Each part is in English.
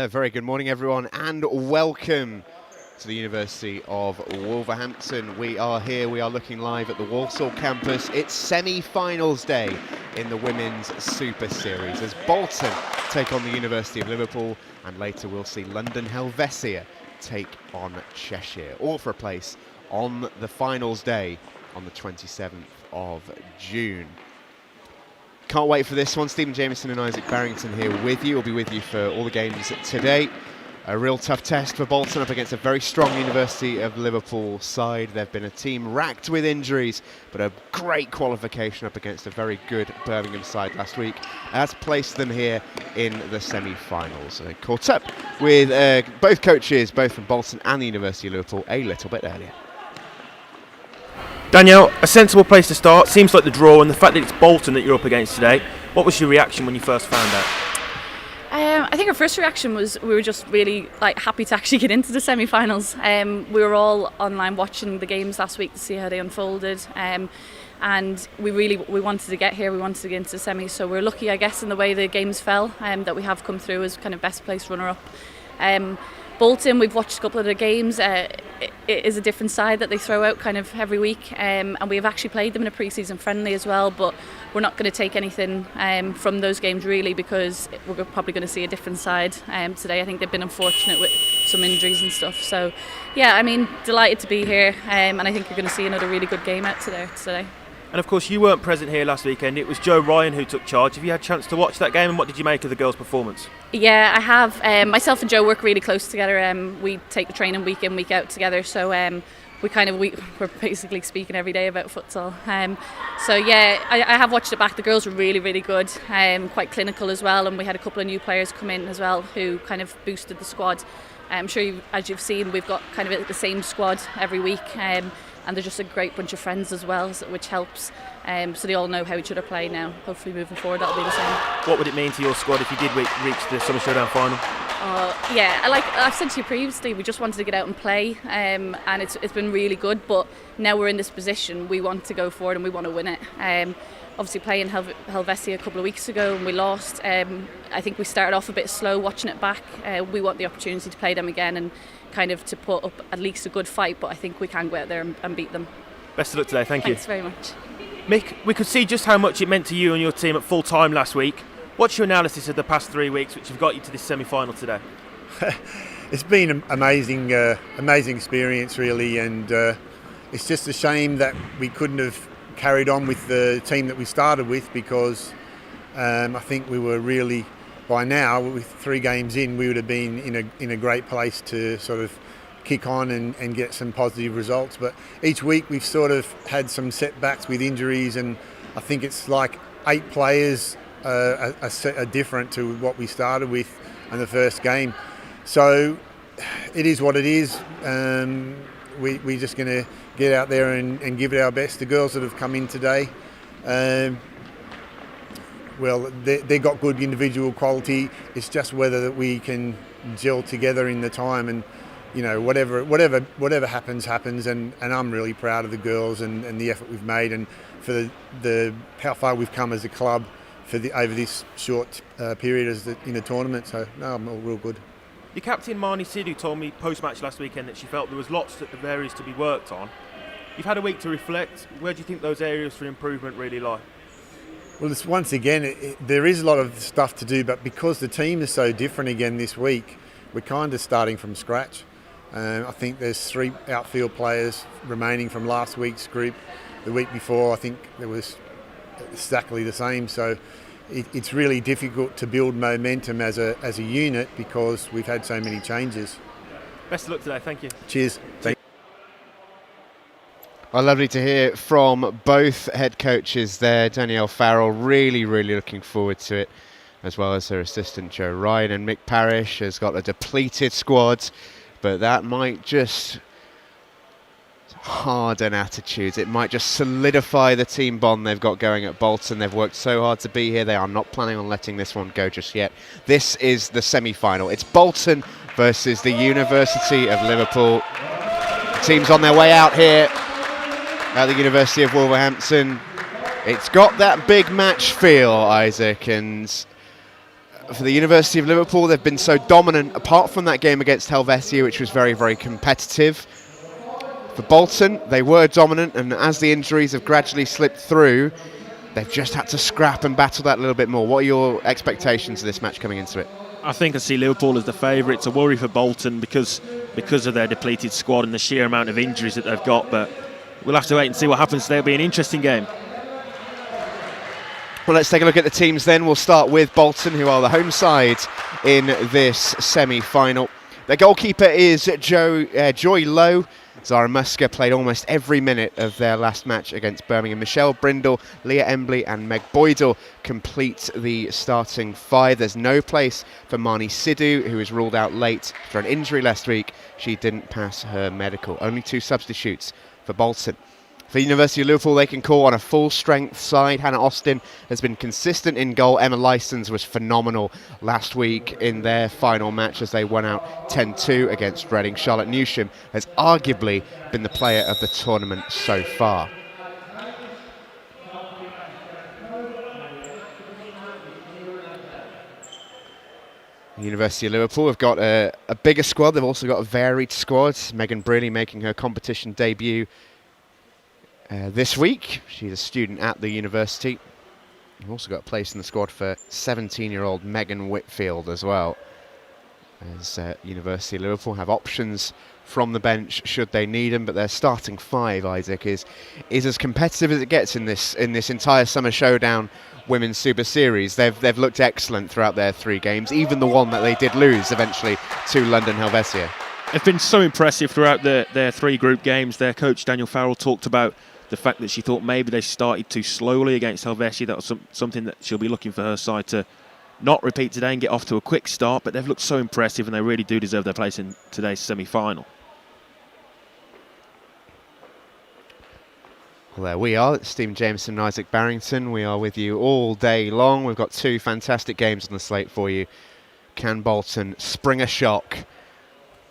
Very good morning, everyone, and welcome to the University of Wolverhampton. We are here, we are looking live at the Walsall campus. It's semi-finals day in the Women's Super Series as Bolton take on the University of Liverpool, and later we'll see London Helvetia take on Cheshire, all for a place on the finals day on the 27th of June. Can't wait for this one. Stephen Jameson and Isaac Barrington here with you. We'll be with you for all the games today. A real tough test for Bolton up against a very strong University of Liverpool side. They've been a team racked with injuries, but a great qualification up against a very good Birmingham side last week. That's placed them here in the semi-finals. They caught up with both coaches, both from Bolton and the University of Liverpool, a little bit earlier. Danielle, a sensible place to start. Seems like the draw and the fact that it's Bolton that you're up against today. What was your reaction when you first found out? I think our first reaction was we were just really happy to actually get into the semi-finals. We were all online watching the games last week to see how they unfolded, and we wanted to get here. We wanted to get into the semi, so we're lucky, I guess, in the way the games fell, that we have come through as kind of best place runner-up. Bolton, we've watched a couple of the games. It is a different side that they throw out kind of every week, and we've actually played them in a pre-season friendly as well, but we're not going to take anything from those games really, because we're probably going to see a different side today. I think they've been unfortunate with some injuries and stuff, so yeah, I mean, delighted to be here, and I think you're going to see another really good game out today. And of course you weren't present here last weekend. It was Joe Ryan who took charge. Have you had a chance to watch that game, and what did you make of the girls' performance? Yeah, I have. Myself and Joe work really close together. We take the training week in, week out together, so we're basically speaking every day about futsal. So yeah, I have watched it back. The girls were really, really good, quite clinical as well, and we had a couple of new players come in as well who kind of boosted the squad. I'm sure as you've seen, we've got kind of the same squad every week, and they're just a great bunch of friends as well, which helps. So they all know how each other play now. Hopefully moving forward that'll be the same. What would it mean to your squad if you did reach the Summer Showdown final? Yeah, like I've said to you previously, we just wanted to get out and play, and it's been really good, but now we're in this position, we want to go forward and we want to win it. Obviously playing Helvetia a couple of weeks ago and we lost. I think we started off a bit slow watching it back. We want the opportunity to play them again and kind of to put up at least a good fight, but I think we can go out there and beat them. Best of luck today, thank you. Thanks very much. Mick, we could see just how much it meant to you and your team at full time last week. What's your analysis of the past 3 weeks which have got you to this semi-final today? It's been an amazing experience really, and it's just a shame that we couldn't have carried on with the team that we started with, because I think we were really, by now, with 3 games in, we would have been in a great place to sort of kick on and get some positive results. But each week we've sort of had some setbacks with injuries, and I think it's like 8 players are different to what we started with in the first game. So it is what it is. We're just going to get out there and give it our best. The girls that have come in today, well, they got good individual quality. It's just whether that we can gel together in the time, and you know, whatever happens, and I'm really proud of the girls and the effort we've made, and for the how far we've come as a club over this short period in the tournament. So no, I'm all real good. Your captain Marnie Sidhu told me post-match last weekend that she felt there was lots of areas to be worked on. You've had a week to reflect. Where do you think those areas for improvement really lie? Well, once again, there is a lot of stuff to do, but because the team is so different again this week, we're kind of starting from scratch. I think there's 3 outfield players remaining from last week's group. The week before, I think there was exactly the same. So it's really difficult to build momentum as a unit because we've had so many changes. Best of luck today. Thank you. Cheers. Well, lovely to hear from both head coaches there. Danielle Farrell really, really looking forward to it, as well as her assistant Joe Ryan. And Mick Parrish has got a depleted squad, but that might just harden attitudes. It might just solidify the team bond they've got going at Bolton. They've worked so hard to be here. They are not planning on letting this one go just yet. This is the semi-final. It's Bolton versus the University of Liverpool. The team's on their way out here at the University of Wolverhampton. It's got that big match feel, Isaac, and for the University of Liverpool, they've been so dominant, apart from that game against Helvetia, which was very, very competitive. For Bolton, they were dominant, and as the injuries have gradually slipped through, they've just had to scrap and battle that a little bit more. What are your expectations of this match coming into it? I think I see Liverpool as the favourite. It's a worry for Bolton because of their depleted squad and the sheer amount of injuries that they've got, but we'll have to wait and see what happens. It'll be an interesting game. Well, let's take a look at the teams then. We'll start with Bolton, who are the home side in this semi-final. Their goalkeeper is Joy Lowe. Zara Musker played almost every minute of their last match against Birmingham. Michelle Brindle, Leah Embley and Meg Boydell complete the starting five. There's no place for Marnie Sidhu, who was ruled out late for an injury last week. She didn't pass her medical. Only 2 substitutes for Bolton. For University of Liverpool, they can call on a full-strength side. Hannah Austin has been consistent in goal. Emma Lysons was phenomenal last week in their final match as they won out 10-2 against Reading. Charlotte Newsham has arguably been the player of the tournament so far. The University of Liverpool have got a bigger squad. They've also got a varied squad. Megan Brearley making her competition debut this week. She's a student at the university. We've also got a place in the squad for 17-year-old Megan Whitfield as well. As University of Liverpool have options from the bench should they need them, but their starting five, Isaac, is as competitive as it gets in this entire Summer Showdown Women's Super Series. They've looked excellent throughout their 3 games, even the one that they did lose eventually to London Helvetia. They've been so impressive throughout their 3 group games. Their coach Daniel Farrell talked about the fact that she thought maybe they started too slowly against Helvetia. That was something that she'll be looking for her side to not repeat today and get off to a quick start, but they've looked so impressive and they really do deserve their place in today's semi-final. Well, there we are. It's Stephen Jameson and Isaac Barrington. We are with you all day long. We've got 2 fantastic games on the slate for you. Can Bolton spring a shock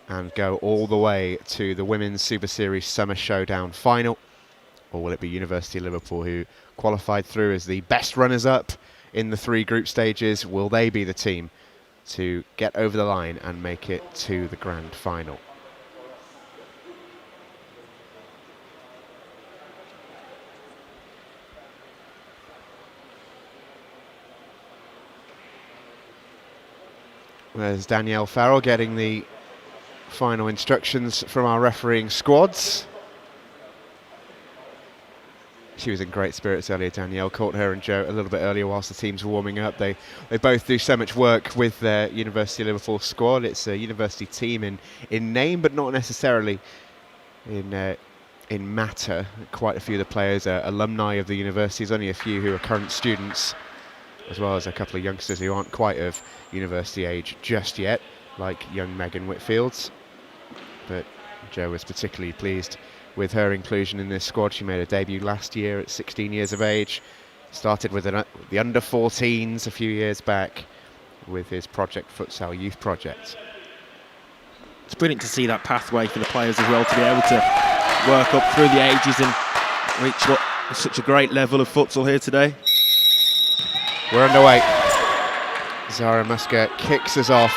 and go all the way to the Women's Super Series Summer Showdown final? Or will it be University of Liverpool, who qualified through as the best runners-up in the 3 group stages? Will they be the team to get over the line and make it to the grand final? There's Danielle Farrell getting the final instructions from our refereeing squads. She was in great spirits earlier, Danielle. Caught her and Joe a little bit earlier whilst the teams were warming up. They both do so much work with their University of Liverpool squad. It's a university team in name, but not necessarily in matter. Quite a few of the players are alumni of the university. There's only a few who are current students, as well as a couple of youngsters who aren't quite of university age just yet, like young Megan Whitfield. But Joe was particularly pleased with her inclusion in this squad. She made her debut last year at 16 years of age. Started with the under-14s a few years back with his Project Futsal Youth Project. It's brilliant to see that pathway for the players as well, to be able to work up through the ages and reach what is such a great level of futsal here today. We're underway. Zara Musker kicks us off,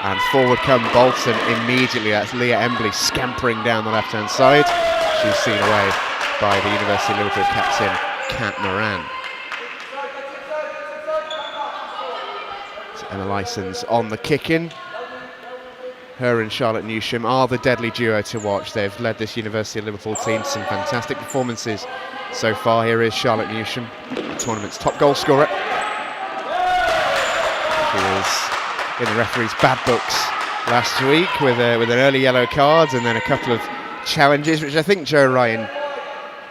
and forward come Bolton immediately. That's Leah Embley scampering down the left-hand side. She's seen away by the University of Liverpool captain, Kat Moran. So Emma Lysons on the kick-in. Her and Charlotte Newsham are the deadly duo to watch. They've led this University of Liverpool team to some fantastic performances so far. Here is Charlotte Newsham, the tournament's top goal scorer. She was in the referee's bad books last week with an early yellow card and then a couple of challenges, which I think Joe Ryan,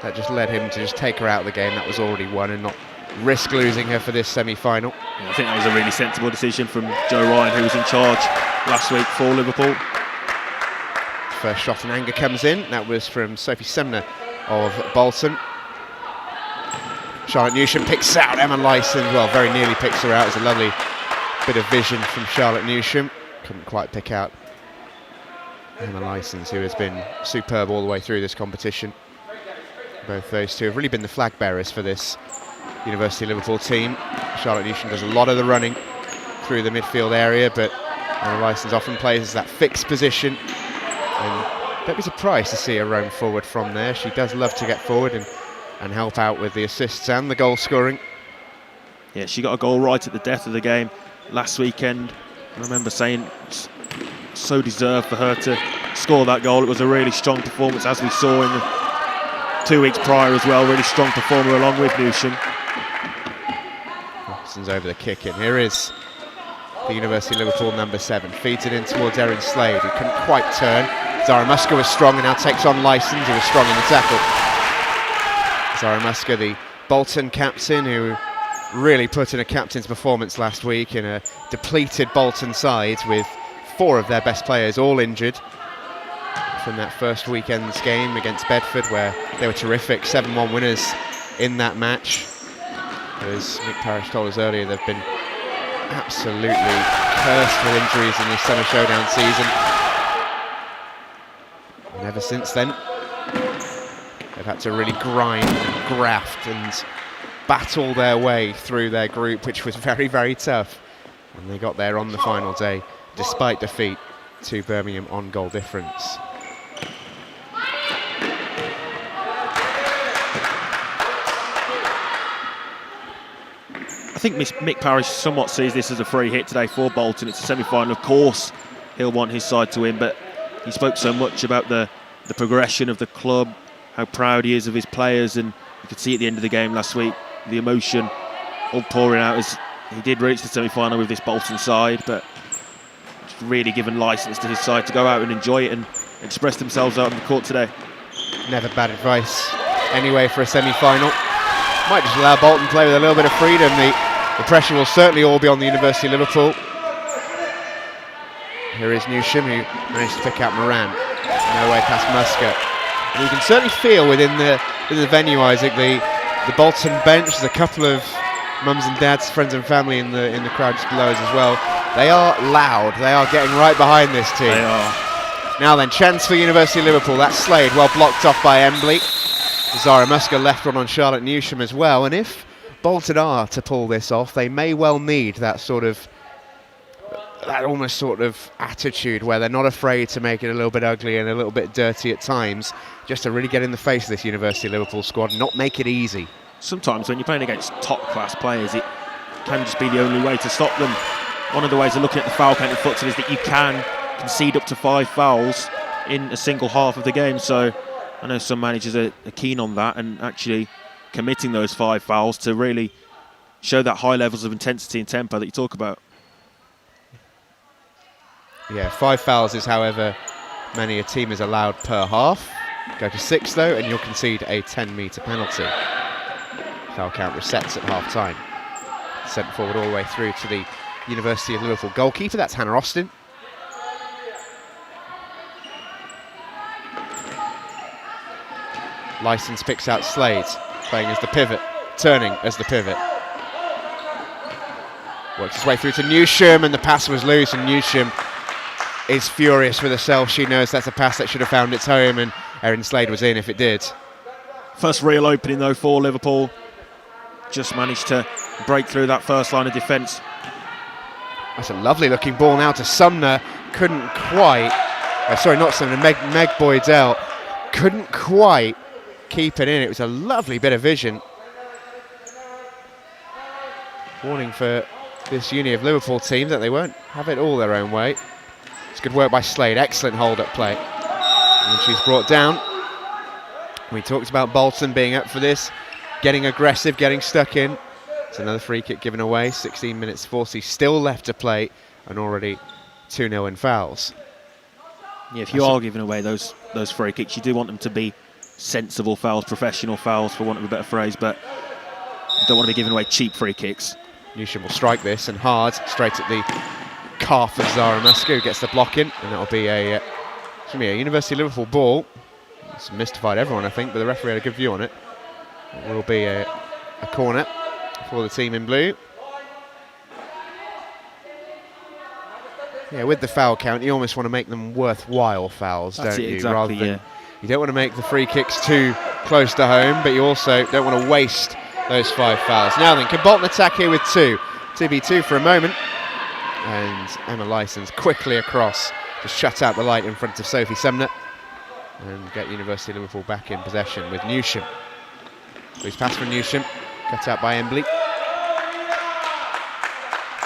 that just led him to just take her out of the game that was already won and not risk losing her for this semi-final. I think that was a really sensible decision from Joe Ryan, who was in charge last week for Liverpool. First shot in anger comes in. That was from Sophie Semner of Bolton. Charlotte Newsham picks out Emma Lysons. Well, very nearly picks her out. It's a lovely bit of vision from Charlotte Newsham. Couldn't quite pick out Emma Lysons, who has been superb all the way through this competition. Both those two have really been the flag bearers for this University of Liverpool team. Charlotte Newsham does a lot of the running through the midfield area, but Licence often plays that fixed position. And don't be surprised to see her roam forward from there. She does love to get forward and help out with the assists and the goal scoring. Yeah, she got a goal right at the death of the game last weekend. I remember saying it's so deserved for her to score that goal. It was a really strong performance, as we saw in the 2 weeks prior as well. Really strong performer along with Newsham. Robson's over the kick in. Here is the University of Liverpool number 7. Feeds it in towards Erin Slade, who couldn't quite turn. Zara Musker was strong and now takes on Licence, who was strong in the tackle. Zara Musker, the Bolton captain, who really put in a captain's performance last week in a depleted Bolton side with 4 of their best players all injured from that first weekend's game against Bedford, where they were terrific, 7-1 winners in that match. As Mick Parrish told us earlier, they've been absolutely cursed with injuries in this summer Showdown season. And ever since then, they've had to really grind and graft and battle their way through their group, which was very, very tough. And they got there on the final day, despite defeat to Birmingham on goal difference. I think Mick Parrish somewhat sees this as a free hit today for Bolton. It's a semi-final, of course he'll want his side to win, but he spoke so much about the progression of the club, how proud he is of his players, and you could see at the end of the game last week the emotion all pouring out as he did reach the semi-final with this Bolton side, but just really given licence to his side to go out and enjoy it and express themselves out on the court today. Never bad advice anyway for a semi-final. Might just allow Bolton to play with a little bit of freedom. The pressure will certainly all be on the University of Liverpool. Here is Newsham, who managed to pick out Moran. No way past Musker. And you can certainly feel within the venue, Isaac, the Bolton bench. There's a couple of mums and dads, friends and family in the crowd just below us as well. They are loud. They are getting right behind this team. They are. Now then, chance for University of Liverpool. That's Slade, well blocked off by Embley. Zara Musker left one on Charlotte Newsham as well. And if Bolton are to pull this off, they may well need that almost sort of attitude where they're not afraid to make it a little bit ugly and a little bit dirty at times, just to really get in the face of this University of Liverpool squad and not make it easy. Sometimes when you're playing against top-class players, it can just be the only way to stop them. One of the ways of looking at the foul count in futsal is that you can concede up to 5 fouls in a single half of the game. So I know some managers are keen on that and actually committing those 5 fouls to really show that high levels of intensity and tempo that you talk about. Yeah, 5 fouls is however many a team is allowed per half. Go to 6 though, and you'll concede a 10-metre penalty. Foul count resets at half-time. Sent forward all the way through to the University of Liverpool goalkeeper. That's Hannah Austin. Licence picks out Slade, playing as the pivot, turning as the pivot. Works his way through to Newsham, and the pass was loose, and Newsham is furious with herself. She knows that's a pass that should have found its home, and Erin Slade was in if it did. First real opening though for Liverpool. Just managed to break through that first line of defence. That's a lovely looking ball now to Sumner. Couldn't quite, sorry, not Sumner, Meg Boydell. Couldn't quite keep it in. It was a lovely bit of vision. Warning for this Uni of Liverpool team that they won't have it all their own way. It's good work by Slade, excellent hold-up play. And she's brought down. We talked about Bolton being up for this, getting aggressive, getting stuck in. It's another free kick given away, 16 minutes 40 still left to play, and already 2-0 in fouls. Yeah, if you are giving away those free kicks, you do want them to be sensible fouls, professional fouls, for want of a better phrase, but you don't want to be giving away cheap free kicks. Newsham will strike this, and hard, straight at the calf of Zara Musker, who gets the block in, and that'll be a University of Liverpool ball. It's mystified everyone, I think, but the referee had a good view on it. It will be a corner for the team in blue. Yeah, with the foul count, you almost want to make them worthwhile fouls, don't you? Exactly, rather than, you don't want to make the free kicks too close to home, but you also don't want to waste those 5 fouls. Now then, can Bolton attack here with 2? 2v2 for a moment. And Emma Lysons quickly across to shut out the light in front of Sophie Sumner and get University of Liverpool back in possession with Newsham. Loose pass from Newsham, cut out by Embley.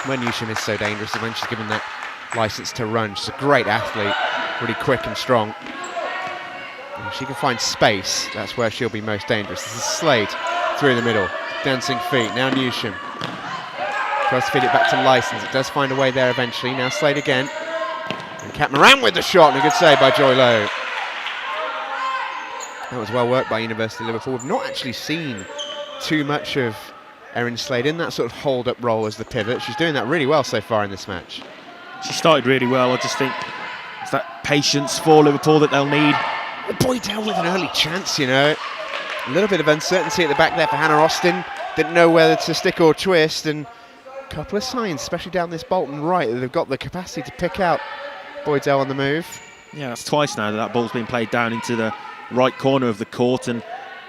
When Newsham is so dangerous is when she's given that licence to run. She's a great athlete, really quick and strong. And if she can find space, that's where she'll be most dangerous. This is Slade through the middle, dancing feet. Now Newsham tries to feed it back to Licence. It does find a way there eventually. Now Slade again. And Kat Moran with the shot, and a good save by Joy Lowe. That was well worked by University of Liverpool. We've not actually seen too much of Erin Slade in that sort of hold-up role as the pivot. She's doing that really well so far in this match. She started really well. I just think it's that patience for Liverpool that they'll need. Oh, Boydell with an early chance, you know. A little bit of uncertainty at the back there for Hannah Austin. Didn't know whether to stick or twist, and a couple of signs, especially down this Bolton right, that they've got the capacity to pick out Boydell on the move. Yeah, that's twice now that ball's been played down into the right corner of the court, and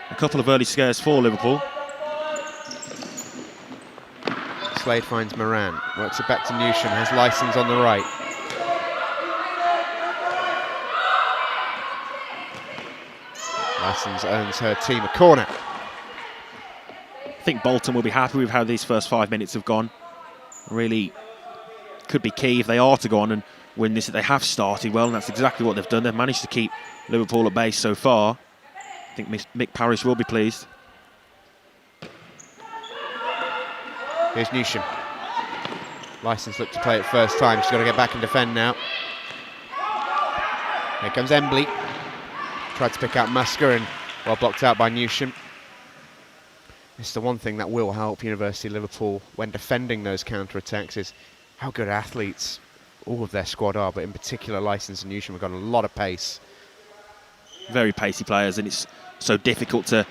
a couple of early scares for Liverpool. Slade finds Moran, works it back to Newsham, has Licence on the right. Licence earns her team a corner. I think Bolton will be happy with how these first 5 minutes have gone. Really could be key if they are to go on and win this, that they have started well, and that's exactly what they've done. They've managed to keep Liverpool at bay so far. I think Mick Parrish will be pleased. Here's Newsham. Licence looked to play it first time. She's got to get back and defend now. Here comes Embley. Tried to pick out Musker and well blocked out by Newsham. It's the one thing that will help University of Liverpool when defending those counter-attacks is how good athletes all of their squad are, but in particular Licence and Newsham have got a lot of pace. Very pacey players, and it's so difficult to...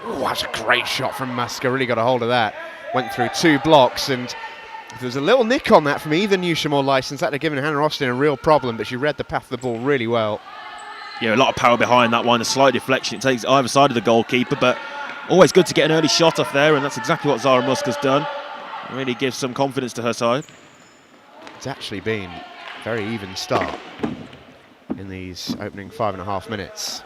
Oh, that's a great shot from Musker. Really got a hold of that. Went through 2 blocks, and if there was a little nick on that from either Newsham or Licence, that would have given Hannah Austin a real problem, but she read the path of the ball really well. Yeah, a lot of power behind that one, a slight deflection. It takes either side of the goalkeeper, but always good to get an early shot off there, and that's exactly what Zara Musk has done. It really gives some confidence to her side. It's actually been a very even start in these opening 5.5 minutes.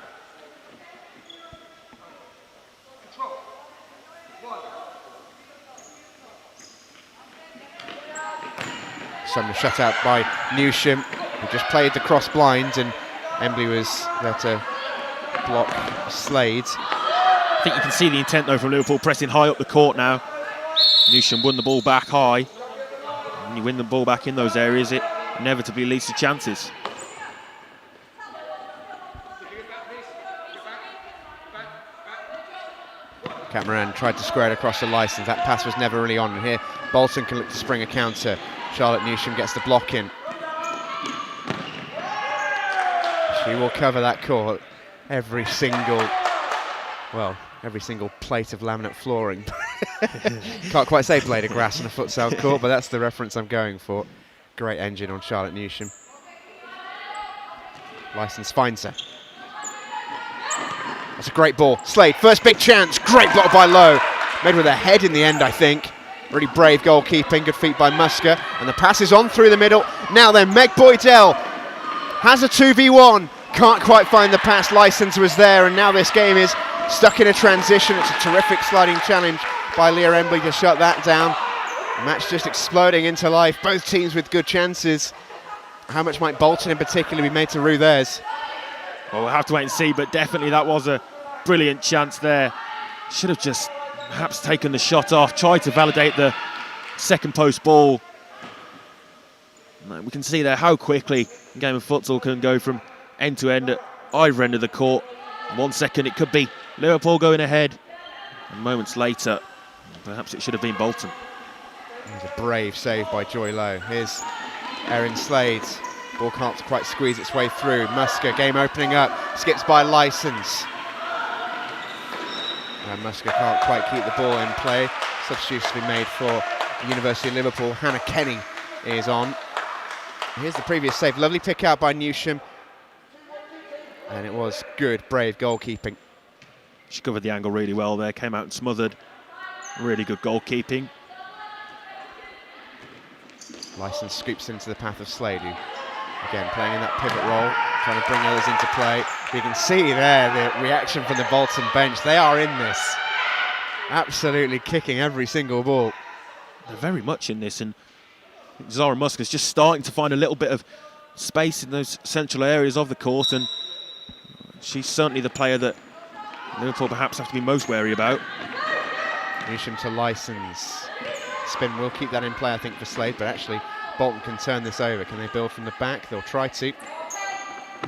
Sumner shut out by Newsham, who just played the cross blind, and Embley was there to block Slade. I think you can see the intent though from Liverpool pressing high up the court now. Newsham won the ball back high. When you win the ball back in those areas, it inevitably leads to chances. Kat Moran tried to square it across the Licence. That pass was never really on. And here Bolton can look to spring a counter. Charlotte Newsham gets the block in. She will cover that court. Every single plate of laminate flooring. Can't quite say blade of grass in a futsal court, but that's the reference I'm going for. Great engine on Charlotte Newsham. Licence finds her. That's a great ball. Slade, first big chance. Great block by Lowe. Made with her head in the end, I think. Really brave goalkeeping. Good feet by Musker. And the pass is on through the middle. Now then, Meg Boydell has a 2v1. Can't quite find the pass. Licence was there, and now this game is stuck in a transition. It's a terrific sliding challenge by Leah Embley to shut that down. The match just exploding into life. Both teams with good chances. How much might Bolton in particular be made to rue theirs? Well, we'll have to wait and see, but definitely that was a brilliant chance there. Should have just perhaps taken the shot off, tried to validate the second post ball. We can see there how quickly a game of futsal can go from end to end at either end of the court. 1 second it could be Liverpool going ahead, and moments later perhaps it should have been Bolton. It was a brave save by Joy Lowe. Here's Erin Slade. Ball can't quite squeeze its way through. Musker, game opening up, skips by Licence. And Musker can't quite keep the ball in play. Substitution to be made for the University of Liverpool. Hannah Kenny is on. Here's the previous save. Lovely pick out by Newsham. And it was good, brave goalkeeping. She covered the angle really well there, came out and smothered. Really good goalkeeping. Licence scoops into the path of Slade, who, again, playing in that pivot role, trying to bring others into play. You can see there the reaction from the Bolton bench. They are in this, absolutely kicking every single ball. They're very much in this, and Zara Muska's just starting to find a little bit of space in those central areas of the court, and she's certainly the player that Liverpool perhaps have to be most wary about. Newsham to Licence. Spin will keep that in play, I think, for Slade, but actually Bolton can turn this over. Can they build from the back? They'll try to.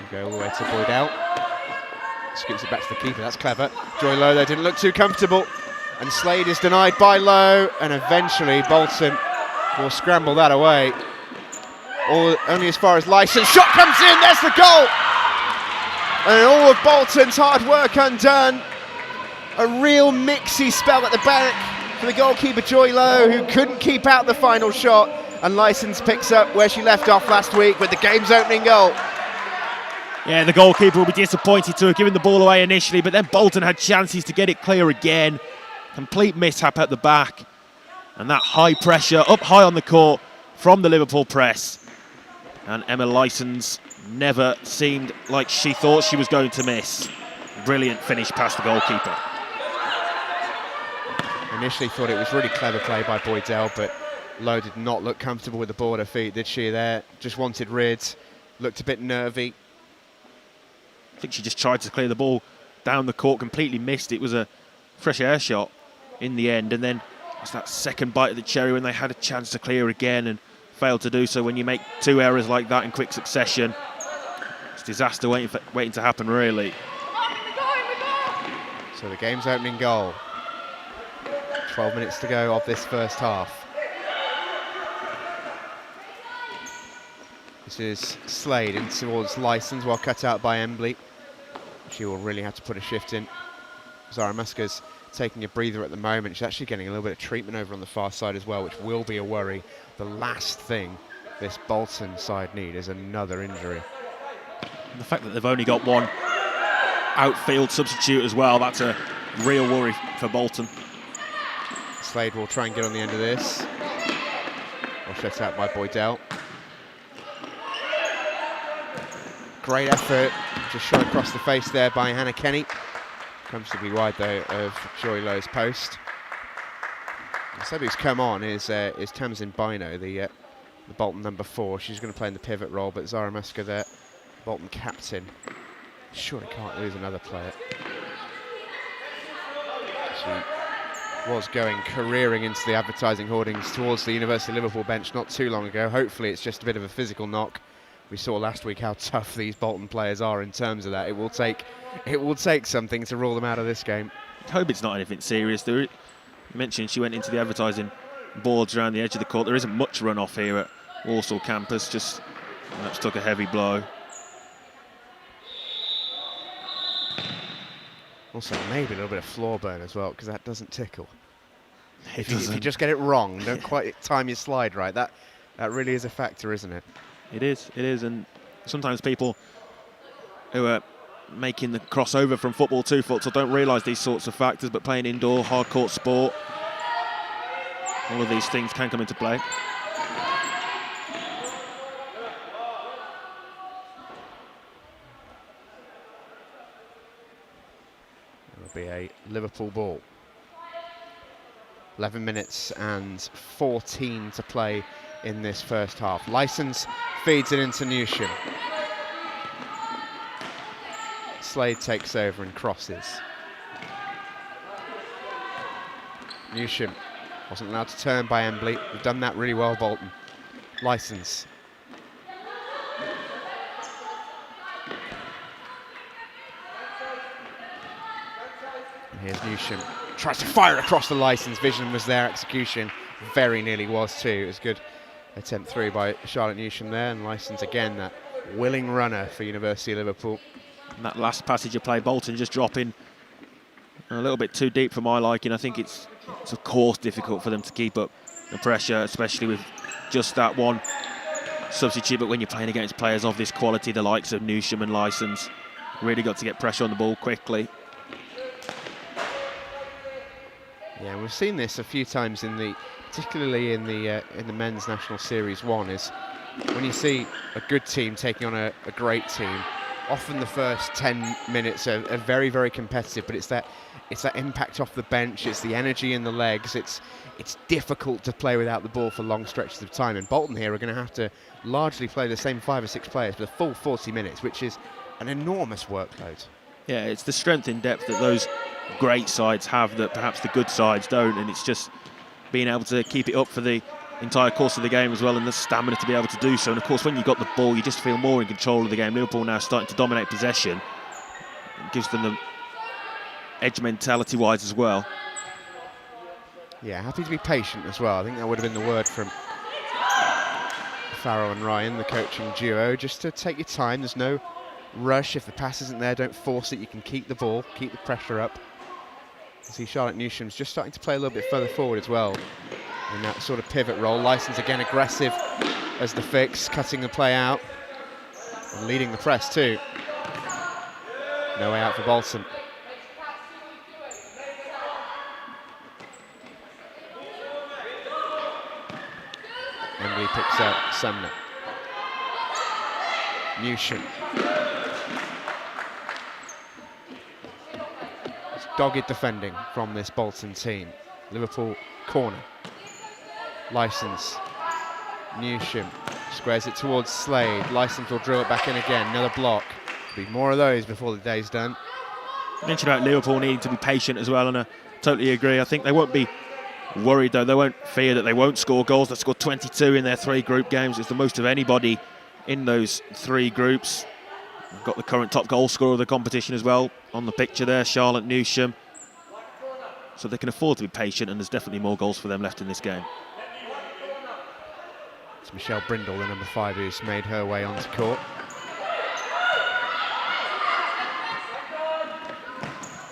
Go all the way to Boydell. Scoops it back to the keeper, that's clever. Joy Lowe there didn't look too comfortable, and Slade is denied by Lowe, and eventually Bolton will scramble that away. Only as far as Licence. Shot comes in, there's the goal! And all of Bolton's hard work undone. A real mixy spell at the back for the goalkeeper Joy Lowe, who couldn't keep out the final shot, and Licence picks up where she left off last week with the game's opening goal. Yeah, the goalkeeper will be disappointed to have given the ball away initially, but then Bolton had chances to get it clear again. Complete mishap at the back, and that high pressure up high on the court from the Liverpool press. And Emma Licence never seemed like she thought she was going to miss. Brilliant finish past the goalkeeper. Initially thought it was really clever play by Boydell, but Lowe did not look comfortable with the ball at her feet, did she there? Just wanted rid, looked a bit nervy. I think she just tried to clear the ball down the court, completely missed. It was a fresh air shot in the end, and then it's that second bite of the cherry when they had a chance to clear again and failed to do so. When you make two errors like that in quick succession, it's disaster waiting to happen, really. So the game's opening goal. 12 minutes to go of this first half. This is Slade in towards Licence, well cut out by Embley. She will really have to put a shift in. Zara Muska's taking a breather at the moment. She's actually getting a little bit of treatment over on the far side as well, which will be a worry. The last thing this Bolton side need is another injury. And the fact that they've only got one outfield substitute as well, that's a real worry for Bolton. Slade will try and get on the end of this. Well shut out by Boydell. Great effort, just shot across the face there by Hannah Kenny. Comfortably wide though of Joy Lowe's post. So who's come on is Tamsin Bino, the Bolton number 4. She's going to play in the pivot role, but Zara Muska there, Bolton captain. Surely can't lose another player. She was going careering into the advertising hoardings towards the University of Liverpool bench not too long ago. Hopefully it's just a bit of a physical knock. We saw last week how tough these Bolton players are in terms of that. It will take something to rule them out of this game. I hope it's not anything serious. You mentioned she went into the advertising boards around the edge of the court. There isn't much runoff here at Walsall campus, just perhaps took a heavy blow. Also maybe a little bit of floor burn as well, because that doesn't tickle. If you just get it wrong, don't quite time your slide right, that really is a factor, isn't it? It is, and sometimes people who are making the crossover from football to futsal don't realise these sorts of factors, but playing indoor, hard court sport, all of these things can come into play. It'll be a Liverpool ball. 11 minutes and 14 to play in this first half. Licence feeds it into Newsham. Slade takes over and crosses. Newsham wasn't allowed to turn by Embley. They've done that really well, Bolton. Licence. And here's Newsham. Tries to fire across the Licence. Vision was there, execution very nearly was too. It was good attempt through by Charlotte Newsham there, and Licence again, that willing runner for University of Liverpool. And that last passage of play, Bolton just dropping a little bit too deep for my liking. I think it's of course difficult for them to keep up the pressure, especially with just that one substitute. But when you're playing against players of this quality, the likes of Newsham and Licence, really got to get pressure on the ball quickly. Yeah, we've seen this a few times in the particularly in the men's national series 1, is when you see a good team taking on a great team. Often the first 10 minutes are very, very competitive, but it's that impact off the bench, it's the energy in the legs, it's difficult to play without the ball for long stretches of time. And Bolton here are going to have to largely play the same 5 or 6 players for the full 40 minutes, which is an enormous workload. Yeah, it's the strength in depth that those great sides have that perhaps the good sides don't, and it's just being able to keep it up for the entire course of the game as well, and the stamina to be able to do so. And of course, when you've got the ball, you just feel more in control of the game. Liverpool now starting to dominate possession. It gives them the edge mentality-wise as well. Yeah, happy to be patient as well. I think that would have been the word from Farrell and Ryan, the coaching duo, just to take your time. There's no rush. If the pass isn't there, don't force it. You can keep the ball, keep the pressure up. You see Charlotte Newsham's just starting to play a little bit further forward as well in that sort of pivot role. Licence again aggressive as the fix, cutting the play out and leading the press too. No way out for Bolton. Emily picks up Sumner. Newsham. It's dogged defending from this Bolton team. Liverpool corner. Licence. Newsham squares it towards Slade. Licence will drill it back in again. Another block. Be more of those before the day's done. You mentioned about Liverpool needing to be patient as well, and I totally agree. I think they won't be worried though. They won't fear that they won't score goals. They scored 22 in their 3 group games. It's the most of anybody in those 3 groups. We've got the current top goal scorer of the competition as well on the picture there, Charlotte Newsham. So they can afford to be patient, and there's definitely more goals for them left in this game. It's Michelle Brindle, the number 5, who's made her way onto court.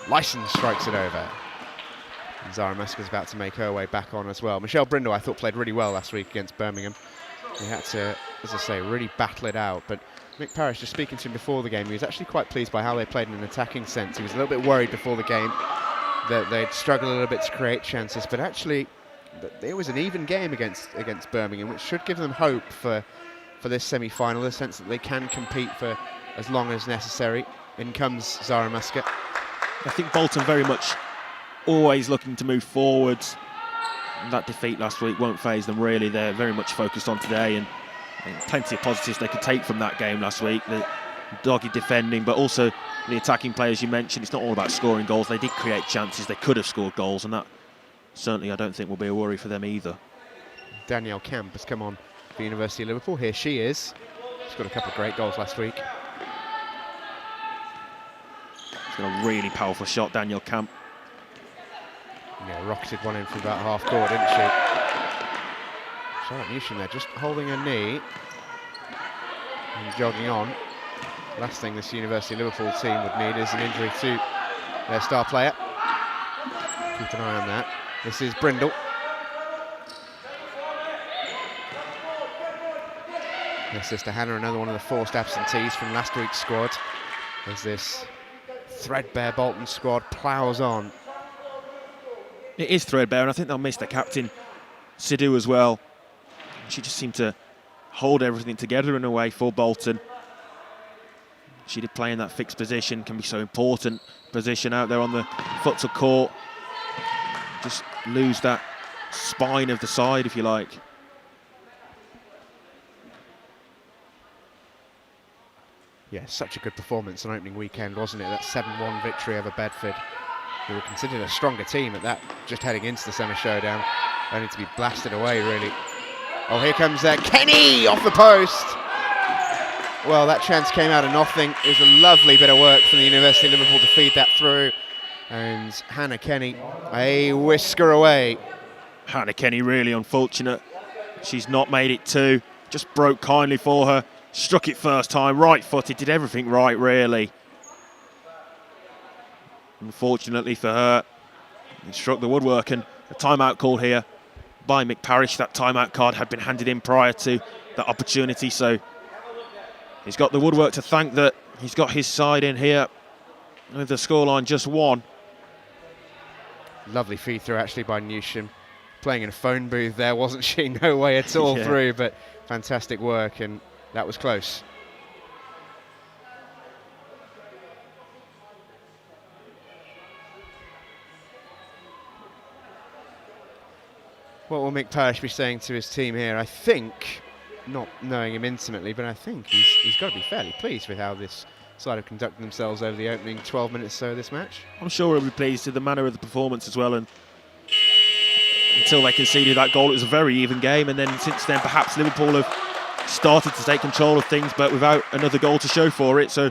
Licence strikes it over. And Zara Muska's about to make her way back on as well. Michelle Brindle, I thought, played really well last week against Birmingham. He had to, as I say, really battle it out. But Mick Parrish, just speaking to him before the game, he was actually quite pleased by how they played in an attacking sense. He was a little bit worried before the game that they'd struggled a little bit to create chances, but actually it was an even game against Birmingham, which should give them hope for this semi-final, the sense that they can compete for as long as necessary. In comes Zara Muska. I think Bolton very much always looking to move forwards. That defeat last week won't faze them really. They're very much focused on today, and plenty of positives they could take from that game last week. The dogged defending, but also the attacking players you mentioned. It's not all about scoring goals. They did create chances. They could have scored goals, and that certainly I don't think will be a worry for them either. Danielle Camp has come on for University of Liverpool. Here she is. She's got a couple of great goals last week. She's got a really powerful shot, Danielle Camp. Yeah, rocketed one in from about half court, didn't she? Charlotte Newsham there, just holding her knee and jogging on. Last thing this University of Liverpool team would need is an injury to their star player. Keep an eye on that. This is Brindle. Her sister Hannah, another one of the forced absentees from last week's squad, as this threadbare Bolton squad ploughs on. It is threadbare, and I think they'll miss their captain, Sidhu, as well. She just seemed to hold everything together in a way for Bolton. She did play in that fixed position, can be so important position out there on the futsal court. Just lose that spine of the side, if you like. Yeah, such a good performance on opening weekend, wasn't it? That 7-1 victory over Bedford, who were considered a stronger team at that, just heading into the summer showdown, only to be blasted away, really. Oh, here comes Kenny off the post. Well, that chance came out of nothing. It was a lovely bit of work from the University of Liverpool to feed that through. And Hannah Kenny, a whisker away. Hannah Kenny really unfortunate. She's not made it 2. Just broke kindly for her. Struck it first time, right-footed, did everything right, really. Unfortunately for her, it struck the woodwork, and a timeout call here by Mick Parrish. That timeout card had been handed in prior to that opportunity, so he's got the woodwork to thank that he's got his side in here with the scoreline just 1. Lovely feed through actually by Newsham. playing in a phone booth there, wasn't she? No way at all Yeah. through, but fantastic work, and that was close. What will Mick Parrish be saying to his team here? I think, not knowing him intimately, but I think he's got to be fairly pleased with how this side have conducted themselves over the opening 12 minutes or so of this match. I'm sure he'll be pleased with the manner of the performance as well. And until they conceded that goal, it was a very even game. And then since then, perhaps Liverpool have started to take control of things, but without another goal to show for it. So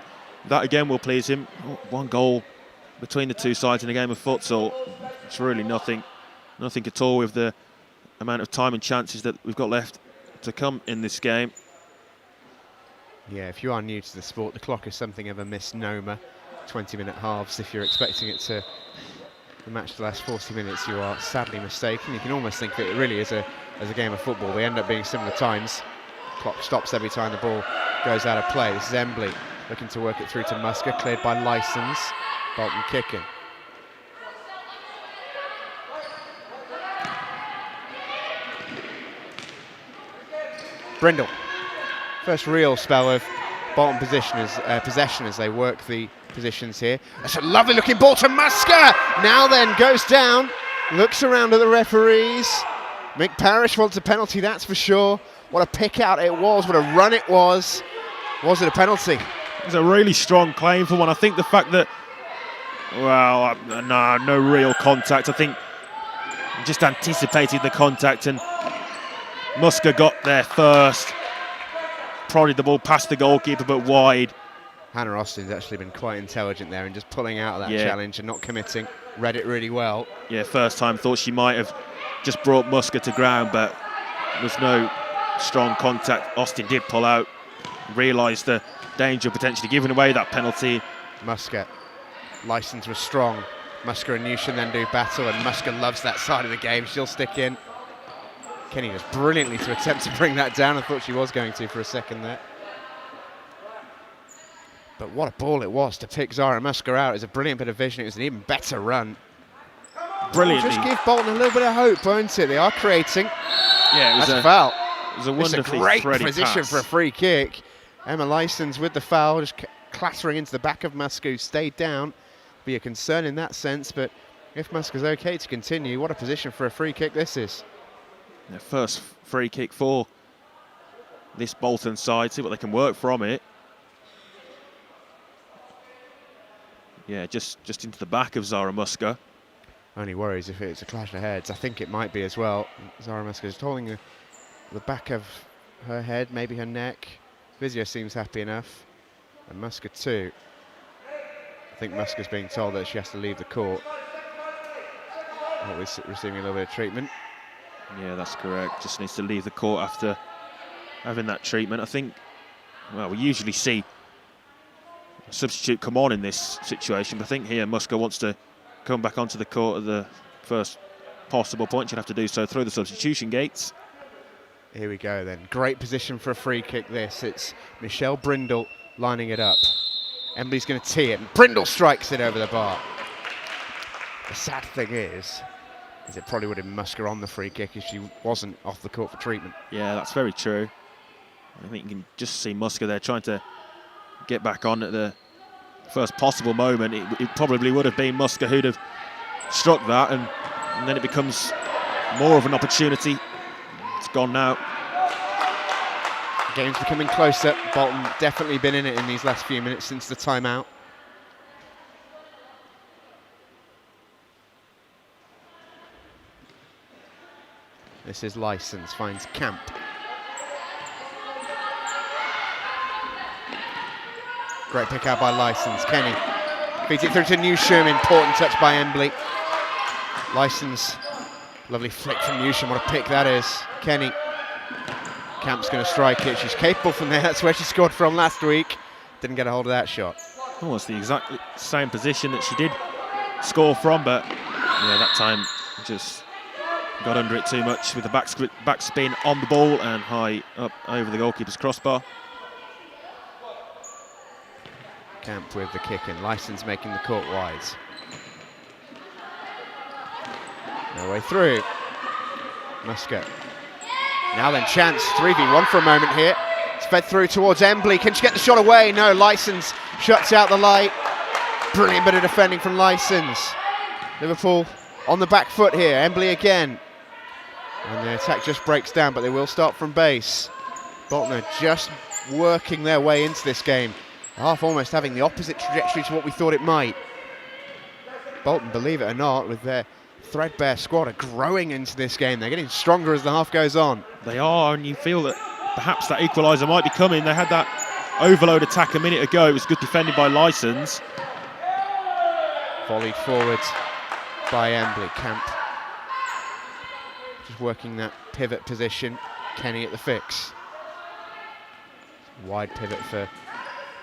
that again will please him. One goal between the two sides in a game of futsal. It's really nothing at all with the amount of time and chances that we've got left to come in this game. Yeah, if you are new to the sport, the clock is something of a misnomer. 20-minute halves, if you're expecting it to the match to last 40 minutes, you are sadly mistaken. You can almost think that it really is as a game of football. They end up being similar times. Clock stops every time the ball goes out of play. This is Embley looking to work it through to Musker, cleared by Licence. Bolton kicking. Brindle. First real spell of Bolton possession as they work the positions here. That's a lovely looking ball to Musker. Now then, goes down, looks around at the referees. Mick Parrish wants a penalty, that's for sure. What a pick out it was, what a run it was. Was it a penalty? It was a really strong claim for one. I think the fact that, well, no real contact. I think just anticipated the contact, and Musker got there first. Prodded the ball past the goalkeeper, but wide. Hannah Austin's actually been quite intelligent there in just pulling out of that challenge and not committing. Read it really well. Yeah, first time thought she might have just brought Musker to ground, but there was no strong contact. Austin did pull out, realised the danger of potentially giving away that penalty. Musker, Licence was strong. Musker and Newsham then do battle, and Musker loves that side of the game. She'll stick in. Kenny does brilliantly to attempt to bring that down. I thought she was going to for a second there. But what a ball it was to pick Zara Musker out. It was a brilliant bit of vision. It was an even better run. Brilliantly. Just give Bolton a little bit of hope, won't it? They are creating. Yeah, it was That's a foul. It was a wonderfully great thready position pass. for a free kick. Emma Licence with the foul, just clattering into the back of Musker, who stayed down. Be a concern in that sense, but if Musker's okay to continue, what a position for a free kick this is. Their first free kick for this Bolton side. See what they can work from it. Yeah, just into the back of Zara Musker. Only worries if it's a clash of heads. I think it might be as well. Zara Musker is holding the back of her head, maybe her neck. Vizio seems happy enough, and Musker too. I think Musker's being told that she has to leave the court. Always receiving a little bit of treatment. Yeah, that's correct. Just needs to leave the court after having that treatment. I think, well, we usually see a substitute come on in this situation, but I think here Musker wants to come back onto the court at the first possible point. She'd have to do so through the substitution gates. Here we go then. Great position for a free kick this. It's Michelle Brindle lining it up. Embley's going to tee it, and Brindle strikes it over the bar. The sad thing is it probably would have been Musker on the free kick if she wasn't off the court for treatment. Yeah, that's very true. I think you can just see Musker there trying to get back on at the first possible moment. It probably would have been Musker who'd have struck that, and then it becomes more of an opportunity. It's gone now. Game's becoming closer. Bolton definitely been in it in these last few minutes since the timeout. This is Licence, finds Camp. Great pick out by Licence. Kenny feeds it through to Newsham. Important touch by Embley. Licence, lovely flick from Newsham. What a pick that is. Kenny. Camp's going to strike it. She's capable from there. That's where she scored from last week. Didn't get a hold of that shot. Almost the exact same position that she did score from, but yeah, that time just got under it too much with the back spin on the ball and high up over the goalkeeper's crossbar. Camp with the kick in. Licence making the court wide. No way through. Muscat. Now then, chance, 3v1 for a moment here. It's fed through towards Embley. Can she get the shot away? No, Licence shuts out the light. Brilliant bit of defending from Licence. Liverpool on the back foot here. Embley again. And the attack just breaks down, but they will start from base. Bolton are just working their way into this game. Half almost having the opposite trajectory to what we thought it might. Bolton, believe it or not, with their threadbare squad, are growing into this game. They're getting stronger as the half goes on. They are, and you feel that perhaps that equaliser might be coming. They had that overload attack a minute ago. It was good defended by Licence. Volleyed forward by Embley. Camp just working that pivot position. Kenny at the fix. Wide pivot for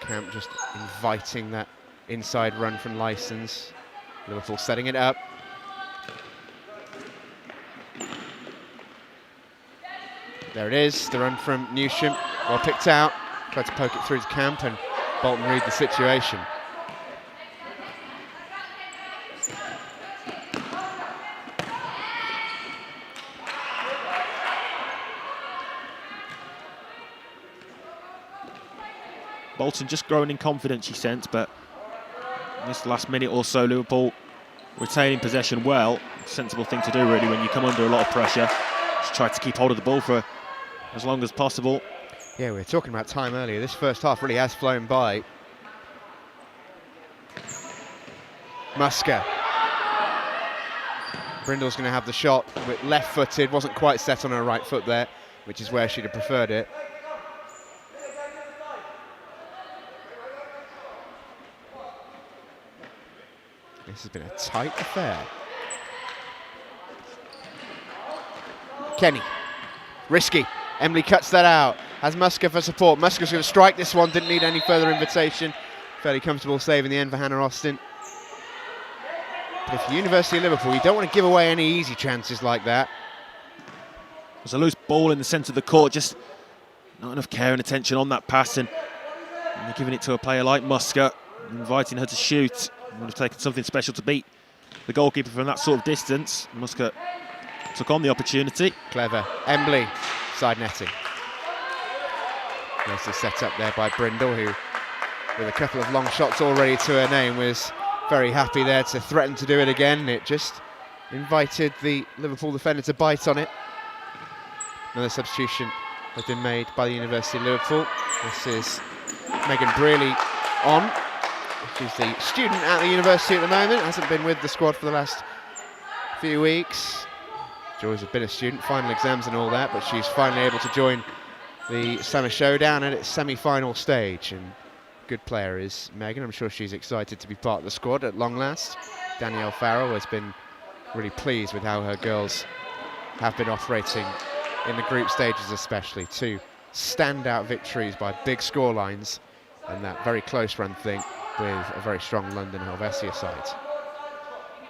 Camp, just inviting that inside run from Licence. Liverpool setting it up. There it is, the run from Newsham. Well picked out. Tried to poke it through to Camp, and Bolton read the situation. Bolton just growing in confidence, you sense, but in this last minute or so, Liverpool retaining possession well. Sensible thing to do, really, when you come under a lot of pressure. Just try to keep hold of the ball for as long as possible. Yeah, we were talking about time earlier. This first half really has flown by. Muscat. Brindle's going to have the shot with left-footed. Wasn't quite set on her right foot there, which is where she'd have preferred it. This has been a tight affair. Kenny, risky. Embley cuts that out. Has Muscat for support. Muscat's going to strike this one. Didn't need any further invitation. Fairly comfortable save in the end for Hannah Austin. But if you're University of Liverpool, you don't want to give away any easy chances like that. There's a loose ball in the centre of the court. Just not enough care and attention on that pass, and they're giving it to a player like Muscat, inviting her to shoot. Would have taken something special to beat the goalkeeper from that sort of distance. Muscat took on the opportunity. Clever. Embley, side netting. Nicely set up there by Brindle, who, with a couple of long shots already to her name, was very happy there to threaten to do it again. It just invited the Liverpool defender to bite on it. Another substitution has been made by the University of Liverpool. This is Megan Brearley on. She's the student at the university at the moment, hasn't been with the squad for the last few weeks. She's always been a student, final exams and all that, but she's finally able to join the summer showdown at its semi-final stage. And good player is Megan. I'm sure she's excited to be part of the squad at long last. Danielle Farrell has been really pleased with how her girls have been operating in the group stages, especially. 2 standout victories by big scorelines, and that very close run thing with a very strong London Helvetia side,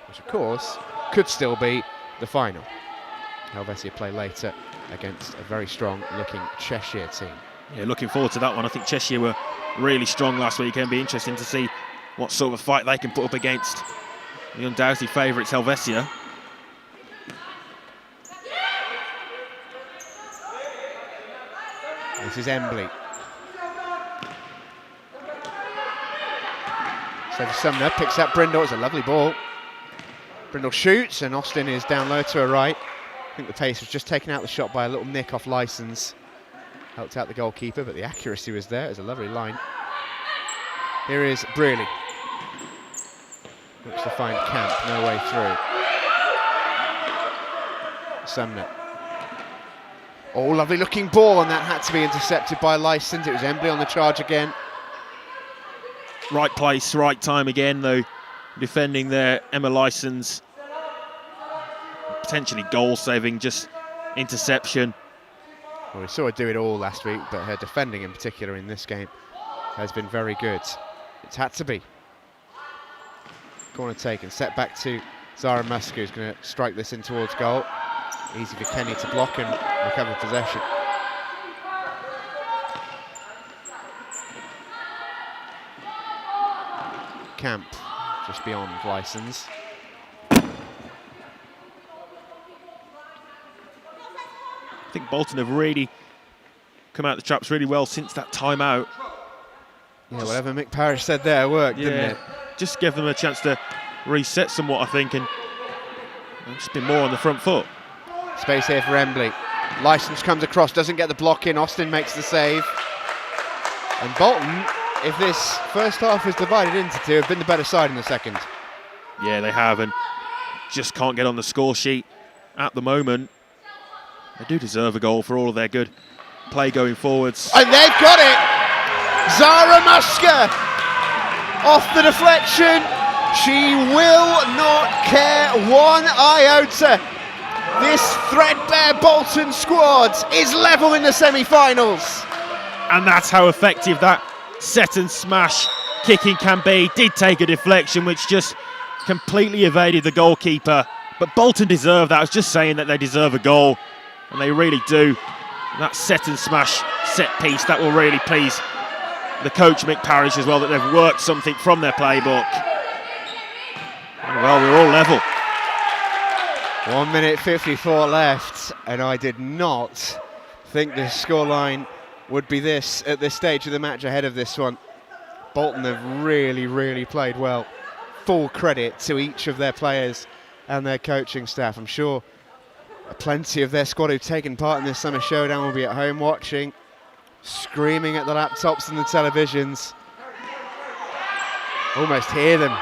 which of course could still be the final. Helvetia play later against a very strong looking Cheshire team. Yeah, looking forward to that one. I think Cheshire were really strong last week. It'll be interesting to see what sort of fight they can put up against the undoubted favourites Helvetia. This is Embley. So for Sumner, picks up Brindle. It's a lovely ball. Brindle shoots, and Austin is down low to her right. I think the pace was just taken out the shot by a little nick off Licence. Helped out the goalkeeper, but the accuracy was there. It was a lovely line. Here is Brearley. Looks to find Camp, no way through. Sumner. Oh, lovely looking ball, and that had to be intercepted by Licence. It was Embley on the charge again. Right place, right time again, though. Defending there, Emma Licence. Potentially goal-saving, just interception. Well, we saw her do it all last week, but her defending in particular in this game has been very good. It's had to be. Corner taken, set back to Zara Muscat, who's going to strike this in towards goal. Easy for Kenny to block and recover possession. Camp, just beyond Licence. think Bolton have really come out the traps really well since that timeout. Yeah, whatever Mick Parrish said there worked, didn't it? Just give them a chance to reset somewhat, I think, and just be more on the front foot. Space here for Embley. Licence comes across, doesn't get the block in. Austin makes the save. And Bolton, if this first half is divided into two, have been the better side in the second. Yeah, they have, and just can't get on the score sheet at the moment. They do deserve a goal for all of their good play going forwards. And they've got it! Zara Muska off the deflection. She will not care one iota. This threadbare Bolton squad is level in the semi-finals. And that's how effective that set and smash kicking can be. Did take a deflection which just completely evaded the goalkeeper. But Bolton deserve that. I was just saying that they deserve a goal, and they really do. And that set and smash set piece, that will really please the coach Mick Parrish as well, that they've worked something from their playbook. And well, we're all level. 1 minute 54 left, and I did not think the scoreline would be this at this stage of the match ahead of this one. Bolton have really played well. Full credit to each of their players and their coaching staff. I'm sure plenty of their squad who've taken part in this summer showdown will be at home watching, screaming at the laptops and the televisions. Almost hear them.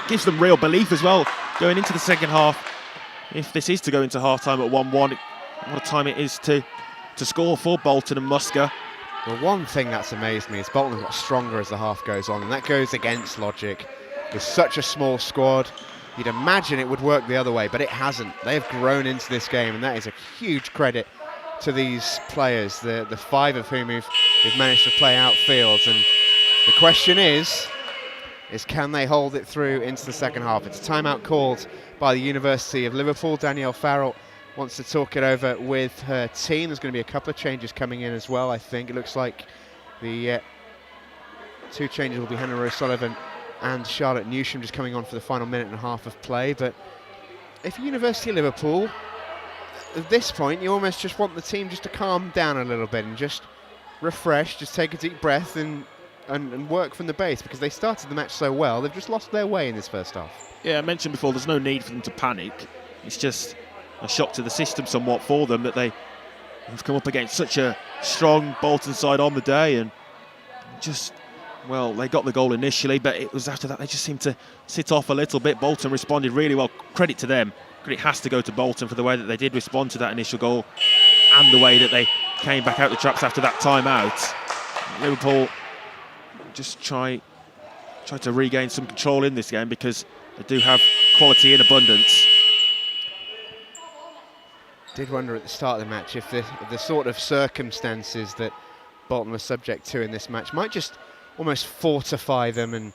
Gives them real belief as well going into the second half. If this is to go into half-time at 1-1, what a time it is to score for Bolton and Muska. Well, one thing that's amazed me is Bolton have got stronger as the half goes on, and that goes against logic. With such a small squad, you'd imagine it would work the other way, but it hasn't. They've grown into this game, and that is a huge credit to these players, the five of whom who've managed to play outfield. And the question is can they hold it through into the second half? It's a timeout called by the University of Liverpool. Danielle Farrell wants to talk it over with her team. There's going to be a couple of changes coming in as well, I think. It looks like the two changes will be Hannah O'Sullivan and Charlotte Newsham just coming on for the final minute and a half of play. But if you're University of Liverpool, at this point, you almost just want the team just to calm down a little bit and just refresh, just take a deep breath and work from the base, because they started the match so well. They've just lost their way in this first half. Yeah, I mentioned before, there's no need for them to panic. It's just a shock to the system somewhat for them that they've come up against such a strong Bolton side on the day, and just, well, they got the goal initially, but it was after that they just seemed to sit off a little bit. Bolton responded really well. Credit to them. Credit has to go to Bolton for the way that they did respond to that initial goal and the way that they came back out the traps after that timeout. Liverpool just try to regain some control in this game, because they do have quality in abundance. Did wonder at the start of the match if the sort of circumstances that Bolton was subject to in this match might just almost fortify them and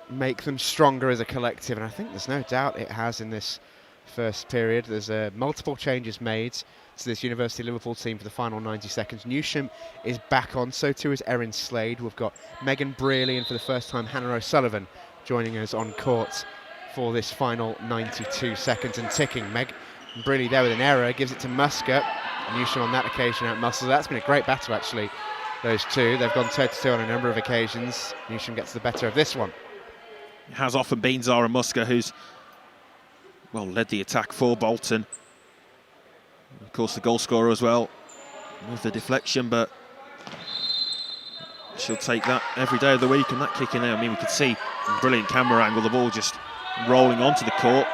make them stronger as a collective, and I think there's no doubt it has in this first period. There's multiple changes made to this University of Liverpool team for the final 90 seconds. Newsham is back on, so too is Erin Slade. We've got Megan Brearley, and for the first time Hannah O'Sullivan joining us on court for this final 92 seconds and ticking. Meg Brearley there with an error, gives it to Muska. Newsham on that occasion out-muscles. That's been a great battle actually, those two. They've gone toe-to-toe on a number of occasions. Newsham gets the better of this one. It has often been Zara Muska who's, well, led the attack for Bolton. Of course, the goal scorer as well with the deflection, but she'll take that every day of the week. And that kick in there, I mean, we could see a brilliant camera angle, the ball just rolling onto the court.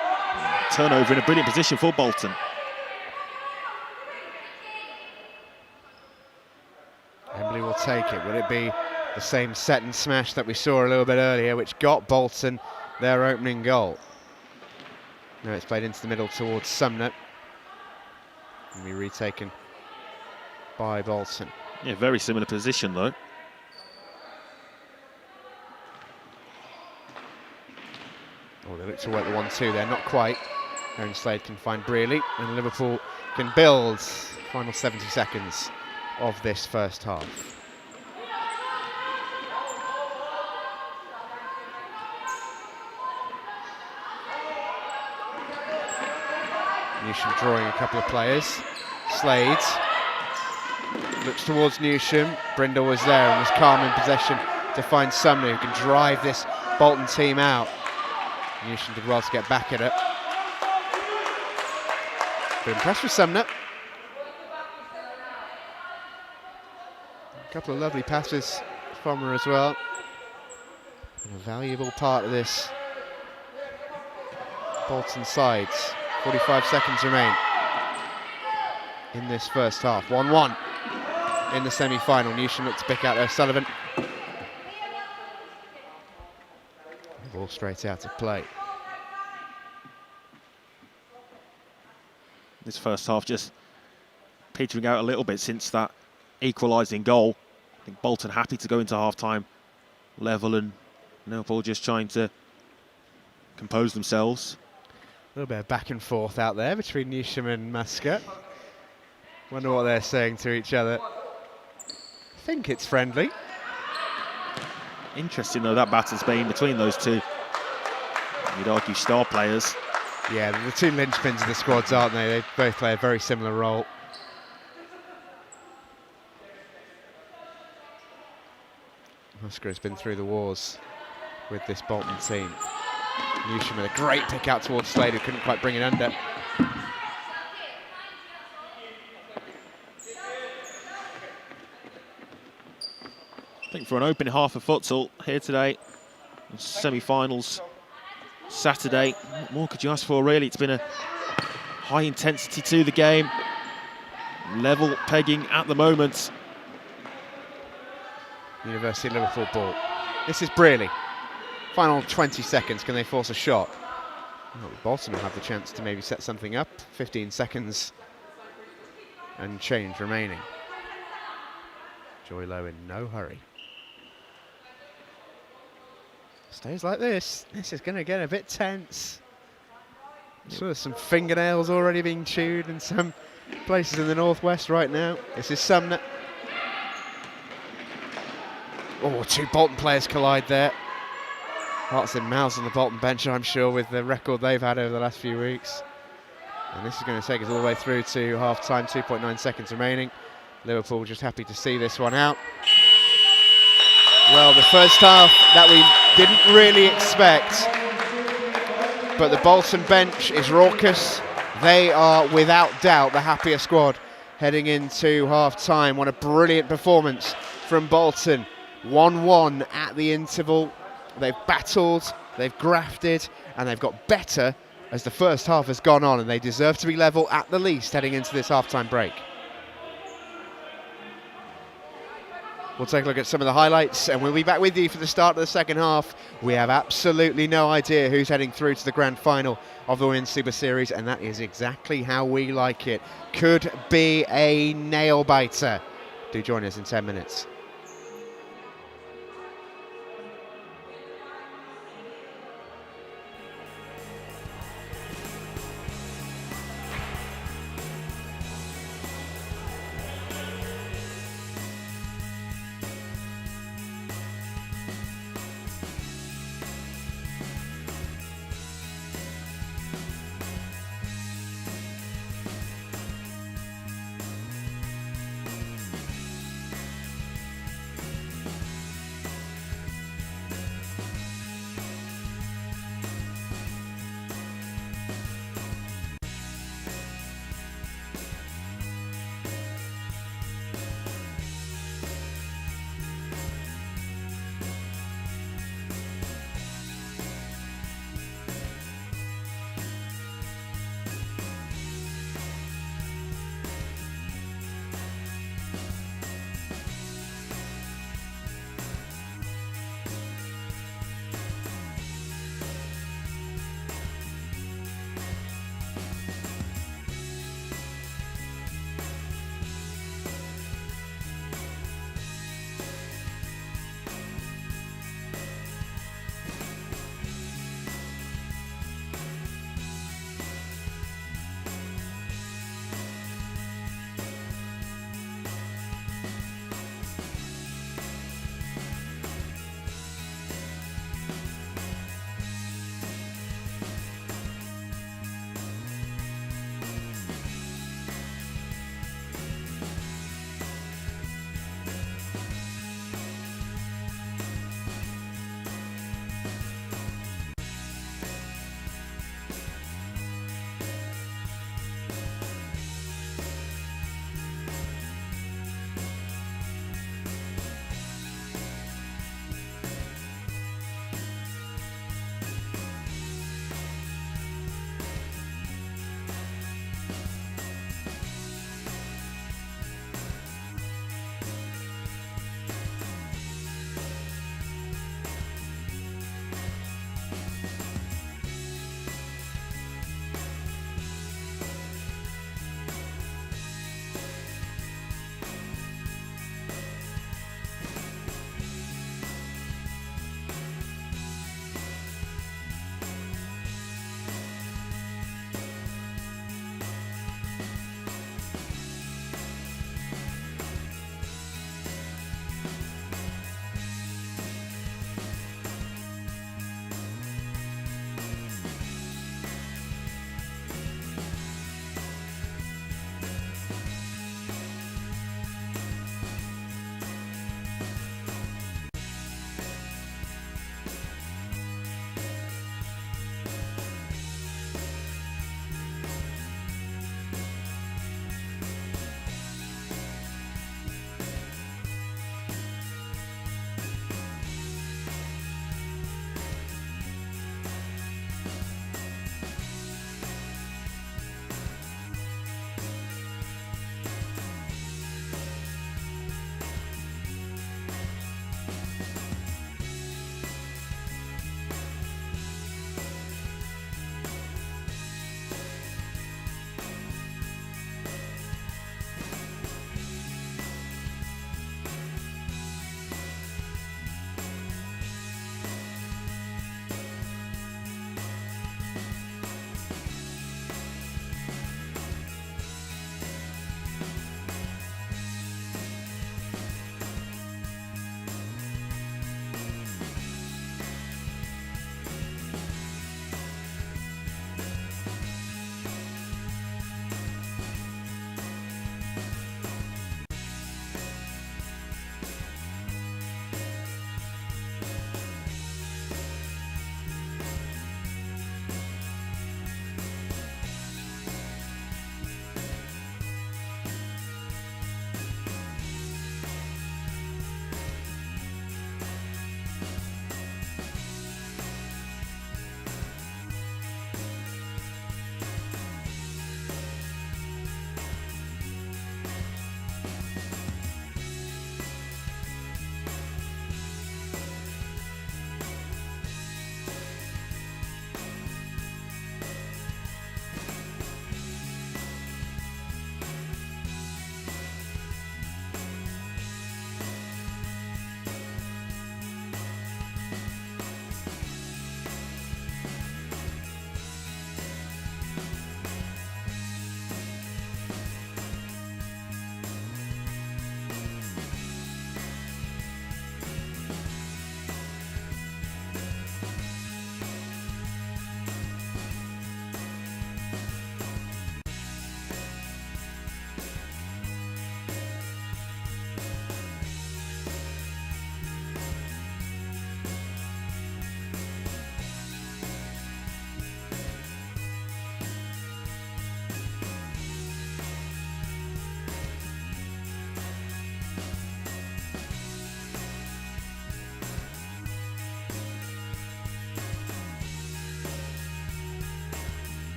Turnover in a brilliant position for Bolton. Embley will take it. Will it be the same set and smash that we saw a little bit earlier, which got Bolton their opening goal? No, it's played into the middle towards Sumner. And be retaken by Bolton. Yeah, very similar position though. Oh, they look to work the 1-2 there, not quite. Erin Slade can find Brearley, and Liverpool can build final 70 seconds of this first half. Newsham drawing a couple of players. Slade looks towards Newsham. Brindle was there and was calm in possession to find Sumner, who can drive this Bolton team out. Newsham did well to get back at it. But impressed with Sumner. A couple of lovely passes from her as well. And a valuable part of this Bolton sides. 45 seconds remain in this first half. 1-1 in the semi-final. Newsham looked to pick out O'Sullivan. Ball straight out of play. This first half just petering out a little bit since that equalising goal. I think Bolton happy to go into half-time level, and Liverpool just trying to compose themselves. A little bit of back and forth out there between Newsham and Muscat. Wonder what they're saying to each other. I think it's friendly. Interesting though, that battle's been between those two, you'd argue, star players. Yeah, the two linchpins of the squads, aren't they? They both play a very similar role. Muscat has been through the wars with this Bolton team. Newsham with a great pick out towards Slade, who couldn't quite bring it under. I think for an open half of futsal here today, semi-finals Saturday, what more could you ask for really? It's been a high intensity to the game, level pegging at the moment. University of Liverpool ball. This is Brearley. Final 20 seconds, can they force a shot? Well, Bolton will have the chance to maybe set something up. 15 seconds and change remaining. Joy Low in no hurry. Stays like this. This is going to get a bit tense. So there's some fingernails already being chewed in some places in the northwest right now. This is Sumner. Oh, two Bolton players collide there. Hearts and mouths on the Bolton bench, I'm sure, with the record they've had over the last few weeks. And this is going to take us all the way through to half-time, 2.9 seconds remaining. Liverpool just happy to see this one out. Well, the first half that we didn't really expect, but the Bolton bench is raucous. They are, without doubt, the happier squad heading into half-time. What a brilliant performance from Bolton. 1-1 at the interval. They've battled, they've grafted, and they've got better as the first half has gone on, and they deserve to be level at the least heading into this half-time break. We'll take a look at some of the highlights, and we'll be back with you for the start of the second half. We have absolutely no idea who's heading through to the grand final of the Women's Super Series, and that is exactly how we like it. Could be a nail-biter. Do join us in 10 minutes.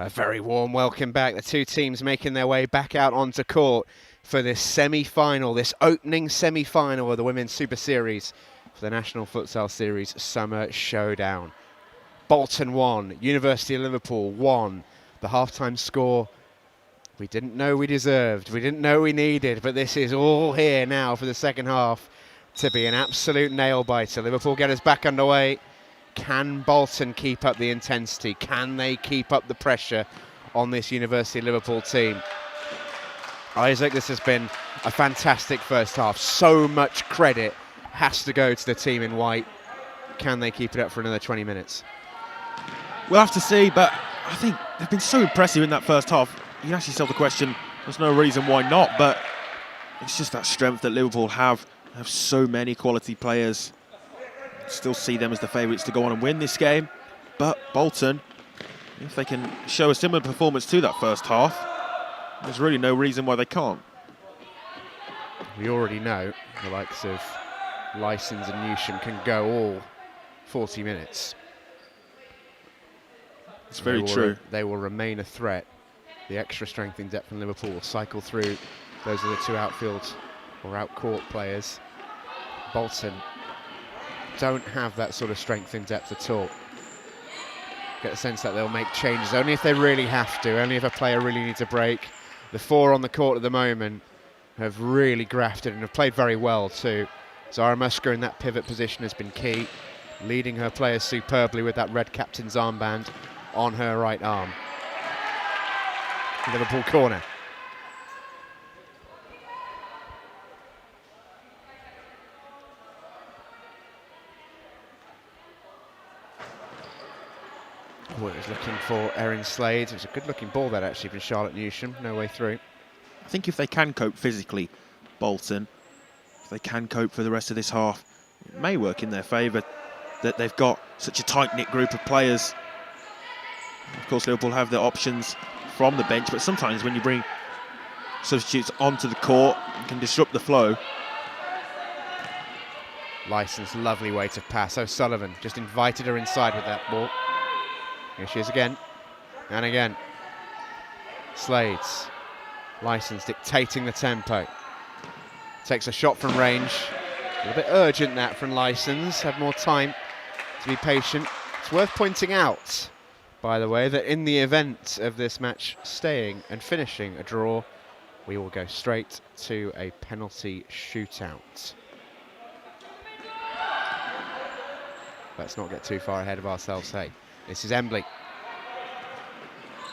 A very warm welcome back. The two teams making their way back out onto court for this semi-final, this opening semi-final of the Women's Super Series for the National Futsal Series Summer Showdown. Bolton 1, University of Liverpool 1. The halftime score we didn't know we deserved, we didn't know we needed, but this is all here now for the second half to be an absolute nail-biter. Liverpool get us back underway. Can Bolton keep up the intensity? Can they keep up the pressure on this University of Liverpool team? Isaac, this has been a fantastic first half. So much credit has to go to the team in white. Can they keep it up for another 20 minutes? We'll have to see, but I think they've been so impressive in that first half. You ask yourself the question, there's no reason why not, but it's just that strength that Liverpool have. They have so many quality players. Still see them as the favourites to go on and win this game, but Bolton, if they can show a similar performance to that first half, there's really no reason why they can't. We already know the likes of Lysons and Newsham can go all 40 minutes. It's very true. They will remain a threat. The extra strength in depth in Liverpool will cycle through. Those are the two outfield or out-court players. Bolton don't have that sort of strength in depth at all. Get the sense that they'll make changes only if they really have to, only if a player really needs a break. The four on the court at the moment have really grafted and have played very well too. Zara Musker in that pivot position has been key, leading her players superbly with that red captain's armband on her right arm. Liverpool corner. Oh, it was looking for Erin Slade. It was a good-looking ball that actually from Charlotte Newsham. No way through. I think if they can cope physically, Bolton, if they can cope for the rest of this half, it may work in their favour that they've got such a tight-knit group of players. Of course, Liverpool have their options from the bench, but sometimes when you bring substitutes onto the court, you can disrupt the flow. Licensed, lovely way to pass. O'Sullivan just invited her inside with that ball. Here she is again, and again. Slades, Licensed dictating the tempo. Takes a shot from range. A little bit urgent that from Licensed. Had more time to be patient. It's worth pointing out, by the way, that in the event of this match staying and finishing a draw, we will go straight to a penalty shootout. Let's not get too far ahead of ourselves, hey. This is Embley.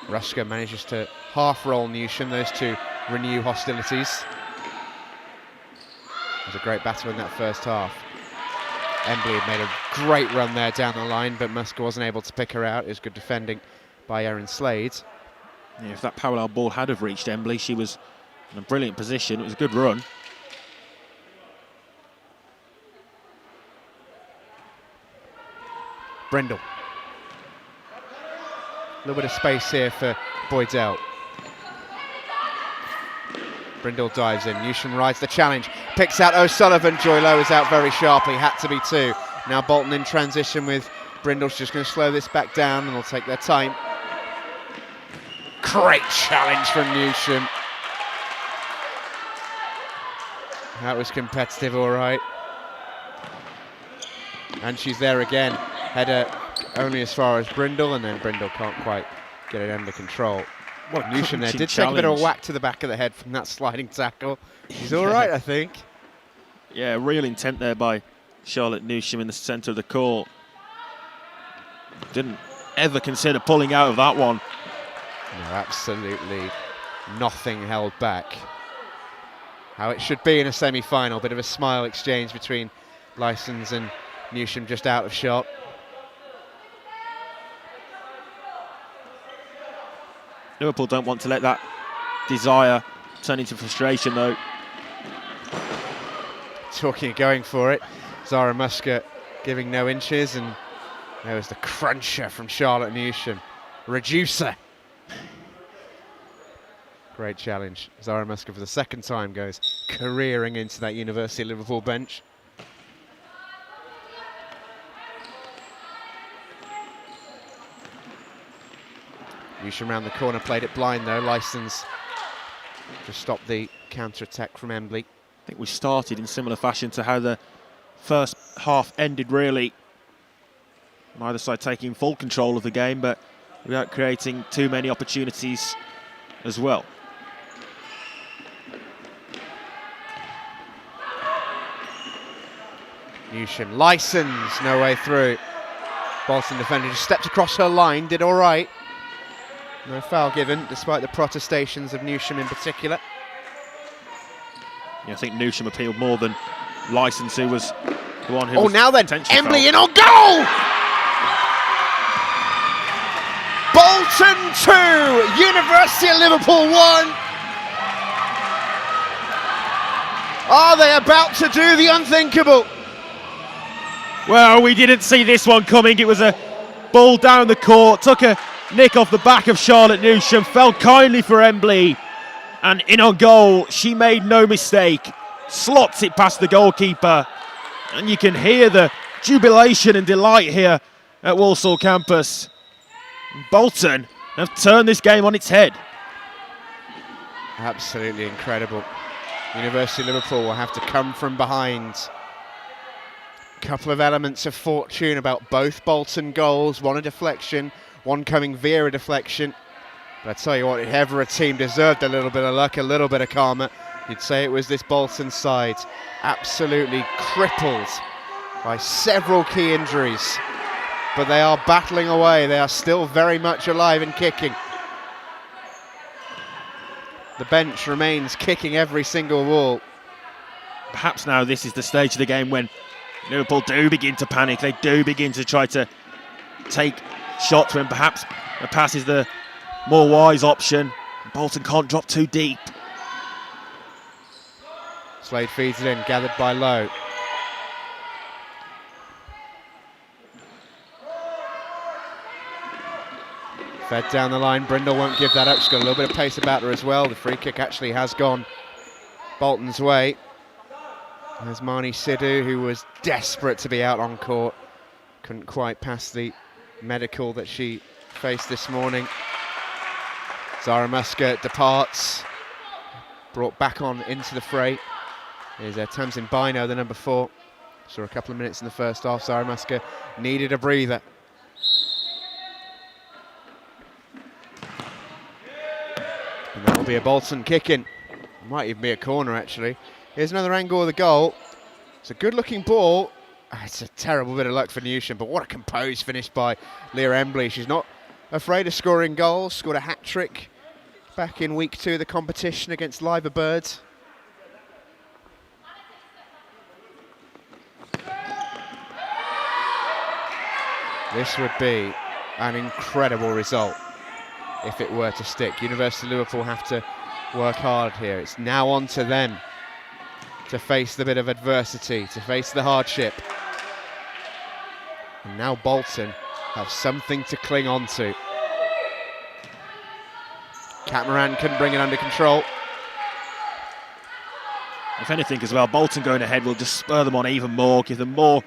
Ruska manages to half-roll Newsham, those two renew hostilities. It was a great battle in that first half. Embley had made a great run there down the line, but Musker wasn't able to pick her out. It was good defending by Erin Slade. Yeah, if that parallel ball had have reached Embley, she was in a brilliant position. It was a good run. Brindle. A little bit of space here for Boydell. Brindle dives in. Newsham rides the challenge. Picks out O'Sullivan. Joy Lowe is out very sharply. Had to be two. Now Bolton in transition with Brindle. She's just going to slow this back down and they'll take their time. Great challenge from Newsham. That was competitive, all right. And she's there again. Header only as far as Brindle, and then Brindle can't quite get it under control. What a Newsham there did challenge. take a bit of a whack to the back of the head from that sliding tackle. She's all right, I think. Yeah, real intent there by Charlotte Newsham in the centre of the court. Didn't ever consider pulling out of that one. No, absolutely nothing held back. How it should be in a semi-final. Bit of a smile exchange between Lysons and Newsham just out of shot. Liverpool don't want to let that desire turn into frustration, though. Talking of going for it, Zara Musker giving no inches, and there was the cruncher from Charlotte Newsham. Reducer. Great challenge. Zara Musker for the second time goes careering into that University of Liverpool bench. Newsham round the corner, played it blind though. License to stop the counter-attack from Embley. I think we started in similar fashion to how the first half ended, really. Neither side taking full control of the game, but without creating too many opportunities as well. Newsham, License, no way through. Bolton defender just stepped across her line, did all right. No foul given, despite the protestations of Newsham in particular. Yeah, I think Newsham appealed more than License, who was the one who. Oh, was now then, potentially Embley fouled. in on goal! Bolton 2, University of Liverpool 1. Are they about to do the unthinkable? Well, we didn't see this one coming. It was a ball down the court, took a nick off the back of Charlotte Newsham, fell kindly for Embley, and in on goal. She made no mistake, slots it past the goalkeeper, and you can hear the jubilation and delight here at Walsall campus. Bolton have turned this game on its head. Absolutely incredible. University of Liverpool will have to come from behind. Couple of elements of fortune about both Bolton goals, one a deflection, one coming via a deflection. But I tell you what, if ever a team deserved a little bit of luck, a little bit of karma, you'd say it was this Bolton side. Absolutely crippled by several key injuries, but they are battling away. They are still very much alive and kicking. The bench remains kicking every single wall. Perhaps now this is the stage of the game when Liverpool do begin to panic. They do begin to try to take shots when perhaps a pass is the more wise option. Bolton can't drop too deep. Slade feeds it in, gathered by Lowe. Fed down the line, Brindle won't give that up. She's got a little bit of pace about her as well. The free kick actually has gone Bolton's way. There's Marnie Sidhu, who was desperate to be out on court. Couldn't quite pass the medical that she faced this morning. Zara Musker departs. Brought back on into the fray. Here's Tamsin Bino, the number 4. Saw a couple of minutes in the first half. Zara Musker needed a breather. And that will be a Bolton kick-in. Might even be a corner, actually. Here's another angle of the goal. It's a good-looking ball. It's a terrible bit of luck for Newsham, but what a composed finish by Leah Embley. She's not afraid of scoring goals. Scored a hat-trick back in week 2 of the competition against Liver Birds. This would be an incredible result if it were to stick. University of Liverpool have to work hard here. It's now on to them to face the bit of adversity, to face the hardship. And now Bolton have something to cling on to. Catamaran couldn't bring it under control. If anything as well, Bolton going ahead will just spur them on even more, give them more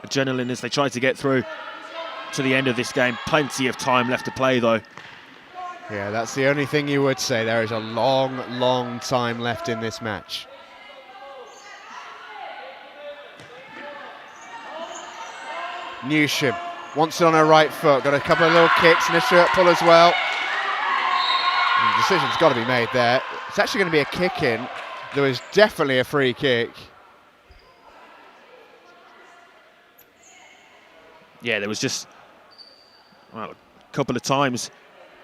adrenaline as they try to get through to the end of this game. Plenty of time left to play though. Yeah, that's the only thing you would say. There is a long, long time left in this match. Newsham wants it on her right foot. Got a couple of little kicks and a shirt pull as well. And the decision's got to be made there. It's actually going to be a kick in. There was definitely a free kick. Yeah, there was just a couple of times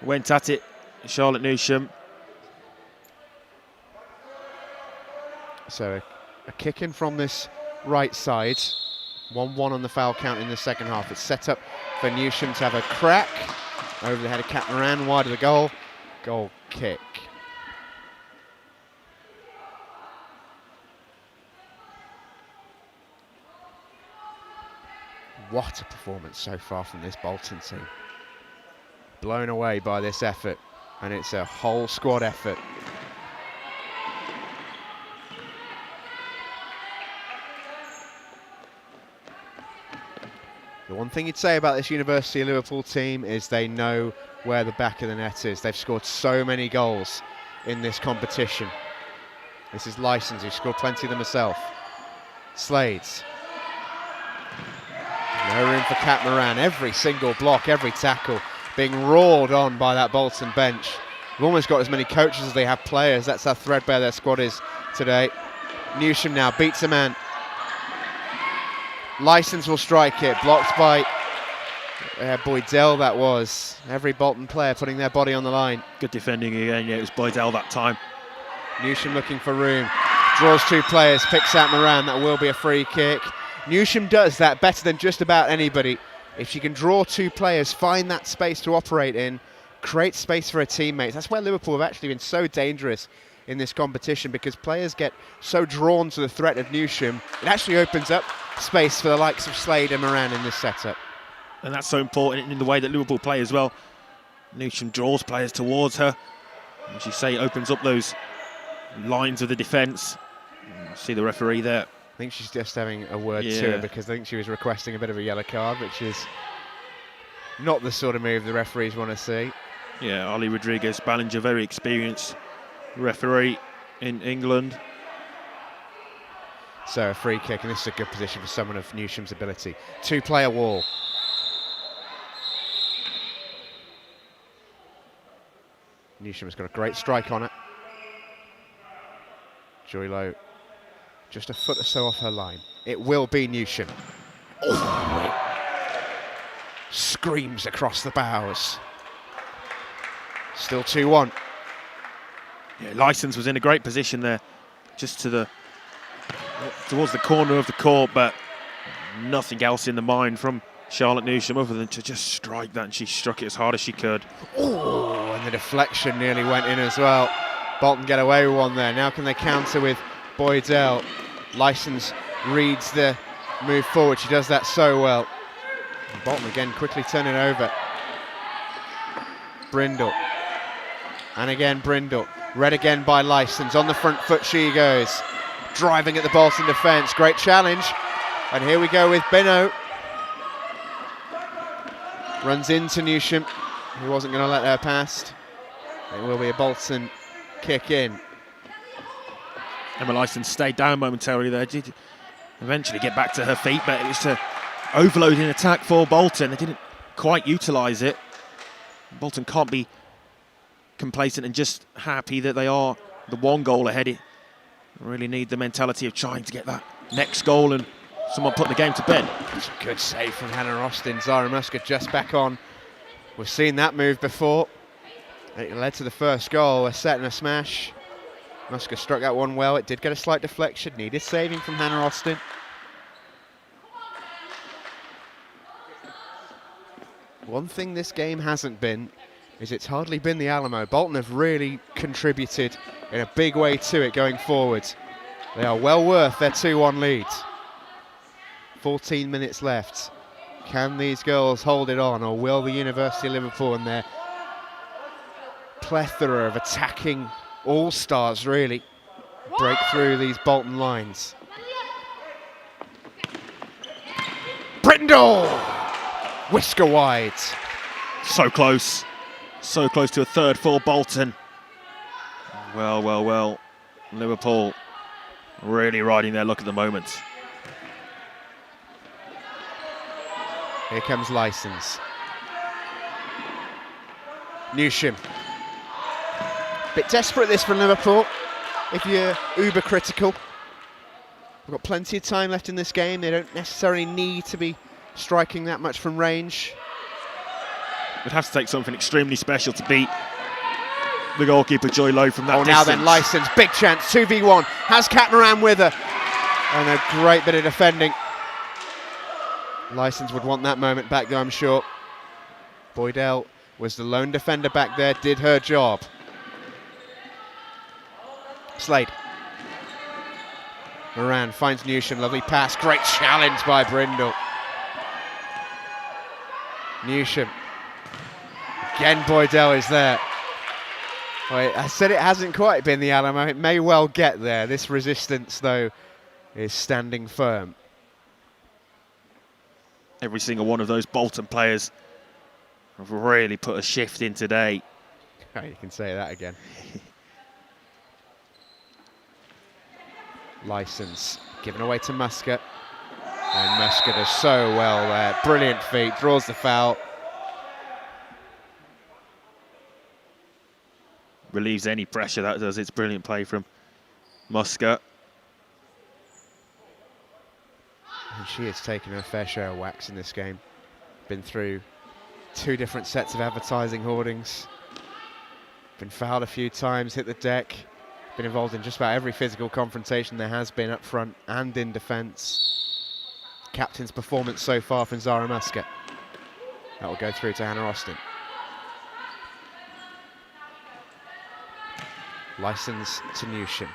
went at it, Charlotte Newsham. So a kick in from this right side. 1-1 on the foul count in the second half. It's set up for Newsham to have a crack over the head of Catamaran, wide of the goal. Goal kick. What a performance so far from this Bolton team. Blown away by this effort, and it's a whole squad effort. The one thing you'd say about this University of Liverpool team is they know where the back of the net is. They've scored so many goals in this competition. This is Licence, who scored plenty of them herself. Slades. No room for Kat Moran. Every single block, every tackle being roared on by that Bolton bench. They've almost got as many coaches as they have players. That's how threadbare their squad is today. Newsham now beats a man. Licence will strike it, blocked by Boydell, that was. Every Bolton player putting their body on the line. Good defending again, yeah, it was Boydell that time. Newsham looking for room, draws two players, picks out Moran. That will be a free kick. Newsham does that better than just about anybody. If she can draw two players, find that space to operate in, create space for her teammates. That's where Liverpool have actually been so dangerous in this competition, because players get so drawn to the threat of Newsham. It actually opens up space for the likes of Slade and Moran in this setup. And that's so important in the way that Liverpool play as well. Newsham draws players towards her. As you say, opens up those lines of the defence. See the referee there. I think she's just having a word Yeah. to her, because I think she was requesting a bit of a yellow card, which is not the sort of move the referees want to see. Yeah, Ali Rodriguez Ballinger, very experienced referee in England. So a free kick, and this is a good position for someone of Newsham's ability. Two-player wall. Newsham's got a great strike on it. Joy Low just a foot or so off her line. It will be Newsham. Oh, it screams across the bows. Still 2-1. Yeah, Licence was in a great position there, just towards the corner of the court, but nothing else in the mind from Charlotte Newsham other than to just strike that, and she struck it as hard as she could. Oh, and the deflection nearly went in as well. Bolton get away with one there. Now can they counter with Boydell? Licence reads the move forward. She does that so well. And Bolton again quickly turning over. Brindle. And again Brindle. Read again by Licence. On the front foot she goes. Driving at the Bolton defence. Great challenge. And here we go with Beno. Runs into Newsham. He wasn't going to let her past. It will be a Bolton kick in. Emma Licence stayed down momentarily there. Did eventually get back to her feet, but it was to overloading attack for Bolton. They didn't quite utilise it. Bolton can't be complacent and just happy that they are the one goal ahead. It really need the mentality of trying to get that next goal and someone put the game to bed. That's a good save from Hannah Austin. Zara Musker just back on. We've seen that move before. It led to the first goal, a set and a smash. Musker struck that one well. It did get a slight deflection. Needed saving from Hannah Austin. One thing this game hasn't been is it's hardly been the Alamo. Bolton have really contributed in a big way to it going forward. They are well worth their 2-1 lead. 14 minutes left. Can these girls hold it on, or will the University of Liverpool and their plethora of attacking all-stars really break through these Bolton lines? Brindle! Whisker wide. So close to a third for Bolton. Well, Liverpool really riding their luck at the moment. Here comes Licence. Newsham. Bit desperate this from Liverpool, if you're uber critical. We've got plenty of time left in this game. They don't necessarily need to be striking that much from range. Would have to take something extremely special to beat the goalkeeper Joy Low from that distance. Now then, Licence, big chance, 2v1. Has Kat Moran with her. And a great bit of defending. Licence would want that moment back though, I'm sure. Boydell was the lone defender back there, did her job. Slade. Moran finds Newsham, lovely pass, great challenge by Brindle. Newsham. Again, Boydell is there. Wait, I said it hasn't quite been the Alamo. It may well get there. This resistance, though, is standing firm. Every single one of those Bolton players have really put a shift in today. Oh, you can say that again. License given away to Muscat. And Muscat does so well there. Brilliant feet, draws the foul. Relieves any pressure, that does. It's brilliant play from Muscat. And she has taken her fair share of whacks in this game. Been through 2 different sets of advertising hoardings. Been fouled a few times, hit the deck. Been involved in just about every physical confrontation there has been up front and in defence. Captain's performance so far from Zara Muscat. That will go through to Hannah Austin. License to Newsham.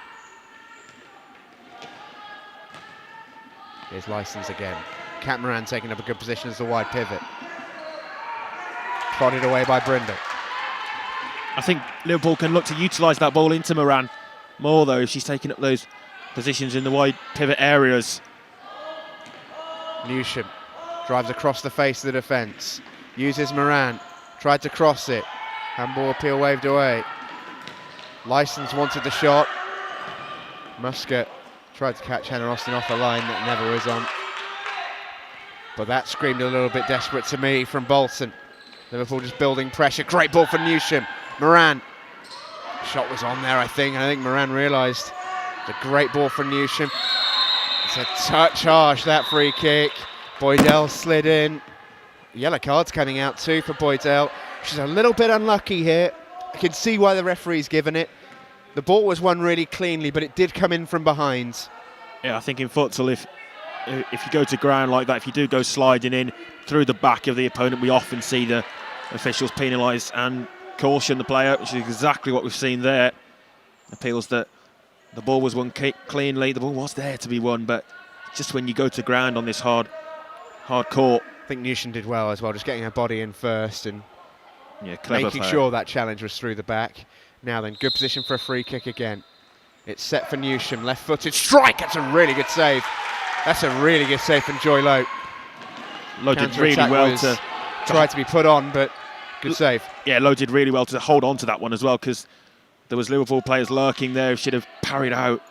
Here's License again. Kat Moran taking up a good position as the wide pivot. Prodded away by Brindle. I think Liverpool can look to utilise that ball into Moran more, though, if she's taking up those positions in the wide pivot areas. Newsham drives across the face of the defence. Uses Moran. Tried to cross it. Handball appeal waved away. License wanted the shot. Muscat tried to catch Hannah Austin off the line, that never was on. But that screamed a little bit desperate to me from Bolton. Liverpool just building pressure. Great ball for Newsham. Moran. Shot was on there, I think. I think Moran realised. The great ball for Newsham. It's a touch harsh, that free kick. Boydell slid in. Yellow cards coming out too for Boydell. She's a little bit unlucky here. I can see why the referee's given it. The ball was won really cleanly, but it did come in from behind. Yeah, I think in futsal, if you go to ground like that, if you do go sliding in through the back of the opponent, we often see the officials penalise and caution the player, which is exactly what we've seen there. Appeals that the ball was won cleanly. The ball was there to be won, but just when you go to ground on this hard court. I think Newsham did well as well, just getting her body in first and making player. sure that challenge was through the back. Now then, good position for a free kick again. It's set for Newsham, left-footed strike. That's a really good save. That's a really good save from Joy Lowe. Lowe did really well to tried to be put on, but good save. Yeah, Lowe did really well to hold on to that one as well, because there was Liverpool players lurking there who should have parried out.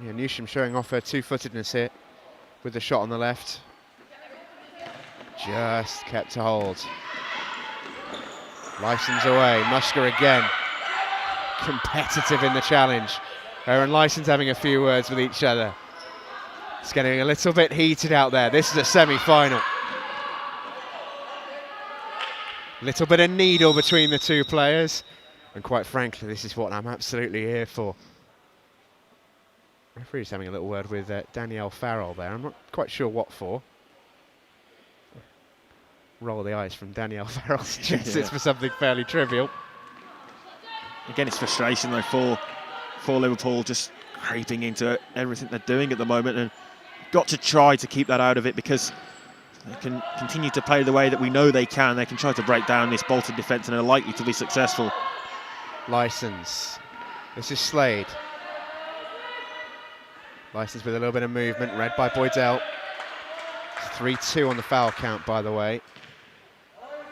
Yeah, Newsham showing off her 2-footedness here with the shot on the left. Just kept to hold. License away, Muscat again. Competitive in the challenge. Her and License having a few words with each other. It's getting a little bit heated out there. This is a semi-final. Little bit of needle between the two players. And quite frankly, this is what I'm absolutely here for. Referee's having a little word with Danielle Farrell there. I'm not quite sure what for. Roll the eyes from Danielle Farrell suggests it's for something fairly trivial. Again, it's frustration though for Liverpool, just creeping into everything they're doing at the moment, and got to try to keep that out of it, because they can continue to play the way that we know they can. They can try to break down this Bolton defence and are likely to be successful. License. This is Slade. License with a little bit of movement, read by Boydell. It's 3-2 on the foul count, by the way.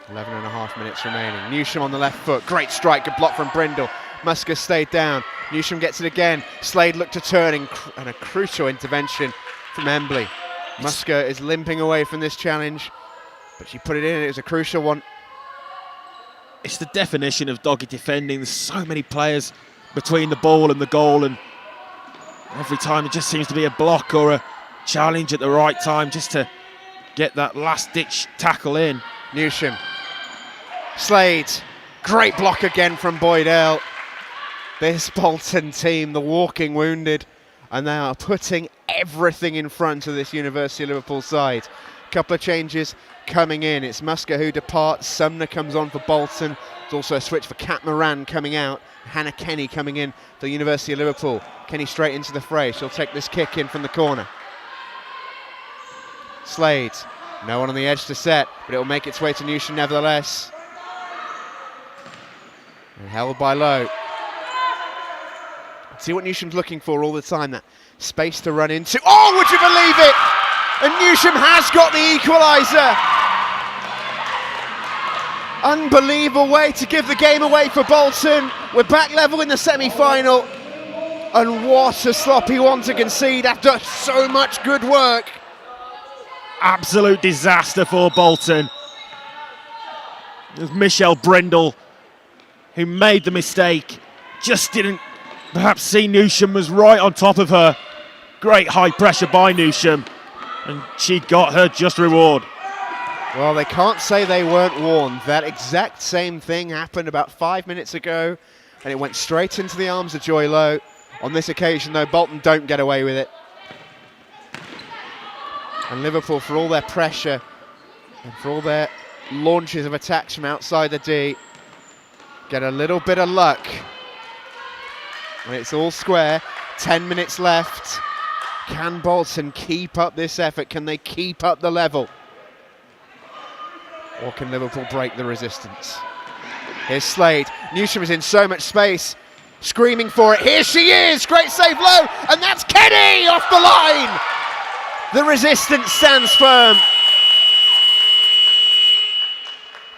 11.5 minutes remaining. Newsham on the left foot. Great strike, good block from Brindle. Muscat stayed down. Newsham gets it again. Slade looked to turn and a crucial intervention from Embley. Muscat is limping away from this challenge, but she put it in. It was a crucial one. It's the definition of dogged defending. There's so many players between the ball and the goal, and every time it just seems to be a block or a challenge at the right time just to get that last-ditch tackle in. Newsham. Slade. Great block again from Boydell. This Bolton team, the walking wounded, and they are putting everything in front of this University of Liverpool side. Couple of changes coming in. It's Muscat who departs. Sumner comes on for Bolton. There's also a switch for Kat Moran coming out. Hannah Kenny coming in for the University of Liverpool. Kenny straight into the fray. She'll take this kick in from the corner. Slade. No one on the edge to set, but it will make its way to Newsham nevertheless. And held by Lowe. See what Newsham's looking for all the time, that space to run into. Oh, would you believe it? And Newsham has got the equaliser. Unbelievable way to give the game away for Bolton. We're back level in the semi-final. And what a sloppy one to concede after so much good work. Absolute disaster for Bolton. It was Michelle Brindle who made the mistake. Just didn't perhaps see Newsham was right on top of her. Great high pressure by Newsham. And she got her just reward. Well, they can't say they weren't warned. That exact same thing happened about 5 minutes ago, and it went straight into the arms of Joy Lowe. On this occasion, though, Bolton don't get away with it. And Liverpool, for all their pressure and for all their launches of attacks from outside the D, get a little bit of luck. And it's all square. 10 minutes left. Can Bolton keep up this effort? Can they keep up the level? Or can Liverpool break the resistance? Here's Slade. Newsham is in so much space, screaming for it. Here she is! Great save low, and that's Kenny off the line! The resistance stands firm.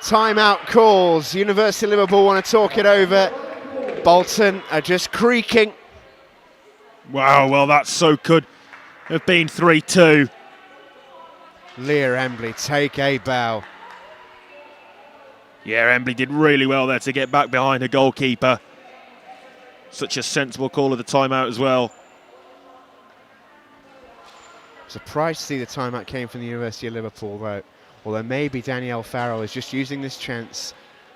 Timeout calls. University of Liverpool want to talk it over. Bolton are just creaking. Wow, well, that so could have been 3-2. Leah Embley, take a bow. Yeah, Embley did really well there to get back behind her goalkeeper. Such a sensible call of the timeout as well. Surprised to see the timeout came from the University of Liverpool, though. Although maybe Danielle Farrell is just using this chance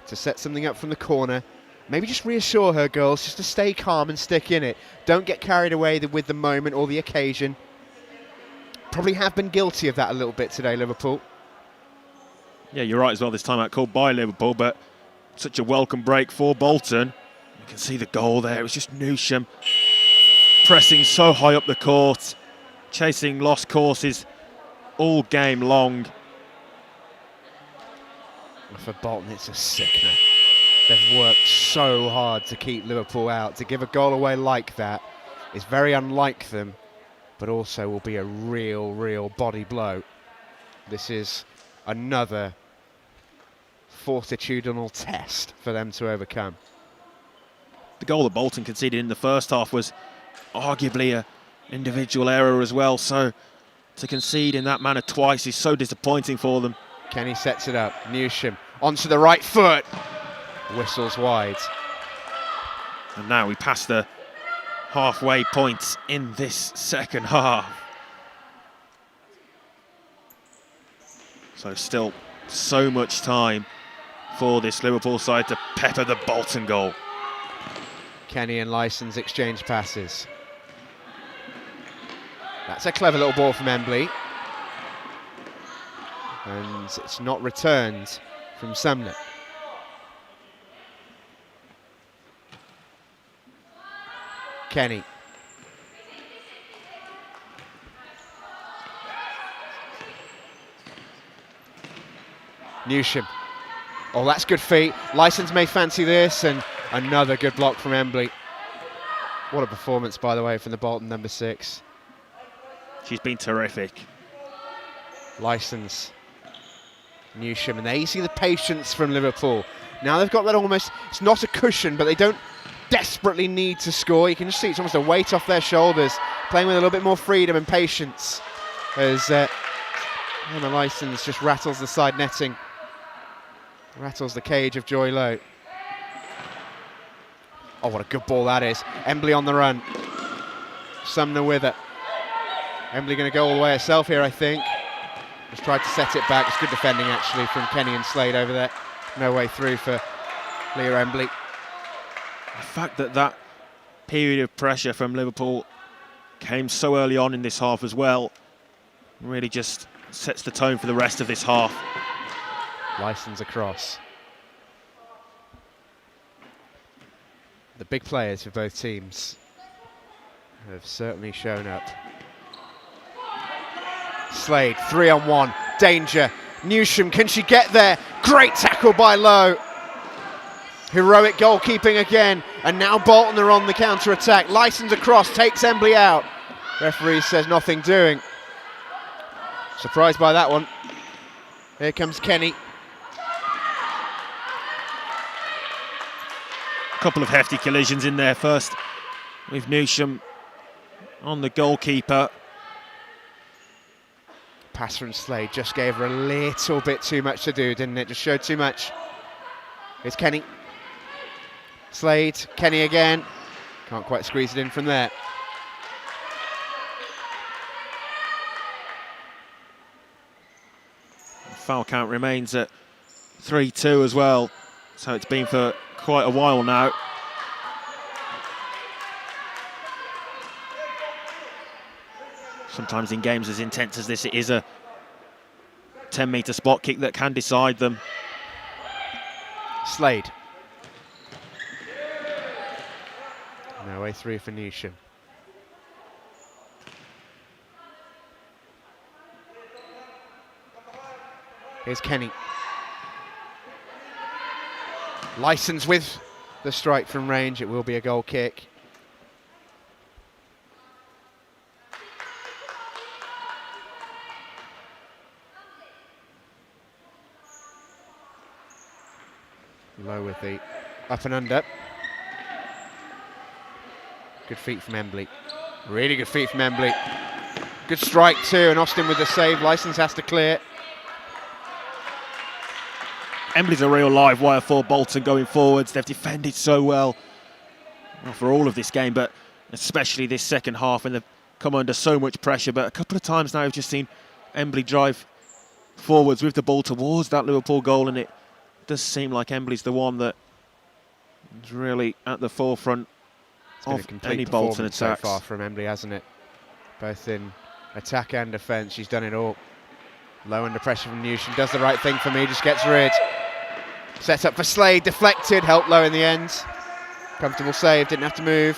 to set something up from the corner. Maybe just reassure her girls just to stay calm and stick in it. Don't get carried away with the moment or the occasion. Probably have been guilty of that a little bit today, Liverpool. Yeah, you're right as well, this timeout called by Liverpool, but such a welcome break for Bolton. You can see the goal there. It was just Newsham pressing so high up the court, chasing lost courses all game long. For Bolton, it's a sickener. They've worked so hard to keep Liverpool out. To give a goal away like that is very unlike them, but also will be a real body blow. This is another fortitudinal test for them to overcome. The goal that Bolton conceded in the first half was arguably an individual error as well, so to concede in that manner twice is so disappointing for them. Kenny sets it up. Newsham onto the right foot. Whistles wide. And now we pass the halfway point in this second half. So still so much time for this Liverpool side to pepper the Bolton goal. Kenny and Lysons exchange passes. That's a clever little ball from Embley. And it's not returned from Sumner. Kenny. Newsham. Oh, that's good feet. Lysons may fancy this, and another good block from Embley. What a performance, by the way, from the Bolton number 6. She's been terrific. Lysons. Newsham, and there you see the patience from Liverpool. Now they've got that almost, it's not a cushion, but they don't desperately need to score. You can just see it's almost a weight off their shoulders, playing with a little bit more freedom and patience as Emma Lysons just rattles the side netting, rattles the cage of Joy Lowe. Oh, what a good ball that is. Embley on the run. Sumner with it. Embley going to go all the way herself here, I think. Just tried to set it back. It's good defending, actually, from Kenny and Slade over there. No way through for Leah Embley. The fact that that period of pressure from Liverpool came so early on in this half as well really just sets the tone for the rest of this half. Lysons across. The big players for both teams have certainly shown up. Slade, 3-on-1, danger. Newsham, can she get there? Great tackle by Lowe. Heroic goalkeeping again, and now Bolton are on the counter-attack. Lysons across, takes Embley out. Referee says nothing doing. Surprised by that one. Here comes Kenny. A couple of hefty collisions in there first with Newsham on the goalkeeper. Pass from Slade just gave her a little bit too much to do, didn't it? Just showed too much. Here's Kenny. Slade, Kenny again. Can't quite squeeze it in from there. Foul count remains at 3-2 as well, so it's been for quite a while now. Sometimes in games as intense as this, it is a 10-metre spot kick that can decide them. Slade. No way through for Newsham. Here's Kenny. Licence with the strike from range. It will be a goal kick. Low with the up and under. Good feet from Embley. Really good feet from Embley. Good strike too, and Austin with the save. Licence has to clear. Embley's a real live wire for Bolton going forwards. They've defended so well for all of this game, but especially this second half, and they've come under so much pressure. But a couple of times now, I've just seen Embley drive forwards with the ball towards that Liverpool goal, and it does seem like Embley's the one that is really at the forefront of any Bolton attacks. So far from Embley, hasn't it? Both in attack and defence, she's done it all. Low under pressure from Newsham, does the right thing for me, just gets rid. Set up for Slade, deflected, helped low in the end. Comfortable save, didn't have to move.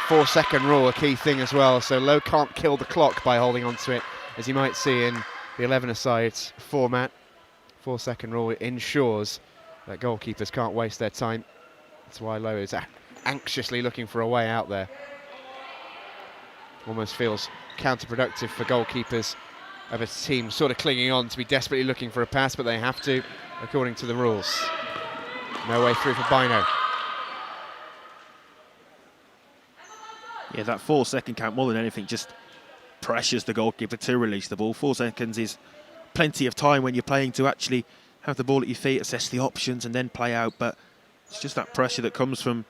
4-second rule, a key thing as well, so Low can't kill the clock by holding on to it, as you might see in the 11-a-side format. 4-second rule ensures that goalkeepers can't waste their time. That's why Low is anxiously looking for a way out there. Almost feels counterproductive for goalkeepers of a team sort of clinging on to be desperately looking for a pass, but they have to, according to the rules. No way through for Bino. Yeah, that 4-second count, more than anything, just pressures the goalkeeper to release the ball. 4 seconds is plenty of time when you're playing to actually have the ball at your feet, assess the options, and then play out. But it's just that pressure that comes from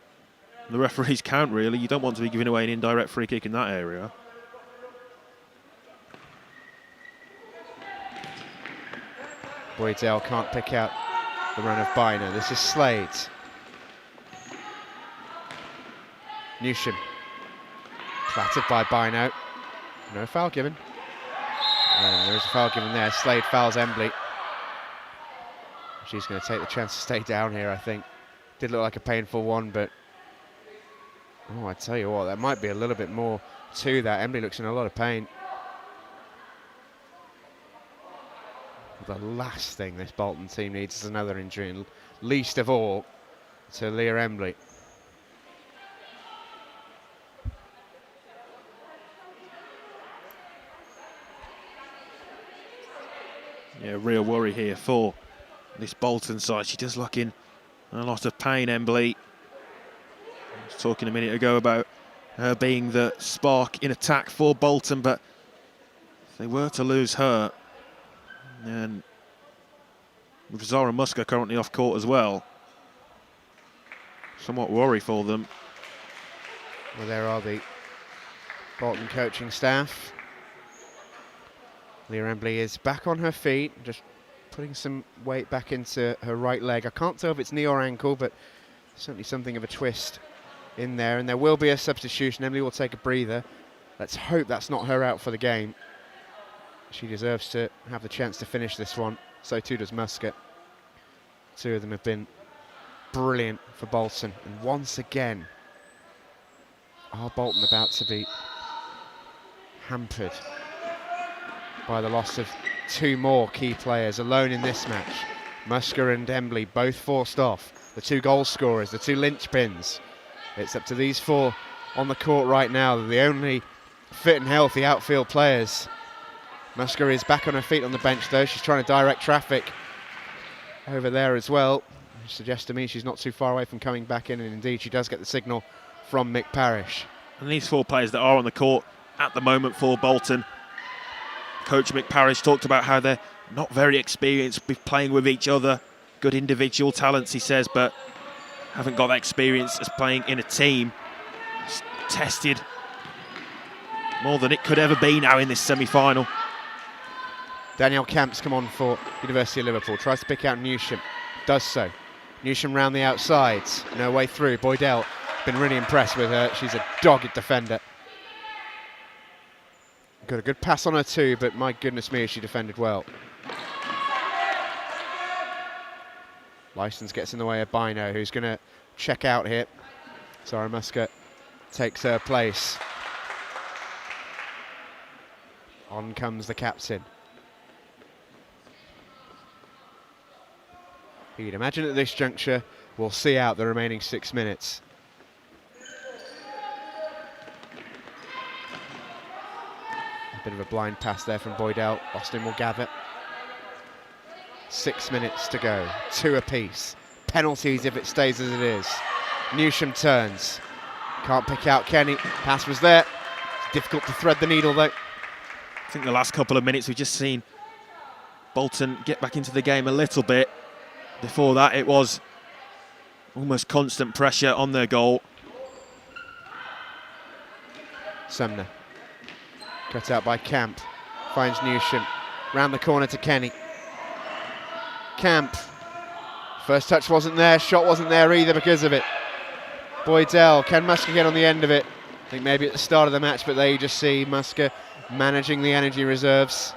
the referee's count, really. You don't want to be giving away an indirect free kick in that area. Boydell can't pick out the run of Bino. This is Slade. Newsham. Clattered by Bino. No foul given. And there is a foul given there. Slade fouls Embley. She's going to take the chance to stay down here, I think. Did look like a painful one, but oh, I tell you what, there might be a little bit more to that. Embley looks in a lot of pain. The last thing this Bolton team needs is another injury, and least of all to Leah Embley. Yeah, real worry here for this Bolton side. She does look in a lot of pain, Embley. I was talking a minute ago about her being the spark in attack for Bolton, but if they were to lose her, and with Zara Musker currently off court as well, somewhat worry for them. Well, there are the Bolton coaching staff. Leah Embley is back on her feet, just putting some weight back into her right leg. I can't tell if it's knee or ankle, but certainly something of a twist in there. And there will be a substitution. Embley will take a breather. Let's hope that's not her out for the game. She deserves to have the chance to finish this one. So too does Muscat. Two of them have been brilliant for Bolton. And once again, are Bolton about to be hampered by the loss of two more key players alone in this match? Musker and Embley both forced off. The two goal scorers, the two linchpins. It's up to these four on the court right now. They're the only fit and healthy outfield players. Musker is back on her feet on the bench though. She's trying to direct traffic over there as well. Which suggests to me she's not too far away from coming back in, and indeed she does get the signal from Mick Parrish. And these 4 players that are on the court at the moment for Bolton, Coach Mick Parrish talked about how they're not very experienced with playing with each other. Good individual talents, he says, but haven't got that experience as playing in a team. It's tested more than it could ever be now in this semi-final. Danielle Camp's come on for University of Liverpool. Tries to pick out Newsham. Does so. Newsham round the outsides. No way through. Boydell, been really impressed with her. She's a dogged defender. Got a good pass on her too, but my goodness me, she defended well. Licence gets in the way of Bino, who's going to check out here. Sarah Musker takes her place. On comes the captain. You'd imagine at this juncture we'll see out the remaining 6 minutes. A bit of a blind pass there from Boydell. Austin will gather. 6 minutes to go, 2 apiece. Penalties if it stays as it is. Newsham turns. Can't pick out Kenny. Pass was there. It's difficult to thread the needle though. I think the last couple of minutes we've just seen Bolton get back into the game a little bit. Before that it was almost constant pressure on their goal. Sumner. Cut out by Camp. Finds Newsham. Round the corner to Kenny. Camp. First touch wasn't there, shot wasn't there either because of it. Boydell, can Musker get on the end of it? I think maybe at the start of the match, but there you just see Musker managing the energy reserves.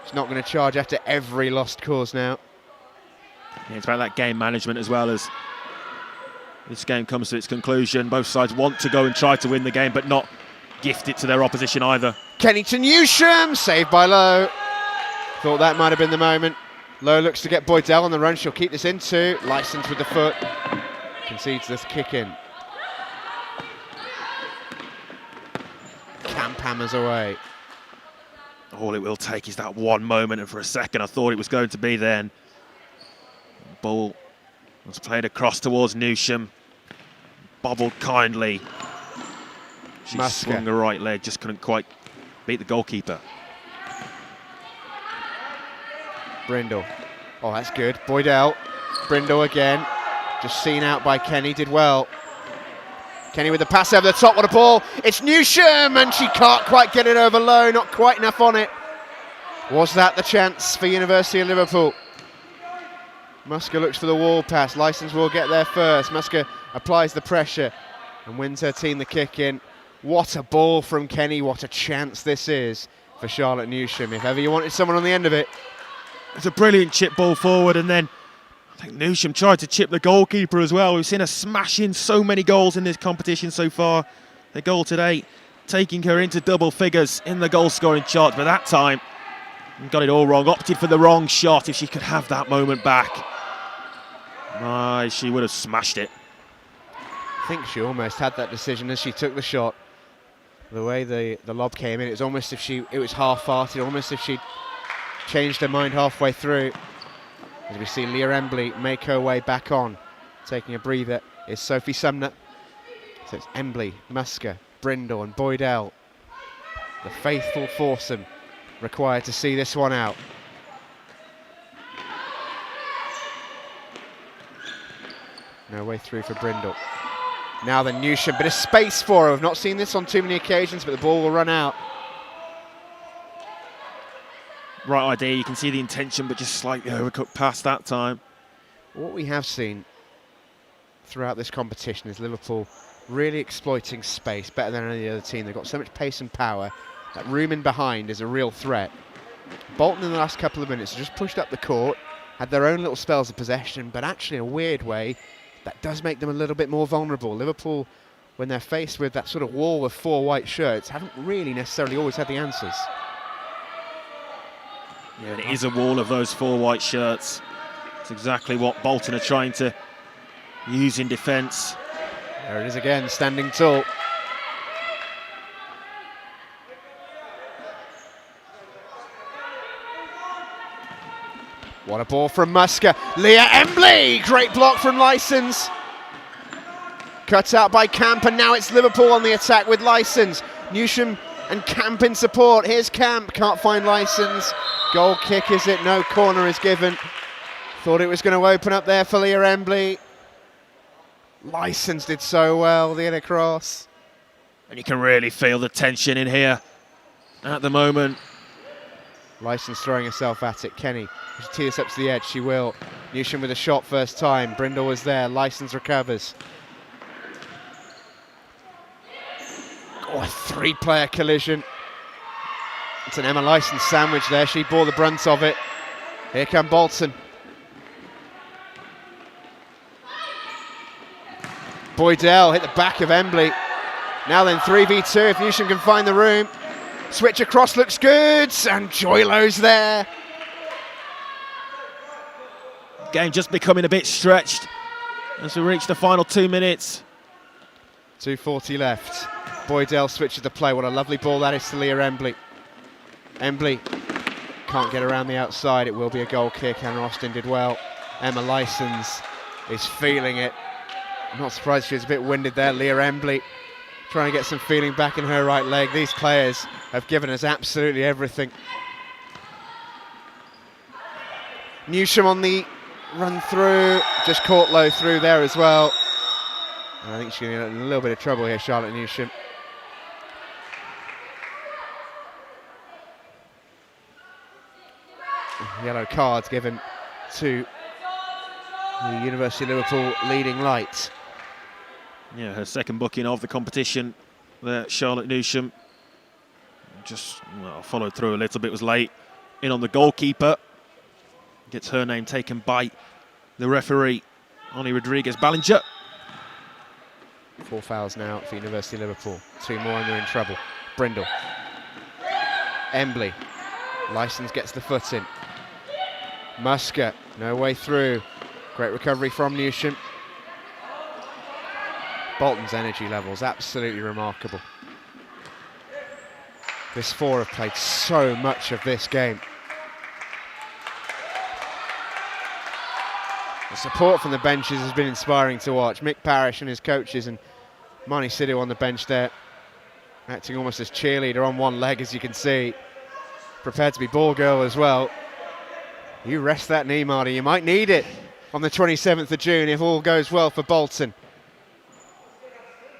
She's not going to charge after every lost cause now. Yeah, it's about that game management as well. As this game comes to its conclusion, both sides want to go and try to win the game, but not gift it to their opposition either. Kenny to Newsham, saved by Lowe. Thought that might have been the moment. Lowe looks to get Boydell on the run. She'll keep this into. Licence with the foot. Concedes this kick in. Camp hammers away. All it will take is that one moment, and for a second I thought it was going to be then. Ball was played across towards Newsham. Bobbled kindly. She swung her right leg, just couldn't quite beat the goalkeeper. Brindle. Oh, that's good. Boydell. Brindle again. Just seen out by Kenny. Did well. Kenny with the pass over the top. What a ball. It's Newsham, and she can't quite get it over Low. Not quite enough on it. Was that the chance for University of Liverpool? Musker looks for the wall pass. Licence will get there first. Musker applies the pressure and wins her team the kick in. What a ball from Kenny. What a chance this is for Charlotte Newsham. If ever you wanted someone on the end of it. It's a brilliant chip ball forward, and then I think Newsham tried to chip the goalkeeper as well. We've seen her smash in so many goals in this competition so far. The goal today taking her into double figures in the goal scoring chart, but that time got it all wrong. Opted for the wrong shot. If she could have that moment back, she would have smashed it. I think she almost had that decision as she took the shot. The way the lob came in, it was almost it was half-hearted, almost if she'd changed her mind halfway through. As we see Leah Embley make her way back on. Taking a breather is Sophie Sumner. So it's Embley, Musker, Brindle and Boydell. The faithful foursome required to see this one out. No way through for Brindle. Now then Newsham, bit of space for her. We've not seen this on too many occasions, but the ball will run out. Right idea, you can see the intention, but just slightly overcooked past that time. What we have seen throughout this competition is Liverpool really exploiting space better than any other team. They've got so much pace and power. That room in behind is a real threat. Bolton in the last couple of minutes have just pushed up the court, had their own little spells of possession, but actually in a weird way, that does make them a little bit more vulnerable. Liverpool, when they're faced with that sort of wall of 4 white shirts, haven't really necessarily always had the answers. Yeah, it is a wall of those 4 white shirts. It's exactly what Bolton are trying to use in defence. There it is again, standing tall. What a ball from Musker. Leah Embley, great block from Licence. Cut out by Camp, and now it's Liverpool on the attack with Licence. Newsham and Camp in support. Here's Camp, can't find Licence. Goal kick, is it? No, corner is given. Thought it was going to open up there for Leah Embley. Licence did so well, the inner cross. And you can really feel the tension in here at the moment. Licence throwing herself at it. Kenny, she tears up to the edge, she will. Newsham with a shot first time. Brindle was there, Licence recovers. Oh, a three-player collision. It's an Emma Licence sandwich there, she bore the brunt of it. Here come Bolton. Boydell hit the back of Embley. Now then 3v2 if Newsham can find the room. Switch across looks good, and Joylo's there. Game just becoming a bit stretched as we reach the final 2 minutes. 2:40 left. Boydell switches the play. What a lovely ball that is to Leah Embley. Embley can't get around the outside. It will be a goal kick. Hannah Austin did well. Emma Licence is feeling it. I'm not surprised she was a bit winded there. Leah Embley trying to get some feeling back in her right leg. These players have given us absolutely everything. Newsham on the run through, just caught low through there as well. And I think she's in a little bit of trouble here, Charlotte Newsham. Yellow cards given to the University of Liverpool leading light. Yeah, her second booking of the competition there, Charlotte Newsham. Just followed through a little bit, was late in on the goalkeeper. Gets her name taken by the referee, Ollie Rodriguez Ballinger. 4 fouls now for University of Liverpool. 2 more and they're in trouble. Brindle. Embley. Licence gets the foot in. Musker, no way through. Great recovery from Newsham. Bolton's energy levels absolutely remarkable. This 4 have played so much of this game. The support from the benches has been inspiring to watch. Mick Parrish and his coaches, and Marnie Sidhu on the bench there, acting almost as cheerleader on one leg, as you can see. Prepared to be ball girl as well. You rest that knee, Marty. You might need it on the 27th of June if all goes well for Bolton.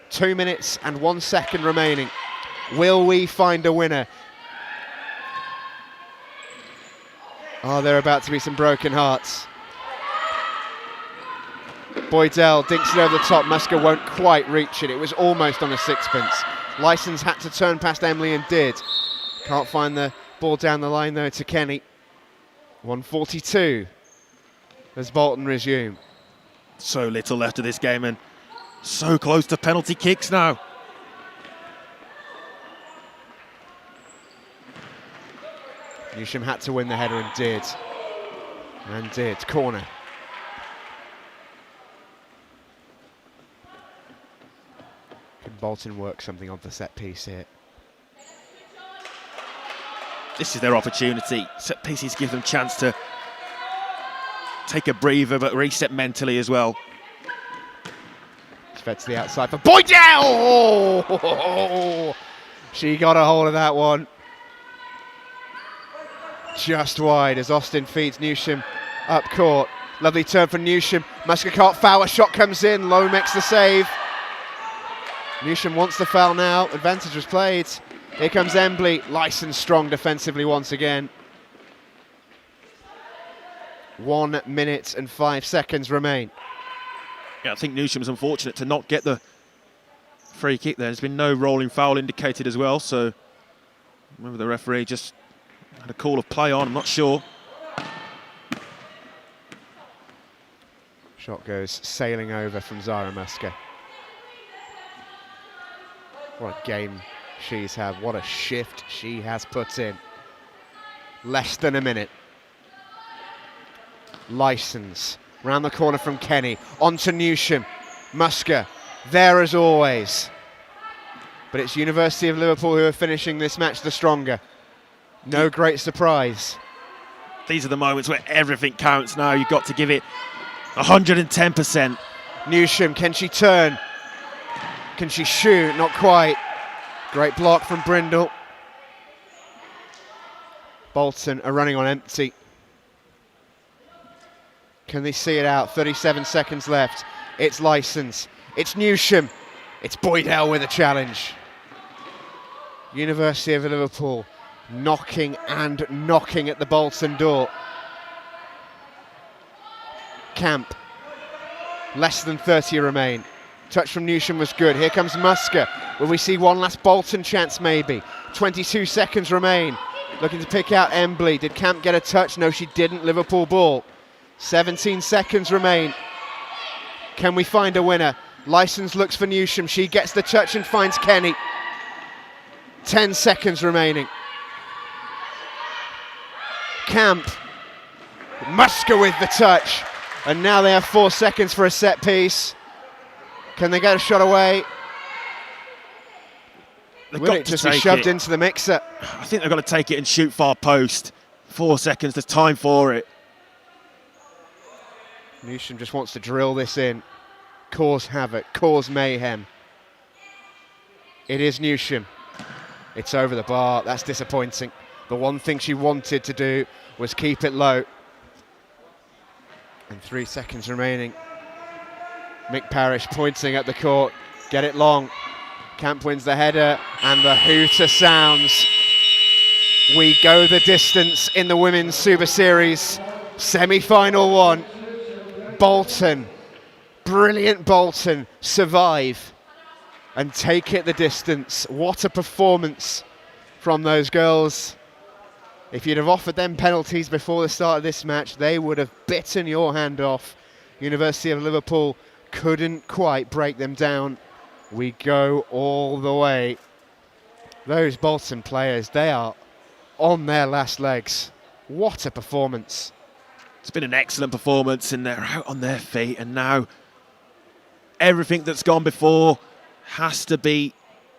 2 minutes and 1 second remaining. Will we find a winner? Oh, there are about to be some broken hearts. Boydell dinks it over the top. Musker won't quite reach it. It was almost on a sixpence. Licence had to turn past Emily and did. Can't find the ball down the line though to Kenny. 1:42 as Bolton resume. So little left of this game and so close to penalty kicks now. Newsham had to win the header and did. And did. Corner. Can Bolton work something on the set piece here? This is their opportunity. Set pieces give them a chance to take a breather but reset mentally as well. It's fed to the outside for Boydell! Oh, she got a hold of that one. Just wide as Austin feeds Newsham up court. Lovely turn from Newsham. Musker can't foul, a shot comes in. Lowe makes the save. Newsham wants the foul now. Advantage was played. Here comes Embley. Licence strong defensively once again. 1 minute and 5 seconds remain. Yeah, I think Newsham's unfortunate to not get the free kick there. There's been no rolling foul indicated as well, so maybe the referee just had a call of play on, I'm not sure. Shot goes sailing over from Zara Musker. What a game she's had. What a shift she has put in. Less than a minute. Licence. Round the corner from Kenny. On to Newsham. Musker. There as always. But it's University of Liverpool who are finishing this match the stronger. No great surprise. these are the moments where everything counts now. You've got to give it 110%. Newsham, can she turn? Can she shoot? Not quite. Great block from Brindle. Bolton are running on empty. Can they see it out? 37 seconds left. It's Licence. It's Newsham. It's Boydell with a challenge. University of Liverpool knocking and knocking at the Bolton door. Camp. Less than 30 remain. Touch from Newsham was good. Here comes Musker. Will we see one last Bolton chance maybe? 22 seconds remain. Looking to pick out Embley. Did Camp get a touch? No, she didn't. Liverpool ball. 17 seconds remain. Can we find a winner? Licence looks for Newsham. She gets the touch and finds Kenny. 10 seconds remaining. Camp. Musker with the touch. And now they have 4 seconds for a set piece. Can they get a shot away? Will it just be shoved into the mixer? I think they've got to take it and shoot far post. 4 seconds, there's time for it. Newsham just wants to drill this in. Cause havoc, cause mayhem. It is Newsham. It's over the bar, that's disappointing. The one thing she wanted to do was keep it low. And 3 seconds remaining. Mick Parrish pointing at the court. Get it long. Camp wins the header and the hooter sounds. We go the distance in the Women's Super Series. Semi-final one. Bolton, brilliant Bolton, survive and take it the distance. What a performance from those girls. If you'd have offered them penalties before the start of this match, they would have bitten your hand off. University of Liverpool couldn't quite break them down. We go all the way. Those Bolton players, they are on their last legs. What a performance. It's been an excellent performance and they're out on their feet, and now everything that's gone before has to be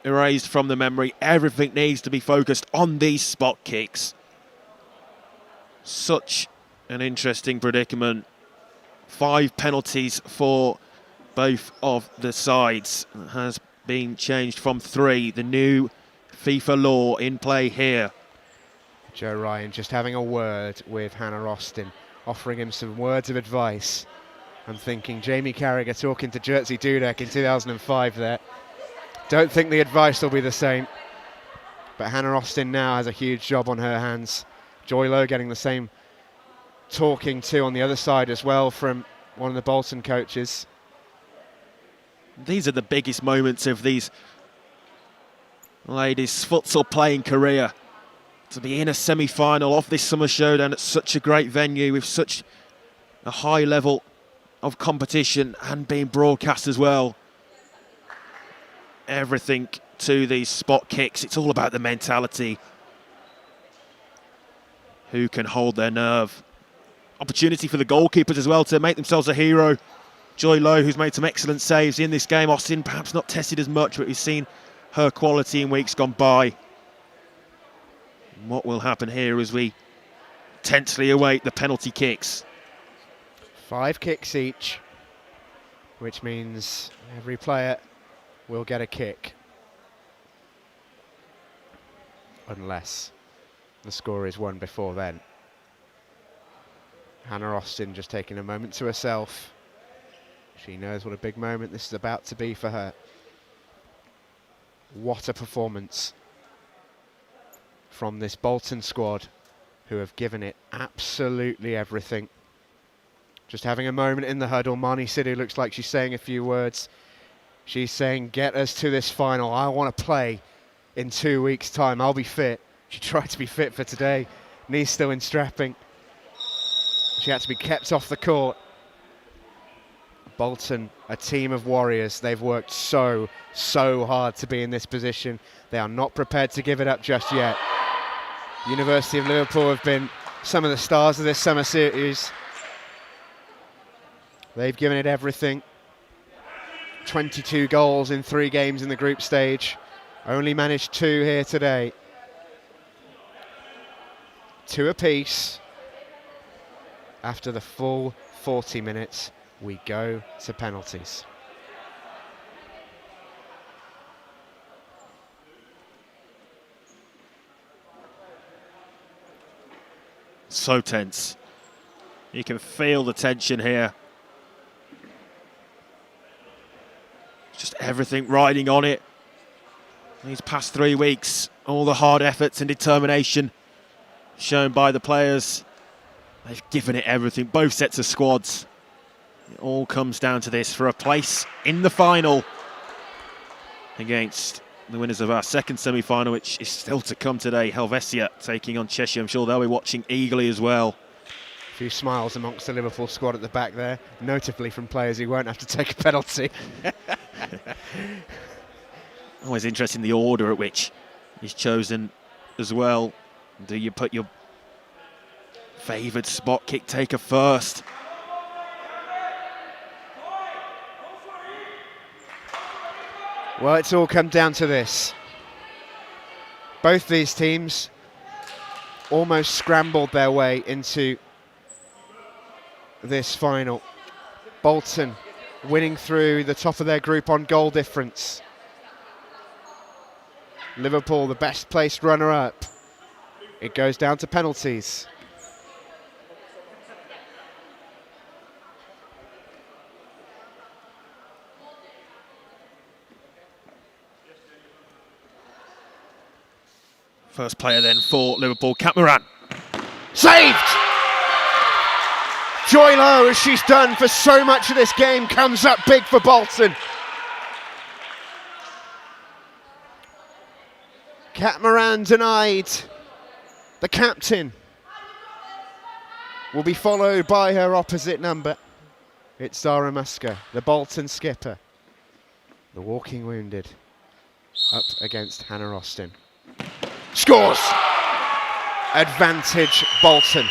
erased from the memory. Everything needs to be focused on these spot kicks. Such an interesting predicament. 5 penalties for both of the sides. It has been changed from 3. The new FIFA law in play here. Joe Ryan just having a word with Hannah Austin, offering him some words of advice. I'm thinking Jamie Carragher talking to Jerzy Dudek in 2005 there. Don't think the advice will be the same. But Hannah Austin now has a huge job on her hands. Joy Lowe getting the same talking to on the other side as well from one of the Bolton coaches. These are the biggest moments of these ladies' futsal playing career. To be in a semi-final of this summer showdown at such a great venue with such a high level of competition and being broadcast as well. Everything to these spot kicks. It's all about the mentality. Who can hold their nerve? Opportunity for the goalkeepers as well to make themselves a hero. Joy Lowe, who's made some excellent saves in this game. Austin perhaps not tested as much, but we've seen her quality in weeks gone by. What will happen here as we tensely await the penalty kicks? 5 kicks each, which means every player will get a kick. Unless the score is won before then. Hannah Austin just taking a moment to herself. She knows what a big moment this is about to be for her. What a performance from this Bolton squad, who have given it absolutely everything. Just having a moment in the huddle. Marnie Sidhu looks like she's saying a few words. She's saying, get us to this final. I want to play in 2 weeks' time. I'll be fit. She tried to be fit for today. Knees still in strapping. She had to be kept off the court. Bolton, a team of warriors. They've worked so hard to be in this position. They are not prepared to give it up just yet. University of Liverpool have been some of the stars of this summer series. They've given it everything. 22 goals in 3 games in the group stage. Only managed 2 here today. 2 apiece. After the full 40 minutes, we go to penalties. So tense. You can feel the tension here. Just everything riding on it. These past 3 weeks, all the hard efforts and determination shown by the players. They've given it everything, both sets of squads. It all comes down to this for a place in the final against the winners of our second semi-final, which is still to come today. Helvetia taking on Cheshire. I'm sure they'll be watching eagerly as well. A few smiles amongst the Liverpool squad at the back there, notably from players who won't have to take a penalty. Always interesting the order at which he's chosen as well. Do you put your favoured spot kick taker first? Well, it's all come down to this. Both these teams almost scrambled their way into this final. Bolton winning through the top of their group on goal difference. Liverpool, the best placed runner-up. It goes down to penalties. First player then for Liverpool, Catmaran. Saved! Joy Low, as she's done for so much of this game, comes up big for Bolton. Catmaran denied. The captain will be followed by her opposite number. It's Zara Musker, the Bolton skipper. The walking wounded up against Hannah Austin. Scores! Advantage Bolton.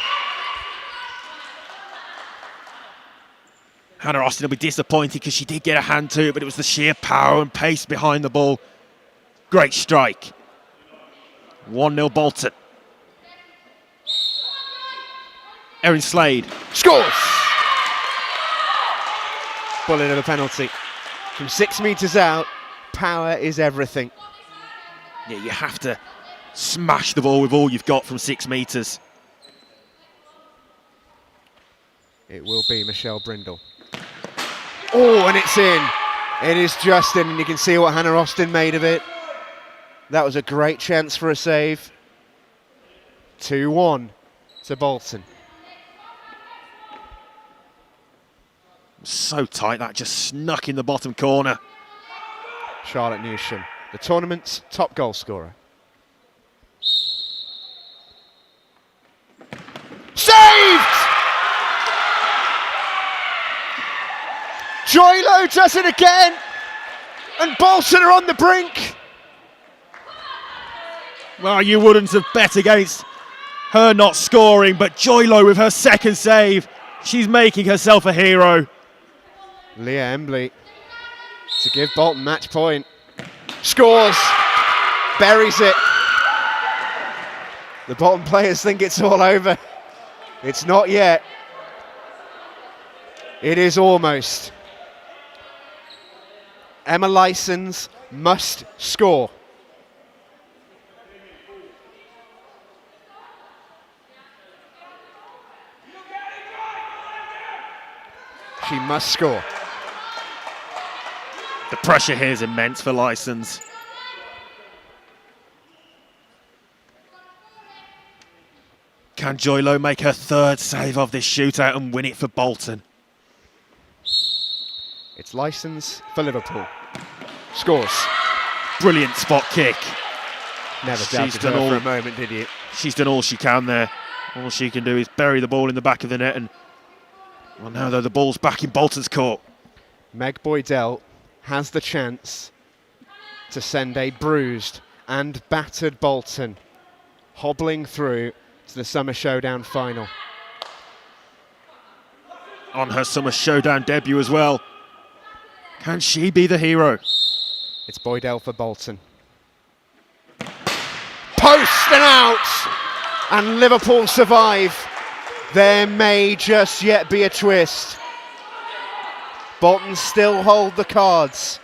Hannah Austin will be disappointed because she did get a hand to it, but it was the sheer power and pace behind the ball. Great strike. 1-0 Bolton. Erin Slade. Scores! Bullet of a penalty. From 6 metres out, power is everything. Yeah, you have to smash the ball with all you've got from 6 metres. It will be Michelle Brindle. Oh, and it's in. It is just in, and you can see what Hannah Austin made of it. That was a great chance for a save. 2-1 to Bolton. So tight, that just snuck in the bottom corner. Charlotte Newsham, the tournament's top goal scorer. Saved! Joylo does it again, and Bolton are on the brink. Well, you wouldn't have bet against her not scoring, but Joylo with her second save, she's making herself a hero. Leah Embley to give Bolton match point. Scores, buries it. The Bolton players think it's all over. It's not yet. It is almost. Emma Lysons must score. She must score. The pressure here is immense for Lysons. Can Joylo make her third save of this shootout and win it for Bolton? It's Lysons for Liverpool. Scores. Brilliant spot kick. Never doubted her for a moment, did you? She's done all she can there. All she can do is bury the ball in the back of the net, and well, now though the ball's back in Bolton's court. Meg Boydell has the chance to send a bruised and battered Bolton hobbling through to the Summer Showdown final. On her Summer Showdown debut as well. Can she be the hero? It's Boydell for Bolton. Post and out! And Liverpool survive There may just yet be a twist. Bolton still hold the cards.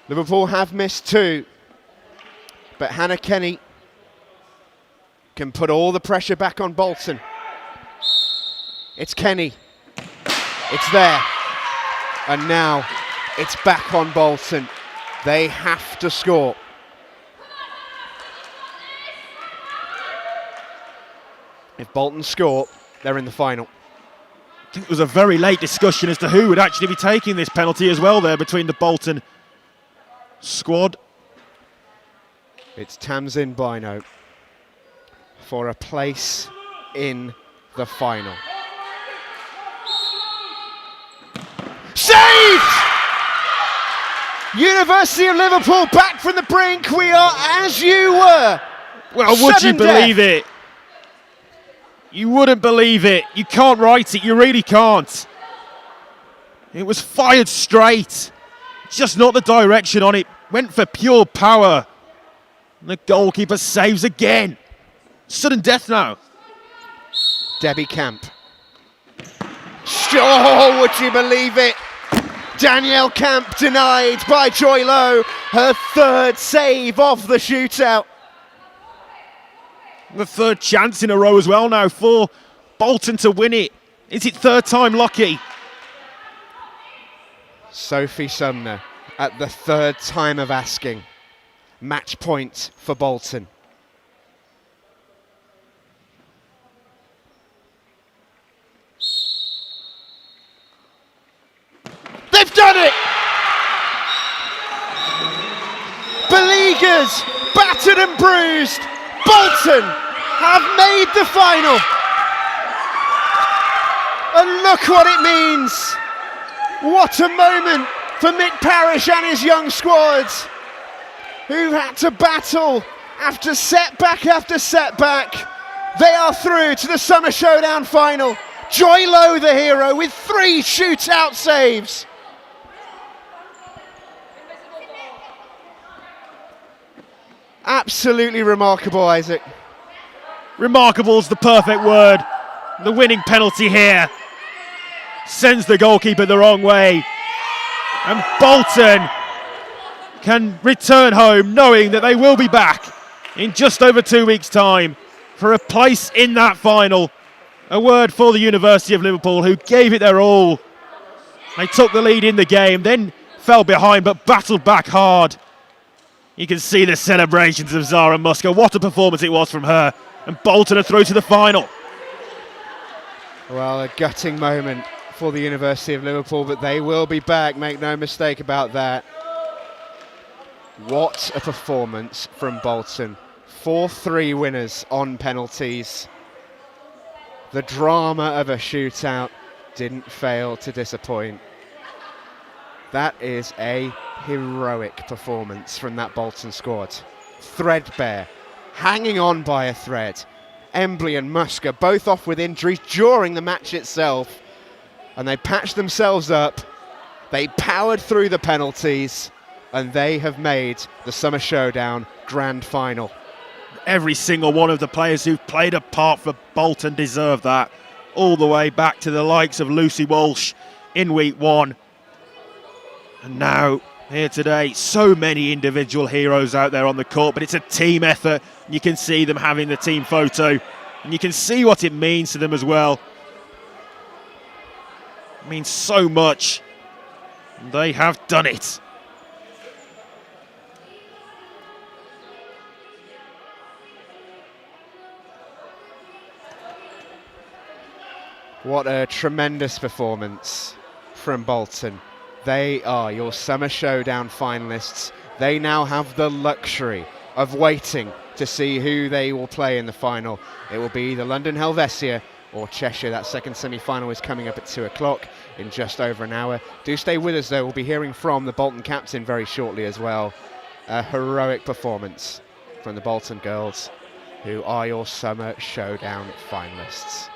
Liverpool have missed 2, but Hannah Kenny can put all the pressure back on Bolton. It's Kenny. It's there. And now it's back on Bolton. They have to score. If Bolton score, they're in the final. I think there was a very late discussion as to who would actually be taking this penalty as well there between the Bolton squad. It's Tamsin Bino for a place in the final. Saved! University of Liverpool back from the brink. We are as you were. Well, would you believe it? You wouldn't believe it. You can't write it. You really can't. It was fired straight. Just not the direction on it. Went for pure power. And the goalkeeper saves again. Sudden death now. Debbie Camp. Oh, would you believe it? Danielle Camp denied by Joy Lowe. Her 3rd save of the shootout. The 3rd chance in a row as well now for Bolton to win it. Is it 3rd time lucky? Sophie Sumner at the 3rd time of asking. Match point for Bolton. They've done it! Beleaguered, battered and bruised. Bolton have made the final. And look what it means. What a moment for Mick Parrish and his young squads, who've had to battle after setback after setback. They are through to the Summer Showdown final. Joy Lowe, the hero, with 3 shootout saves. Absolutely remarkable, Isaac. Remarkable's the perfect word. The winning penalty here sends the goalkeeper the wrong way. And Bolton can return home knowing that they will be back in just over 2 weeks' time for a place in that final. A word for the University of Liverpool, who gave it their all. They took the lead in the game, then fell behind but battled back hard. You can see the celebrations of Zara Musker. What a performance it was from her. And Bolton are through to the final. Well, a gutting moment for the University of Liverpool, but they will be back, make no mistake about that. What a performance from Bolton. 4-3 winners on penalties. The drama of a shootout didn't fail to disappoint. That is a heroic performance from that Bolton squad. Threadbare, hanging on by a thread. Embley and Musker both off with injuries during the match itself, and they patched themselves up. They powered through the penalties, and they have made the Summer Showdown grand final. Every single one of the players who've played a part for Bolton deserve that, all the way back to the likes of Lucy Walsh in week 1. And now, here today, so many individual heroes out there on the court, but it's a team effort. You can see them having the team photo, and you can see what it means to them as well. It means so much. And they have done it. What a tremendous performance from Bolton. They are your Summer Showdown finalists. They now have the luxury of waiting to see who they will play in the final. It will be either London Helvetia or Cheshire. That second semi-final is coming up at 2 o'clock in just over an hour. Do stay with us though. We'll be hearing from the Bolton captain very shortly as well. A heroic performance from the Bolton girls, who are your Summer Showdown finalists.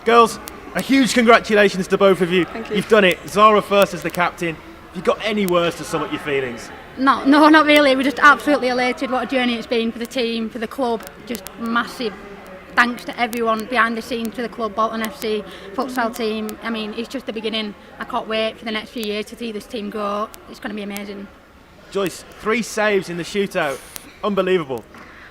Girls, a huge congratulations to both of you. Thank you. You've done it. Zara first as the captain. Have you got any words to sum up your feelings? No, not really. We're just absolutely elated. What a journey it's been for the team, for the club. Just massive thanks to everyone behind the scenes, to the club, Bolton FC, futsal team. I mean, it's just the beginning. I can't wait for the next few years to see this team grow. It's going to be amazing. Joyce, 3 saves in the shootout. Unbelievable.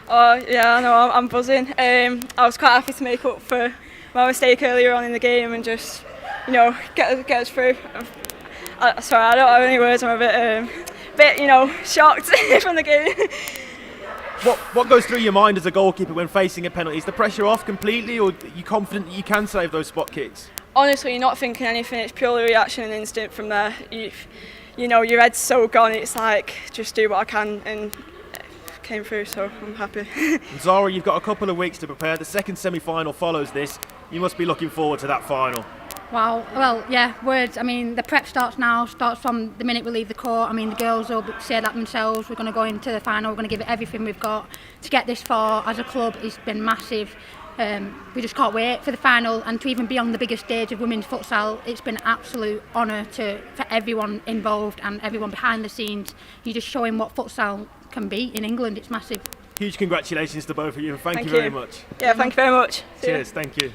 Oh yeah, no, I'm buzzing. I was quite happy to make up for my mistake earlier on in the game and just, get us through. Sorry, I don't have any words. I'm a bit, shocked from the game. What goes through your mind as a goalkeeper when facing a penalty? Is the pressure off completely, or are you confident that you can save those spot kicks? Honestly, you're not thinking anything. It's purely reaction and instinct from there. Your head's so gone. It's like just do what I can, and it came through. So I'm happy. And Zara, you've got a couple of weeks to prepare. The second semi-final follows this. You must be looking forward to that final. Wow, well, yeah, words. I mean, the prep starts now, starts from the minute we leave the court. I mean, the girls will say that themselves. We're going to go into the final, we're going to give it everything we've got. To get this far as a club, it's been massive. We just can't wait for the final and to even be on the biggest stage of women's futsal. It's been an absolute honour for everyone involved and everyone behind the scenes. You're just showing what futsal can be in England. It's massive. Huge congratulations to both of you, and thank you very much. Yeah, thank you very much. Cheers, thank you.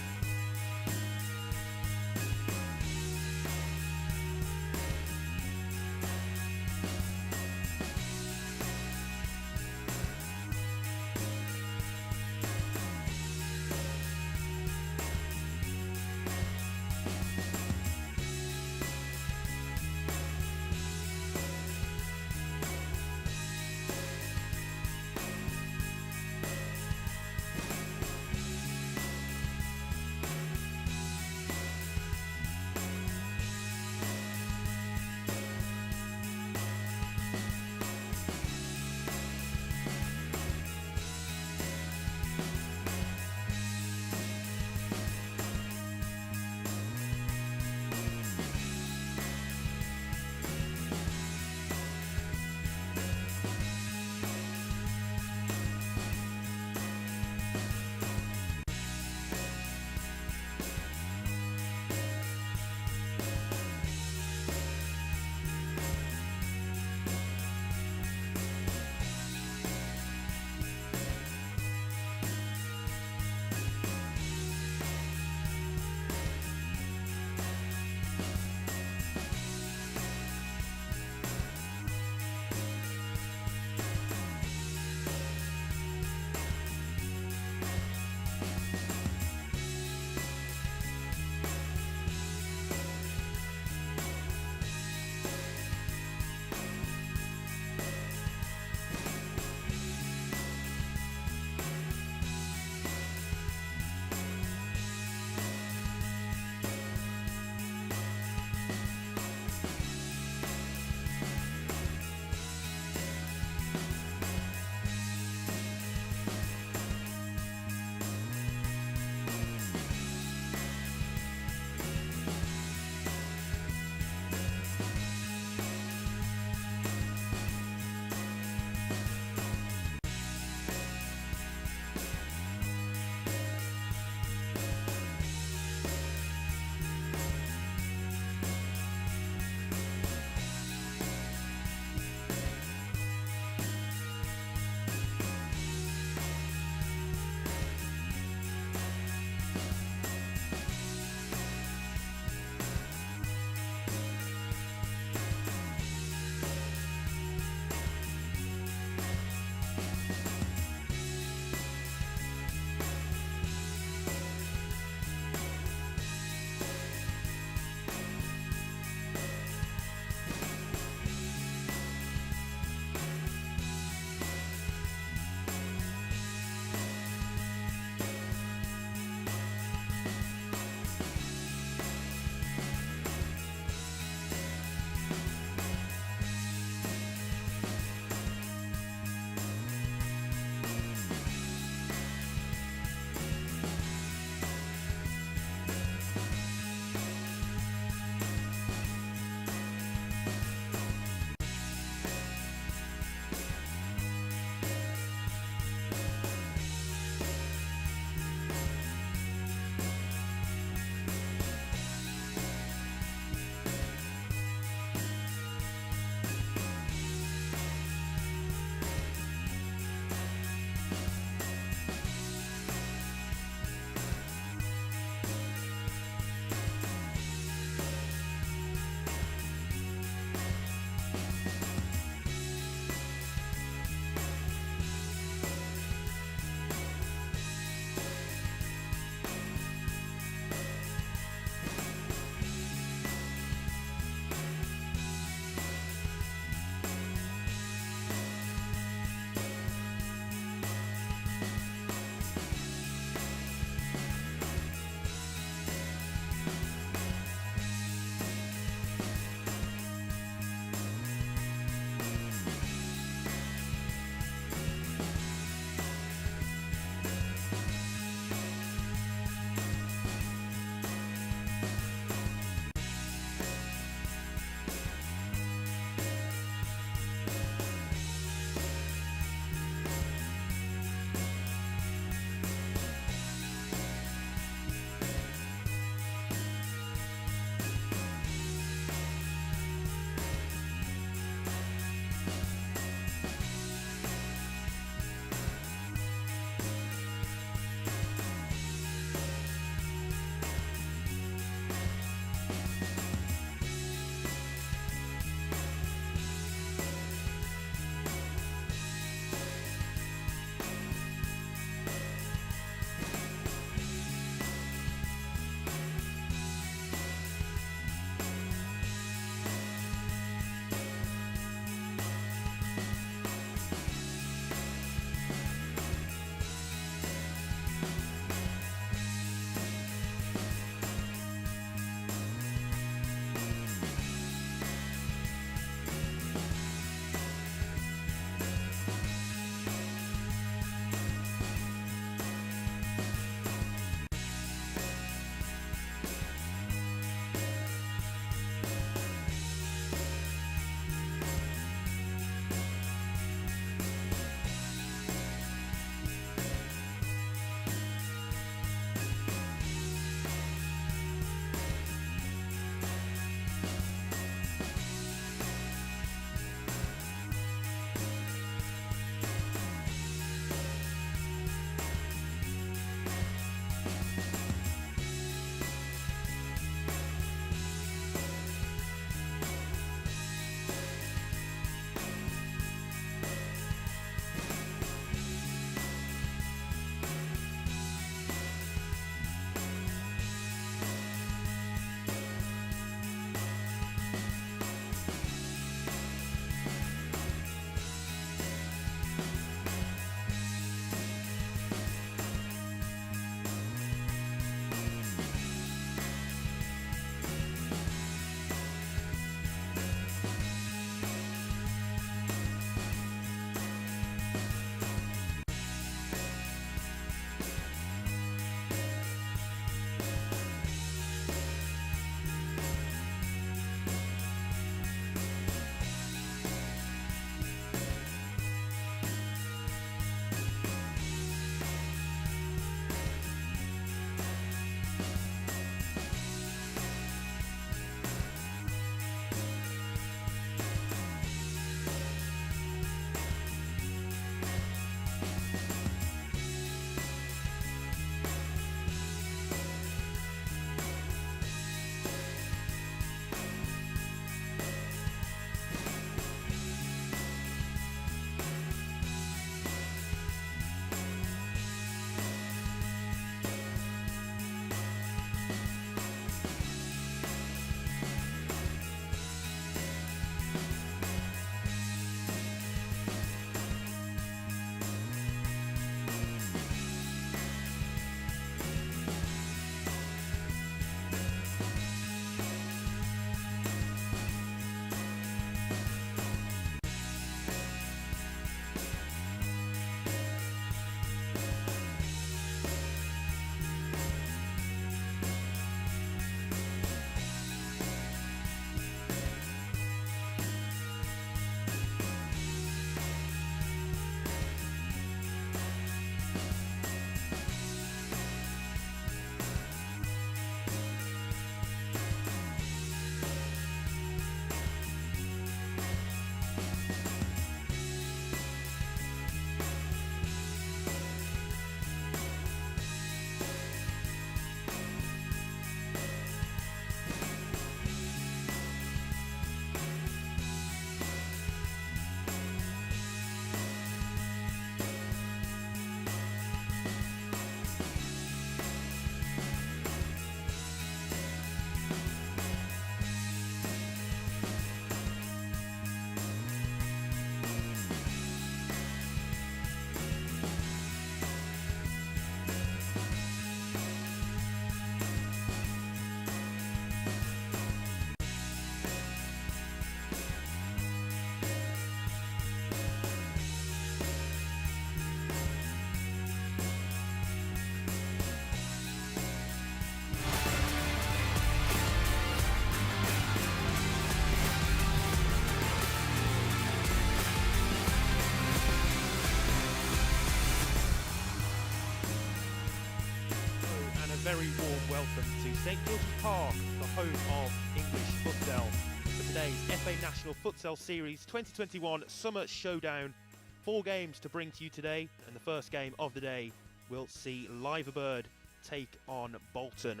very warm welcome to St George's Park, the home of English futsal, for today's FA National Futsal Series 2021 Summer Showdown. 4 games to bring to you today, and the first game of the day will see Loughborough take on Bolton.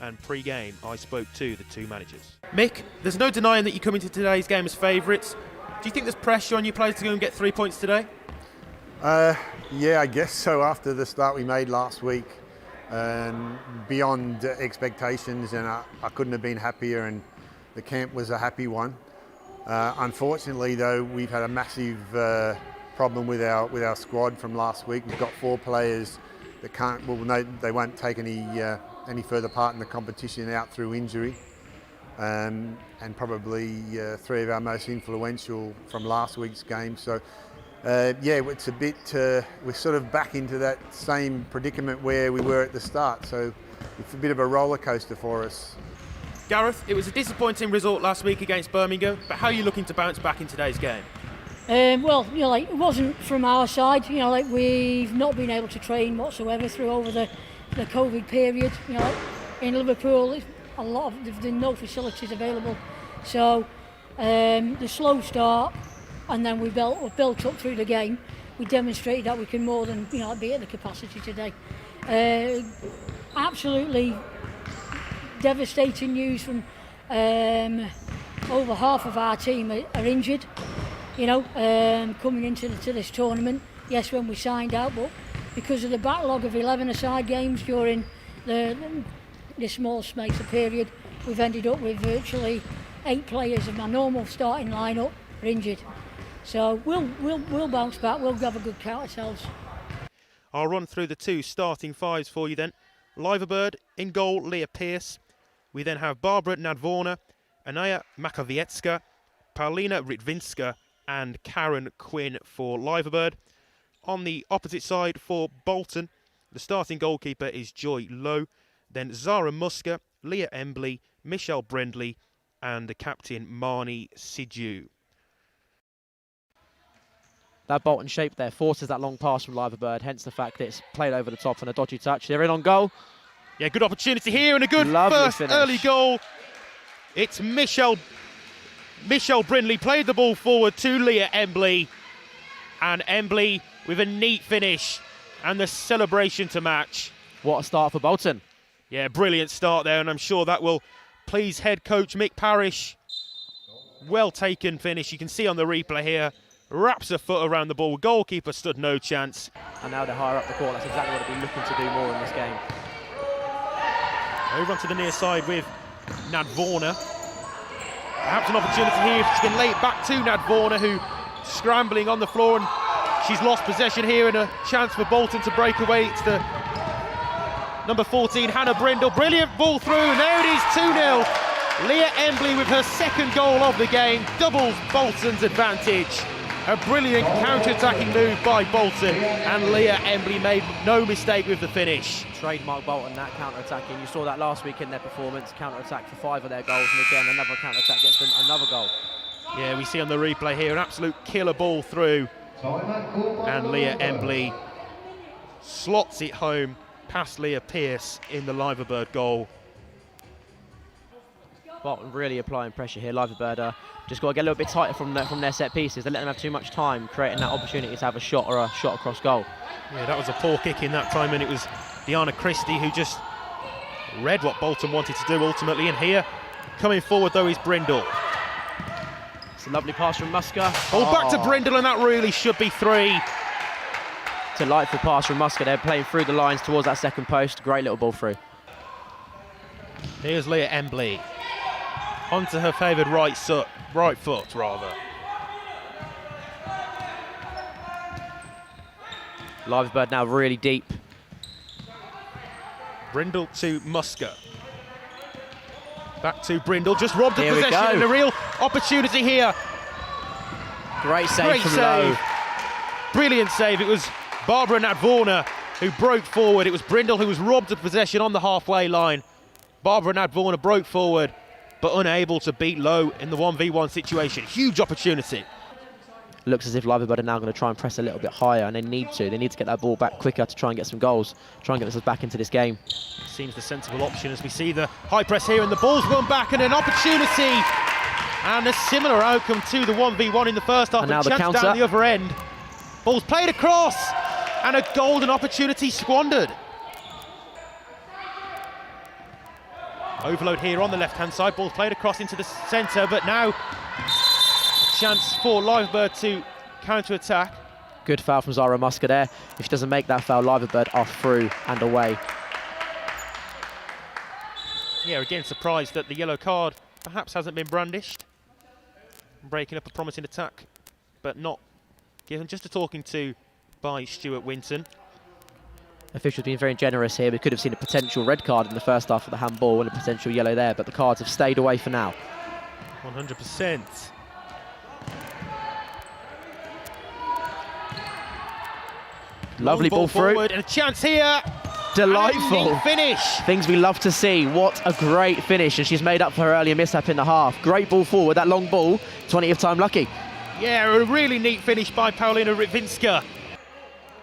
and pre-game I spoke to the two managers. Mick, there's no denying that you come into today's game as favourites. Do you think there's pressure on you players to go and get 3 points today? Yeah, I guess so. After the start we made last week, beyond expectations, and I couldn't have been happier, and the camp was a happy one. Unfortunately, though, we've had a massive problem with our squad from last week. We've got 4 players that can't. Well, no, they won't take any further part in the competition out through injury, and probably 3 of our most influential from last week's game. So. Yeah, it's a bit. We're sort of back into that same predicament where we were at the start. So it's a bit of a roller coaster for us. Gareth, it was a disappointing result last week against Birmingham, but how are you looking to bounce back in today's game? Well, it wasn't from our side. We've not been able to train whatsoever through over the COVID period. In Liverpool, there's no facilities available. So the slow start. And then we built up through the game. We demonstrated that we can more than be at the capacity today. Absolutely devastating news from over half of our team are injured. Coming into this tournament. Yes, when we signed out, but because of the backlog of 11-a-side games during the small space of period, we've ended up with virtually 8 players of my normal starting lineup are injured. So we'll bounce back. We'll have a good count ourselves. I'll run through the 2 starting 5s for you then. Loughborough in goal, Leah Pearce. We then have Barbara Nadvorna, Anaya Makowiecka, Paulina Rytwinska and Karen Quinn for Loughborough. On the opposite side for Bolton, the starting goalkeeper is Joy Lowe. Then Zara Muska, Leah Embley, Michelle Brindley and the captain Marnie Sidhu. That Bolton shape there forces that long pass from Loughborough, hence the fact that it's played over the top and a dodgy touch. They're in on goal. Yeah, good opportunity here and a good Lovely first finish. Early goal. It's Michelle Brindley played the ball forward to Leah Embley. And Embley with a neat finish and the celebration to match. What a start for Bolton. Yeah, brilliant start there, and I'm sure that will please head coach Mick Parrish. Well taken finish. You can see on the replay here. Wraps a foot around the ball. Goalkeeper stood no chance. And now they're higher up the court. That's exactly what they've been looking to do more in this game. Over onto the near side with Nadvorna. Perhaps an opportunity here if she can lay it back to Nadvorna, who scrambling on the floor, and she's lost possession here, and a chance for Bolton to break away. It's the number 14, Hannah Brindle. Brilliant ball through, and there it is, 2-0. Leah Embley with her second goal of the game doubles Bolton's advantage. A brilliant counter-attacking move by Bolton, and Leah Embley made no mistake with the finish. Trademark Bolton, that counter-attacking. You saw that last week in their performance, counter-attack for 5 of their goals, and again another counter-attack gets them another goal. Yeah, we see on the replay here an absolute killer ball through, and Leah Embley slots it home past Leah Pearce in the Loughborough goal. Bolton really applying pressure here. Loughborough just got to get a little bit tighter from their set pieces. They let them have too much time, creating that opportunity to have a shot or a shot across goal. Yeah, that was a poor kick in that time, and it was Diana Christie who just read what Bolton wanted to do ultimately. And here, coming forward though, is Brindle. It's a lovely pass from Muska. Ball back to Brindle, and that really should be 3. Delightful pass from Muska. They're playing through the lines towards that second post. Great little ball through. Here's Leah Embley. Onto her favoured right foot. Loughborough now really deep. Brindle to Muska. Back to Brindle, just robbed of Here we possession, go. and a real opportunity here. Great save Great from save. Lowe. Brilliant save. It was Barbara Nadvorna who broke forward. It was Brindle who was robbed of possession on the halfway line. Barbara Nadvorna broke forward, but unable to beat Lowe in the 1v1 situation. Huge opportunity. Looks as if Loughborough are now going to try and press a little bit higher, and they need to. They need to get that ball back quicker to try and get some goals, try and get themselves back into this game. Seems the sensible option as we see the high press here, and the ball's run back, and an opportunity. And a similar outcome to the 1v1 in the first half. And now a the chance counter. down the other end. Ball's played across, and a golden opportunity squandered. Overload here on the left-hand side. Ball played across into the centre, but now a chance for Loughborough to counter-attack. Good foul from Zara Musker there. If she doesn't make that foul, Loughborough are through and away. Yeah, again, surprised that the yellow card perhaps hasn't been brandished. Breaking up a promising attack, but not given. Just a talking to by Stuart Winton. Officials being very generous here. We could have seen a potential red card in the first half of the handball and a potential yellow there, but the cards have stayed away for now. 100%. Lovely ball through. Forward and a chance here. Delightful. And a finish. Things we love to see. What a great finish, and she's made up for her earlier mishap in the half. Great ball forward, that long ball, 20th time lucky. Yeah, a really neat finish by Paulina Rytwinska.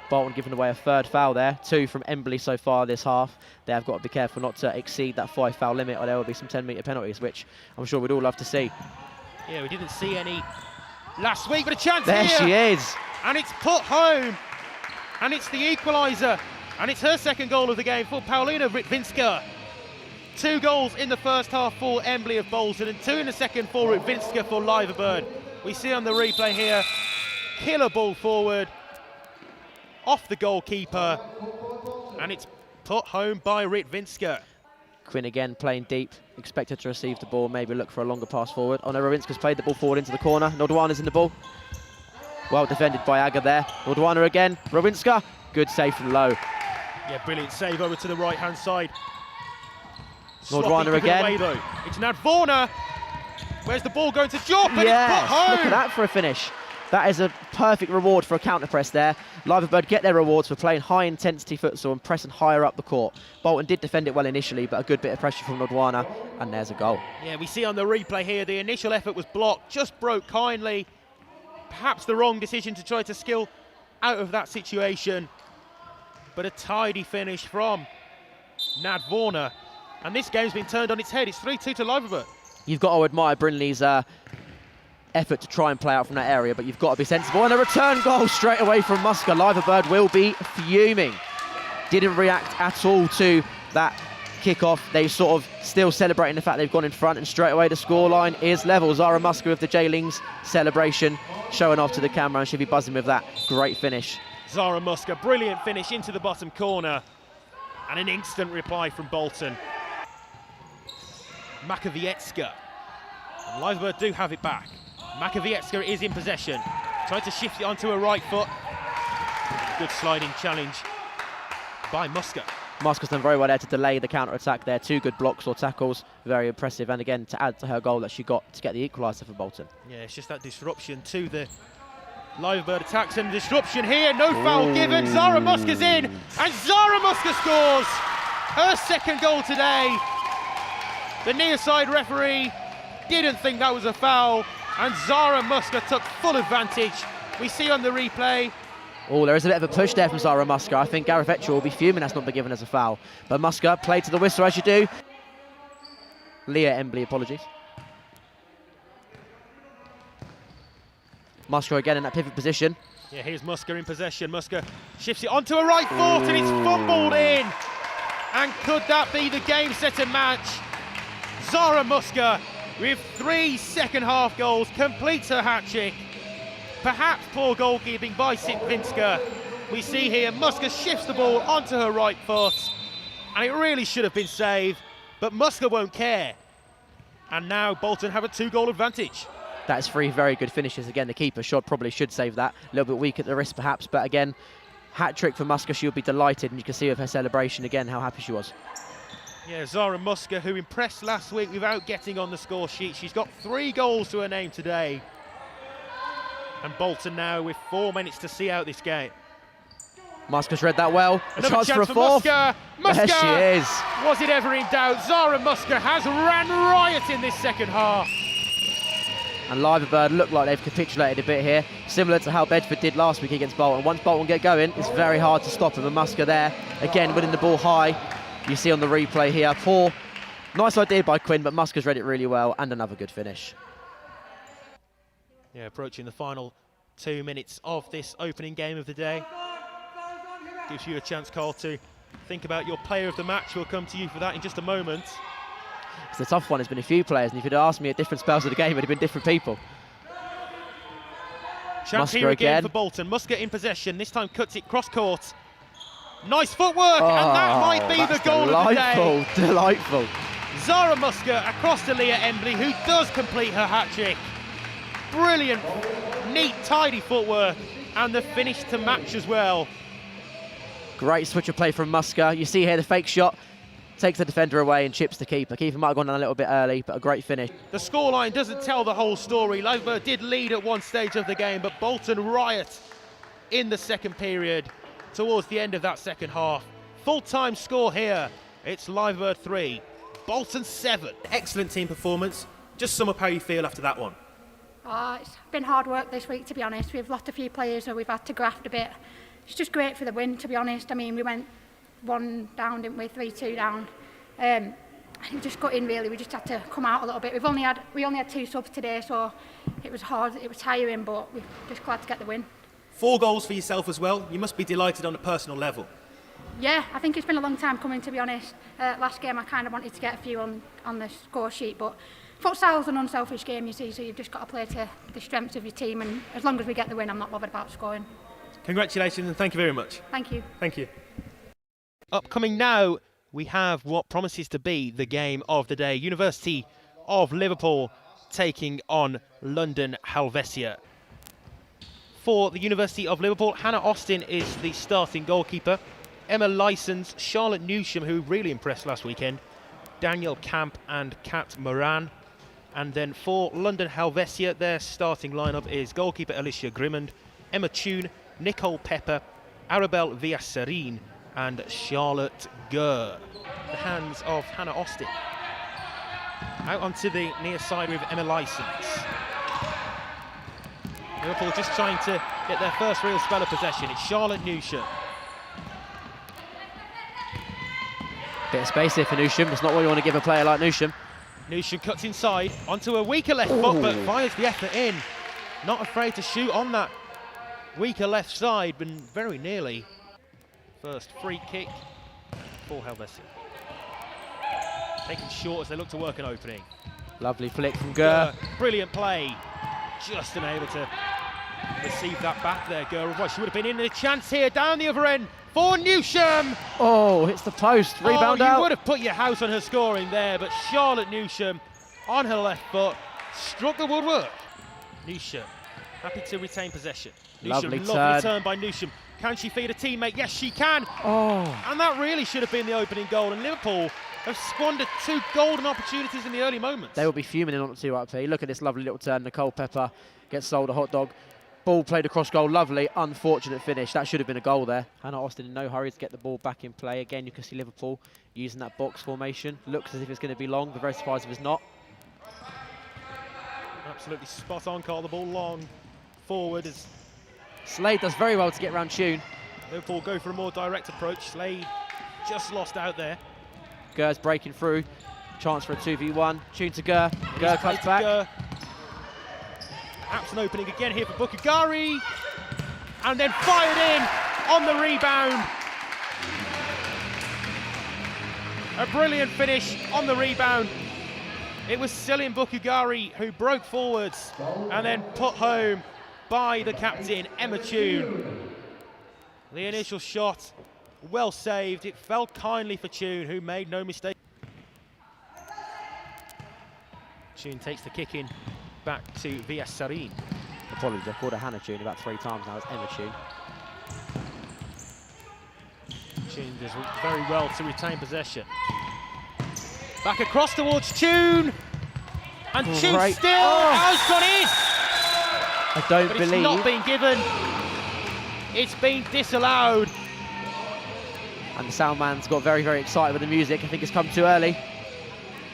Bolton giving away a third foul there, 2 from Embley so far this half. They have got to be careful not to exceed that 5 foul limit, or there will be some 10-metre penalties, which I'm sure we'd all love to see. Yeah, we didn't see any last week, but a chance there here. She is. And it's put home. And it's the equaliser. And it's her second goal of the game for Paulina Rytwinska. 2 goals in the first half for Embley of Bolton and 2 in the second for Rytwinska for Loughborough. We see on the replay here, killer ball forward, off the goalkeeper, and it's put home by Rytwinska. Quinn again playing deep, expected to receive the ball, maybe look for a longer pass forward. Oh no, Rytwinska's played the ball forward into the corner. Nodwana's in the ball. Well defended by Aga there. Nodwana again, Rytwinska, good save from low. Yeah, brilliant save over to the right-hand side. Nodwana again. Away, though. It's Nadvorna. Where's the ball going to drop? And yes, it's put home. Look at that for a finish. That is a perfect reward for a counter press there. Loughborough get their rewards for playing high intensity futsal and pressing higher up the court. Bolton did defend it well initially, but a good bit of pressure from Nodwana, and there's a goal. Yeah, we see on the replay here the initial effort was blocked, just broke kindly. Perhaps the wrong decision to try to skill out of that situation. But a tidy finish from Nadvorna. And this game's been turned on its head. It's 3-2 to Loughborough. You've got to admire Brindley's effort to try and play out from that area, but you've got to be sensible. And a return goal straight away from Musker. Loughborough will be fuming. Didn't react at all to that kick-off. They sort of still celebrating the fact they've gone in front, and straight away the scoreline is level. Zara Musker with the J-Lings celebration, showing off to the camera, and she'll be buzzing with that. Great finish. Zara Musker, brilliant finish into the bottom corner, and an instant reply from Bolton. Makowiecka. Loughborough do have it back. Makowiecka is in possession. Trying to shift it onto her right foot. Good sliding challenge by Musker. Musker's done very well there to delay the counter-attack there. 2 good blocks or tackles. Very impressive. And again, to add to her goal that she got to get the equaliser for Bolton. Yeah, it's just that disruption to the Loughborough attacks, and disruption here. No foul given. Zara Musker's in. And Zara Musker scores her second goal today. The near side referee didn't think that was a foul, and Zara Musker took full advantage. We see on the replay. Oh, there is a bit of a push there from Zara Musker. I think Helvetia will be fuming that's not been given as a foul. But Musker played to the whistle as you do. Leah Embley, apologies. Musker again in that pivot position. Yeah, here's Musker in possession. Musker shifts it onto a right foot, and it's fumbled in. And could that be the game-setting match? Zara Musker, with 3 second-half goals, completes her hat-trick. Perhaps poor goalkeeping by Rytwinska. We see here Musker shifts the ball onto her right foot, and it really should have been saved, but Musker won't care. And now Bolton have a 2-goal advantage. That's 3 very good finishes. Again, the keeper probably should save that. A little bit weak at the wrist perhaps, but again, hat-trick for Musker. She'll be delighted, and you can see with her celebration again how happy she was. Yeah, Zara Musker, who impressed last week without getting on the score sheet. She's got 3 goals to her name today. And Bolton now with 4 minutes to see out this game. Musker's read that well. A Another chance for a fourth. Musker. There she is. Was it ever in doubt? Zara Musker has ran riot in this second half. And Loughborough look like they've capitulated a bit here, similar to how Bedford did last week against Bolton. Once Bolton get going, it's very hard to stop them. And Musker there, again winning the ball high. You see on the replay here, nice idea by Quinn, but Musker's read it really well, and another good finish. Yeah, approaching the final 2 minutes of this opening game of the day. Gives you a chance, Carl, to think about your player of the match. We'll come to you for that in just a moment. It's a tough one. It's been a few players, and if you'd asked me at different spells of the game, it'd have been different people. Chance here again for Bolton. Musker in possession. This time cuts it cross court. Nice footwork, and that might be the goal of the day. Delightful. Zara Musker across to Leah Embley, who does complete her hat-trick. Brilliant, neat, tidy footwork, and the finish to match as well. Great switch of play from Musker. You see here the fake shot, takes the defender away and chips the keeper. Keeper might have gone down a little bit early, but a great finish. The scoreline doesn't tell the whole story. Loughborough did lead at one stage of the game, but Bolton riot in the second period towards the end of that second half. Full-time score here. It's Loughborough 3, Bolton 7. Excellent team performance. Just sum up how you feel after that one. It's been hard work this week, to be honest. We've lost a few players, so we've had to graft a bit. It's just great for the win, to be honest. I mean, we went 1 down, didn't we? 3-2 down. I think just got in really. We just had to come out a little bit. We only had 2 subs today, so it was hard. It was tiring, but we're just glad to get the win. 4 goals for yourself as well. You must be delighted on a personal level. Yeah, I think it's been a long time coming, to be honest. Last game I kind of wanted to get a few on the score sheet, but futsal's an unselfish game, you see, so you've just got to play to the strengths of your team, and as long as we get the win, I'm not bothered about scoring. Congratulations and thank you very much. Thank you. Thank you. Upcoming now, we have what promises to be the game of the day. University of Liverpool taking on London Helvetia. For the University of Liverpool, Hannah Austin is the starting goalkeeper. Emma Lysons, Charlotte Newsham, who really impressed last weekend, Danielle Camp and Kat Moran. And then for London Helvetia, their starting lineup is goalkeeper Alicia Grimmond, Emma Tune, Nicole Pepper, Arabelle Villaserin and Charlotte Gurr. The hands of Hannah Austin. Out onto the near side with Emma Lysons. Liverpool just trying to get their first real spell of possession. It's Charlotte Newsham. Bit of space here for Newsham. It's not what you want to give a player like Newsham. Newsham cuts inside onto a weaker left foot, but fires the effort in. Not afraid to shoot on that weaker left side, but very nearly. First free kick for Helvetia. Taken short as they look to work an opening. Lovely flick from Gurr. Brilliant play. Just unable to receive that back there, Gurr. Otherwise she would have been in a chance here down the other end for Newsham. Oh, hits the post. Rebound out. You would have put your house on her scoring there, but Charlotte Newsham on her left foot struck the woodwork. Newsham happy to retain possession. Lovely turn by Newsham. Can she feed a teammate? Yes, she can. Oh. And that really should have been the opening goal. And Liverpool have squandered 2 golden opportunities in the early moments. They will be fuming in on the 2 up here. Look at this lovely little turn. Nicole Pepper gets sold a hot dog. Ball played across goal. Lovely, unfortunate finish. That should have been a goal there. Hannah Austin in no hurry to get the ball back in play. Again, you can see Liverpool using that box formation. Looks as if it's going to be long. But very surprised if it's not. Absolutely spot on. Call the ball long forward as Slade does very well to get around Tune. Liverpool go for a more direct approach. Slade just lost out there. Gurr's breaking through. Chance for a 2v1. Tune to Gurr. Gurr cuts back. Gurr. Perhaps an opening again here for Bukagari. And then fired in on the rebound. A brilliant finish on the rebound. It was Cillian Bukagari who broke forwards and then put home by the captain, Emma Tune. The initial shot, well saved. It fell kindly for Tune, who made no mistake. Tune takes the kick in back to Villaserin. Apologies, I've called her Hannah Tune about 3 times now. It's Emma Tune. Tune does very well to retain possession. Back across towards Tune. And Tune still has gone in. I don't but believe. It's not been given. It's been disallowed. And the sound man's got very, very excited with the music. I think it's come too early.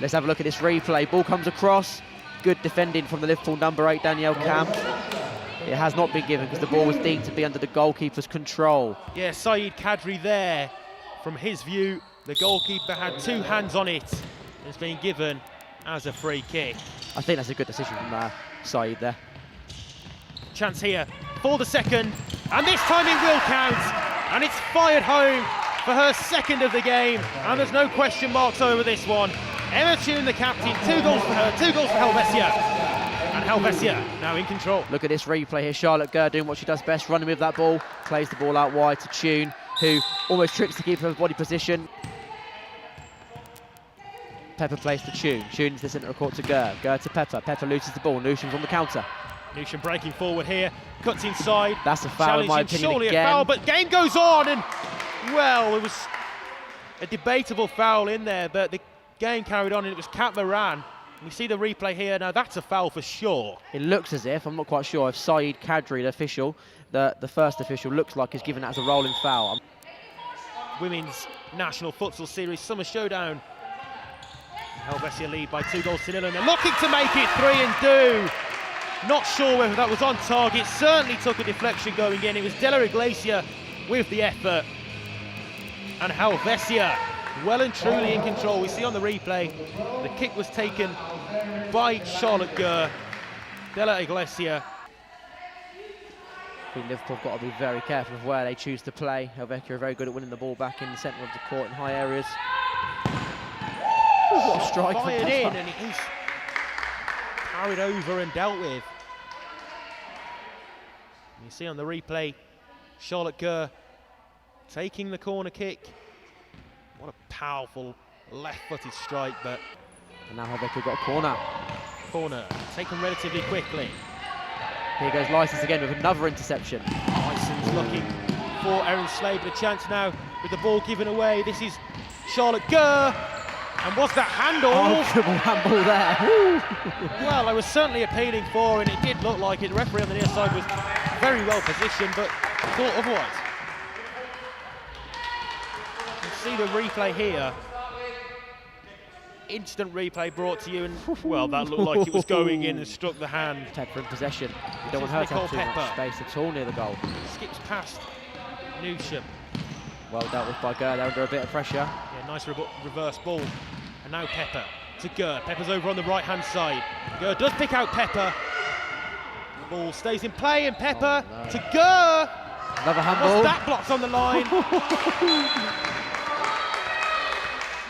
Let's have a look at this replay. Ball comes across. Good defending from the Liverpool number 8, Danielle Camp. It has not been given because the ball was deemed to be under the goalkeeper's control. Yeah, Saeed Kadri there. From his view, the goalkeeper had 2 hands on it. It's been given as a free kick. I think that's a good decision from Saeed there. Chance here for the second, and this time it will count, and it's fired home for her second of the game, and there's no question marks over this one. Emma Toon, the captain, 2 goals for her, 2 goals for Helvetia. And Helvetia now in control. Look at this replay here. Charlotte Gurr doing what she does best, running with that ball, plays the ball out wide to Toon, who almost tricks the keeper of body position. Pepper plays to Toon. Toon to the centre of court to Gurr. Gurr to Pepper. Pepper loses the ball. Newsham's on the counter. Newsham breaking forward here, cuts inside. That's a foul in my opinion surely again. A foul, but game goes on, and well, it was a debatable foul in there, but the game carried on, and it was Kat Moran. You see the replay here. Now that's a foul for sure. It looks as if, I'm not quite sure, if Saeed Kadri, the official, the first official, looks like he's given that as a rolling foul. Women's National Futsal Series Summer Showdown. Helvetia lead by 2 goals to 0, and they're looking to make it 3-2. Not sure whether that was on target. Certainly took a deflection going in. It was Della Iglesia with the effort, and Helvetia well and truly in control. We see on the replay the kick was taken by Charlotte Gurr. Della Iglesia. I think Liverpool have got to be very careful of where they choose to play. Helvetia are very good at winning the ball back in the centre of the court in high areas. Ooh, what a strike! Fired in, and it is carried over and dealt with. You see on the replay, Charlotte Gurr taking the corner kick. What a powerful left-footed strike, but... And now Helvetia got a corner. Corner taken relatively quickly. Here goes Licence again with another interception. Licence looking for Erin Slade, but a chance now with the ball given away. This is Charlotte Gurr. And was that handle? Oh, triple handball there. Woo. Well, I was certainly appealing for, and it did look like it. The referee on the near side was very well positioned, but thought otherwise. You see the replay here. Instant replay brought to you, and well, that looked like it was going in and struck the hand. Pepper in possession. You don't want her to have too much space at all near the goal. Skips past Newsham. Well dealt with by Gurr, they're under a bit of pressure. Yeah, nice reverse ball. And now Pepper to Gurr. Pepper's over on the right-hand side. Gurr does pick out Pepper. The ball stays in play, and Pepper to Gurr. Another handball. Was that blocked on the line?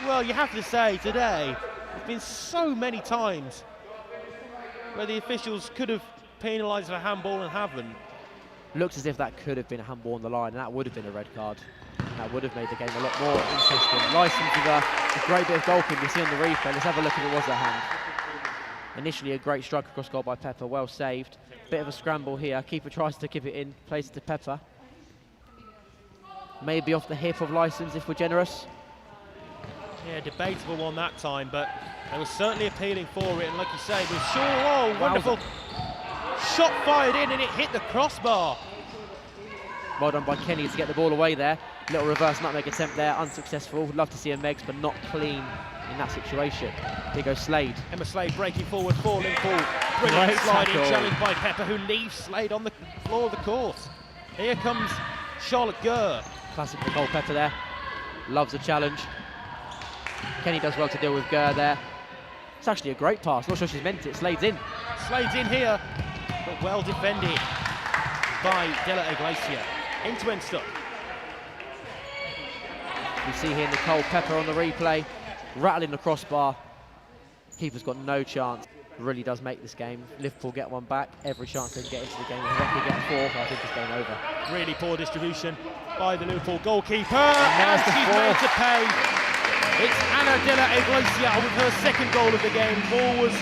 Well, you have to say today, there's been so many times where the officials could have penalised a handball and haven't. Looks as if that could have been a handball on the line, and that would have been a red card. That would have made the game a lot more interesting. Licence with a great bit of goalkeeping. You see on the replay. Let's have a look if it was a hand. Initially a great strike across goal by Pepper, well saved. Bit of a scramble here. Keeper tries to keep it in, plays it to Pepper. Maybe off the hip of Licence if we're generous. Yeah, debatable one that time, but they were certainly appealing for it, and like you say, it was sure, oh, wonderful shot fired in, and it hit the crossbar. Well done by Kenny to get the ball away there. Little reverse nutmeg attempt there, unsuccessful. Would love to see a Megs, but not clean in that situation. Here goes Slade. Emma Slade breaking forward for Liverpool. Brilliant sliding challenge by Pepper, who leaves Slade on the floor of the court. Here comes Charlotte Gurr. Classic Nicole Pepper there. Loves a challenge. Kenny does well to deal with Gurr there. It's actually a great pass. Not sure she's meant it. Slade's in. Slade's in here, but well defended by Della Iglesia. End-to-end stuff. We see here Nicole Pepper on the replay, rattling the crossbar. Keeper's got no chance. Really does make this game. Liverpool get one back. Every chance they can get into the game. If they get a fourth, I think it's game over. Really poor distribution by the Liverpool goalkeeper, and she's made to pay. It's Anna Della Iglesia with her second goal of the game. Ball was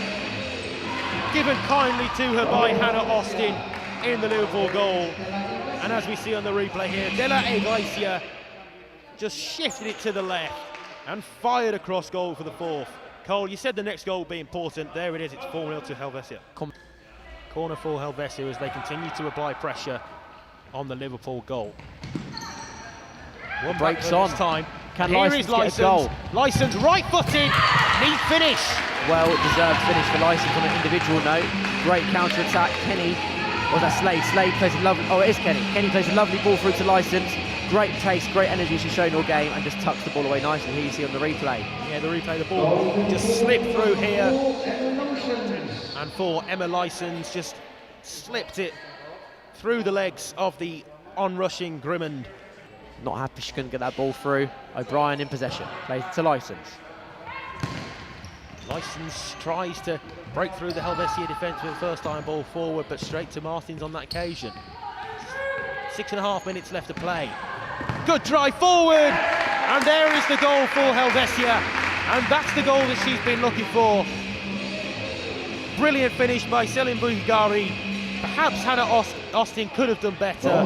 given kindly to her by Hannah Austin in the Liverpool goal. And as we see on the replay here, Della Iglesia just shifted it to the left and fired across goal for the fourth. Cole, you said the next goal would be important. There it is, it's 4-0 to Helvetia. Corner for Helvetia as they continue to apply pressure on the Liverpool goal. One breaks on. This time. Can Here Licence is get a goal? Licence right-footed, neat finish. Well-deserved finish for Licence on an individual note. Great counter-attack. Kenny, or that Slade? Slade plays a lovely, oh it is Kenny. Kenny plays a lovely ball through to Licence. Great pace, great energy she's shown all game, and just tucks the ball away nicely. Here you see on the replay. Yeah, the replay, the ball just slipped through here. And for Emma Licence, just slipped it through the legs of the on-rushing Grimmond. Not happy she couldn't get that ball through. O'Brien in possession, plays it to Licence. Licence tries to break through the Helvetia defence with the first iron ball forward, but straight to Martins on that occasion. 6.5 minutes left to play. Good drive forward, and there is the goal for Helvetia, and that's the goal that she's been looking for. Brilliant finish by Selim Bugari. Perhaps Hannah Austin could have done better.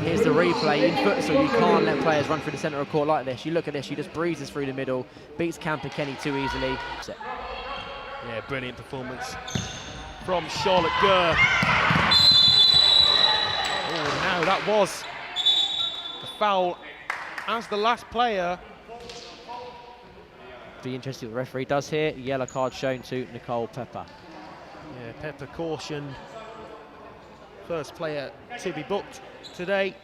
Here's the replay. In futsal, you can't let players run through the centre of court like this. You look at this, she just breezes through the middle, beats Camper Kenny too easily. Yeah, brilliant performance from Charlotte Gurr. Oh, now that was a foul as the last player. Be interested what the referee does here. Yellow card shown to Nicole Pepper. Yeah, Pepper cautioned. First player to be booked today.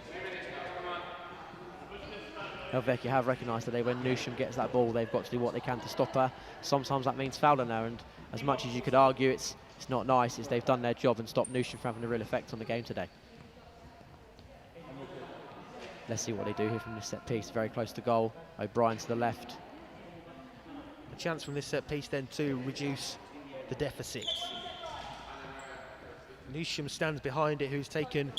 Helvetia have recognised today when Newsham gets that ball, they've got to do what they can to stop her. Sometimes that means fouling her, and as much as you could argue it's not nice, is they've done their job and stopped Newsham from having a real effect on the game today. Let's see what they do here from this set piece. Very close to goal. O'Brien to the left. A chance from this set piece then to reduce the deficit. Newsham stands behind it, who's taken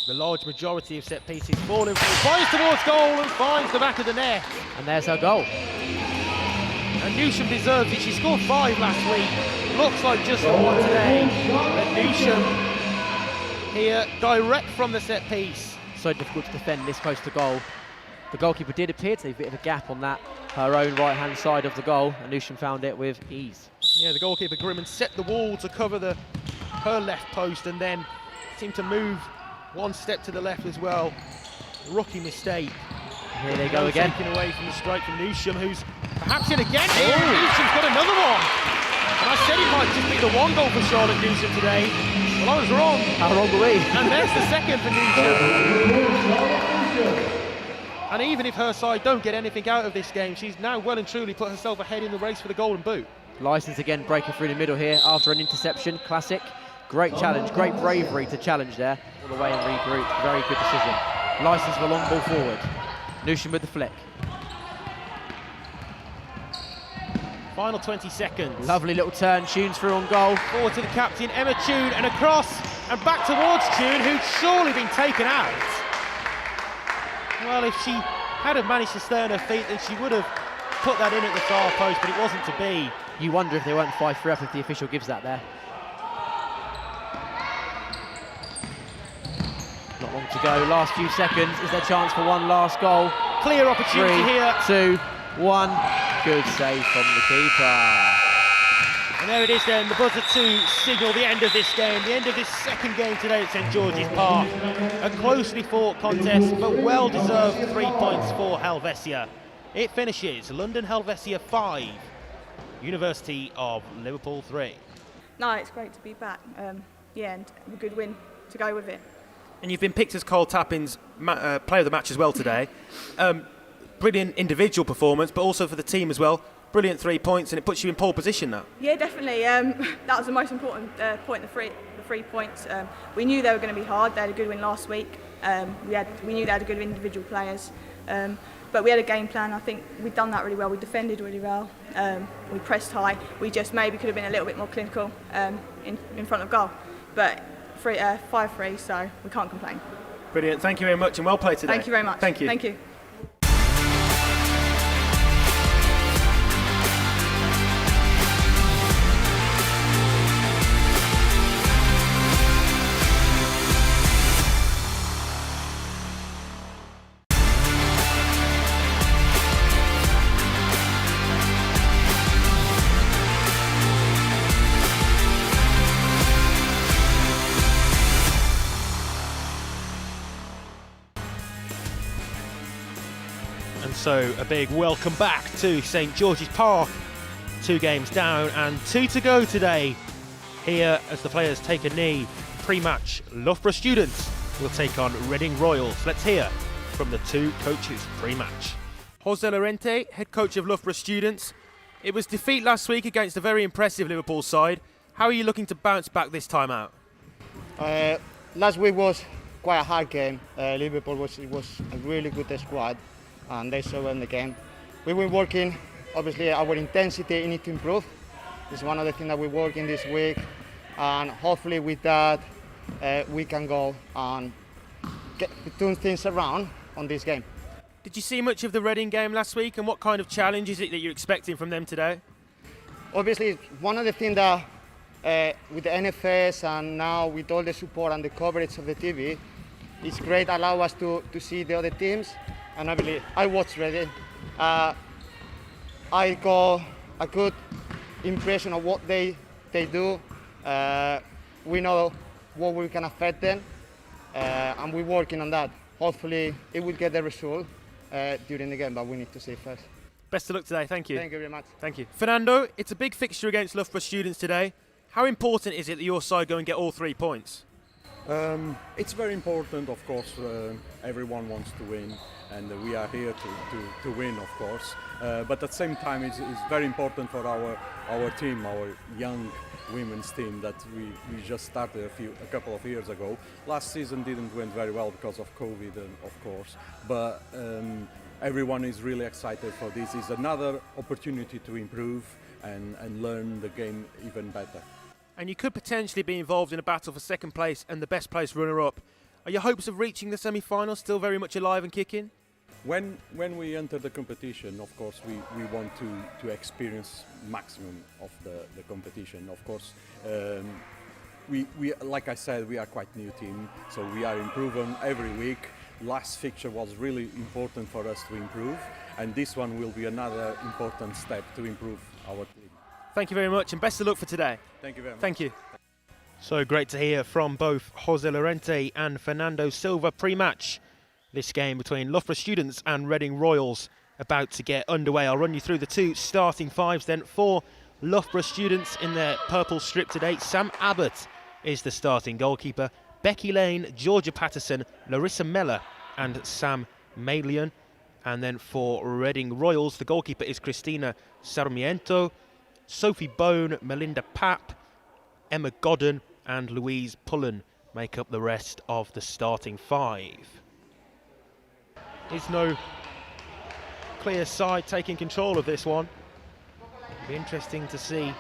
the large majority of set pieces. Falling, fires towards goal and finds the back of the net. And there's her goal. And Newsham deserves it. She scored 5 last week. Looks like just one today. But Newsham here, direct from the set piece. So difficult to defend this close to goal. The goalkeeper did appear to leave a bit of a gap on that, her own right-hand side of the goal, and Newsham found it with ease. Yeah, the goalkeeper Grimman set the wall to cover her left post, and then seemed to move one step to the left as well. Rookie mistake. Here they go again. Taken away from the strike from Newsham, who's perhaps in again here. Newsham's got another one. And I said it might just be the one goal for Charlotte Newsham today. Well, I was wrong. How wrong were we? And there's the second for Newsham. And even if her side don't get anything out of this game, she's now well and truly put herself ahead in the race for the golden boot. Licence again breaking through the middle here after an interception. Classic. Great challenge, great bravery to challenge there. All the way and regroup. Very good decision. Licence for a long ball forward. Newsham with the flick. Final 20 seconds. Lovely little turn. Tunes through on goal. Forward to the captain, Emma Tune, and across and back towards Tune, who'd surely been taken out. Well, if she had have managed to stay on her feet, then she would have put that in at the far post, but it wasn't to be. You wonder if they weren't 5-3 up if the official gives that there. Not long to go. Last few seconds. Is there a chance for one last goal? Clear opportunity 3, here. 2, 1. Good save from the keeper. And there it is then, the buzzer to signal the end of this game, the end of this second game today at St George's Park. A closely fought contest, but well-deserved 3 points for Helvetia. It finishes London Helvetia 5, University of Liverpool 3. No, it's great to be back. Yeah, and a good win to go with it. And you've been picked as Cole Tappin's player of the match as well today. Brilliant individual performance, but also for the team as well. Brilliant 3 points, and it puts you in pole position now. Yeah, definitely. That was the most important point, the 3 points. We knew they were going to be hard. They had a good win last week. We knew they had good individual players. But we had a game plan. I think we'd done that really well. We defended really well. We pressed high. We just maybe could have been a little bit more clinical in front of goal. But 5-3, so we can't complain. Brilliant. Thank you very much, and well played today. Thank you very much. Thank you. Thank you. So a big welcome back to St George's Park. 2 games down and 2 to go today. Here as the players take a knee. Pre-match, Loughborough Students will take on Reading Royals. Let's hear from the 2 coaches pre-match. Jose Lorente, head coach of Loughborough Students. It was defeat last week against a very impressive Liverpool side. How are you looking to bounce back this time out? Last week was quite a hard game. Liverpool was a really good squad, and they saw in the game. We've been working obviously our intensity need to improve. It's one of the things that we're working this week, and hopefully with that we can go and turn things around on this game. Did you see much of the Reading game last week, and what kind of challenge is it that you're expecting from them today? Obviously, one of the things that with the NFS and now with all the support and the coverage of the TV, it's great, allow us to see the other teams. And I watch Reading. I got a good impression of what they do. We know what we can affect them, and we're working on that. Hopefully, it will get the result during the game, but we need to see first. Best of luck today, thank you. Thank you very much. Thank you. Fernando, it's a big fixture against Loughborough students today. How important is it that your side go and get all 3 points? It's very important, of course. Everyone wants to win, and we are here to win, of course. But at the same time, it's very important for our team, our young women's team that we just started a couple of years ago. Last season didn't went very well because of COVID, of course. But everyone is really excited for this. It's another opportunity to improve and learn the game even better. And you could potentially be involved in a battle for second place and the best place runner-up. Are your hopes of reaching the semi-final still very much alive and kicking? When we enter the competition, of course, we want to experience maximum of the competition. Of course, we like I said, we are quite new team, so we are improving every week. Last fixture was really important for us to improve, and this one will be another important step to improve our team. Thank you very much, and best of luck for today. Thank you very much. Thank you. So great to hear from both Jose Lorente and Fernando Silva pre-match. This game between Loughborough students and Reading Royals about to get underway. I'll run you through the 2 starting 5s then. For Loughborough students in their purple strip today, Sam Abbott is the starting goalkeeper. Becky Lane, Georgia Patterson, Larissa Meller and Sam Malian. And then for Reading Royals, the goalkeeper is Cristina Sarmiento, Sophie Bone, Melinda Papp, Emma Godden and Louise Pullen make up the rest of the starting 5. There's no clear side taking control of this one. It'll be interesting to see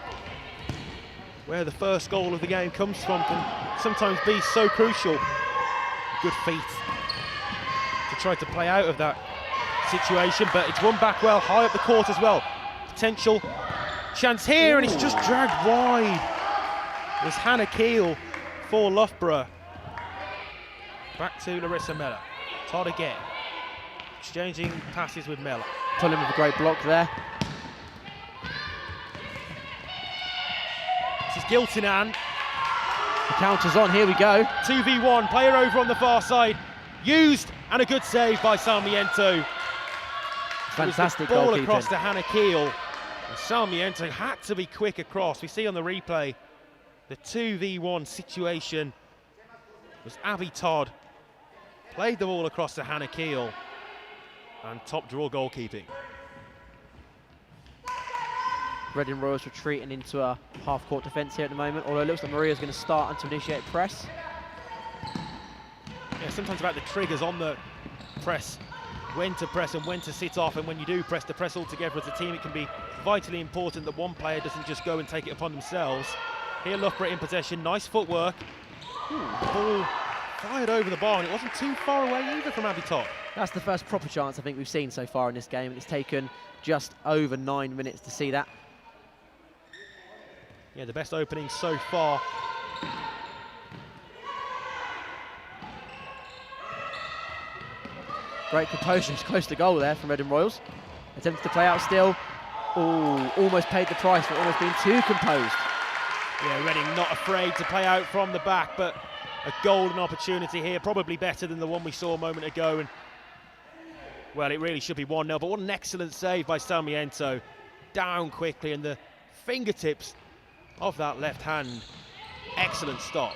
where the first goal of the game comes from. Can sometimes be so crucial. Good feet to try to play out of that situation, but it's won back well, high up the court as well. Potential chance here, and it's just dragged wide. There's Hannah Keel for Loughborough. Back to Larissa Meller. Todd again. Exchanging passes with Meller. Pulling with a great block there. This is Giltinan. The counter's on, here we go. 2v1, player over on the far side. Used, and a good save by Sarmiento. Fantastic ball goalkeeping. Across to Hannah Keel. And Sarmiento had to be quick across. We see on the replay the 2v1 situation was Abby Todd. Played the ball across to Hannah Keel. And top draw goalkeeping. Reading Royals retreating into a half-court defence here at the moment, although it looks like Maria's going to start and to initiate press. Yeah, sometimes about the triggers on the press, when to press and when to sit off, and when you do press, to press all together as a team. It can be vitally important that one player doesn't just go and take it upon themselves. Here Loughborough in possession, nice footwork. Ball fired over the bar, and it wasn't too far away either from Abby Todd. That's the first proper chance I think we've seen so far in this game, and it's taken just over 9 minutes to see that. Yeah, the best opening so far. Great composure, close to goal there from Reading Royals. Attempts to play out still. Ooh, almost paid the price for almost being too composed. Yeah, Reading not afraid to play out from the back, but a golden opportunity here, probably better than the one we saw a moment ago. And well, it really should be 1-0, but what an excellent save by Sarmiento. Down quickly, and the fingertips of that left hand. Excellent stop.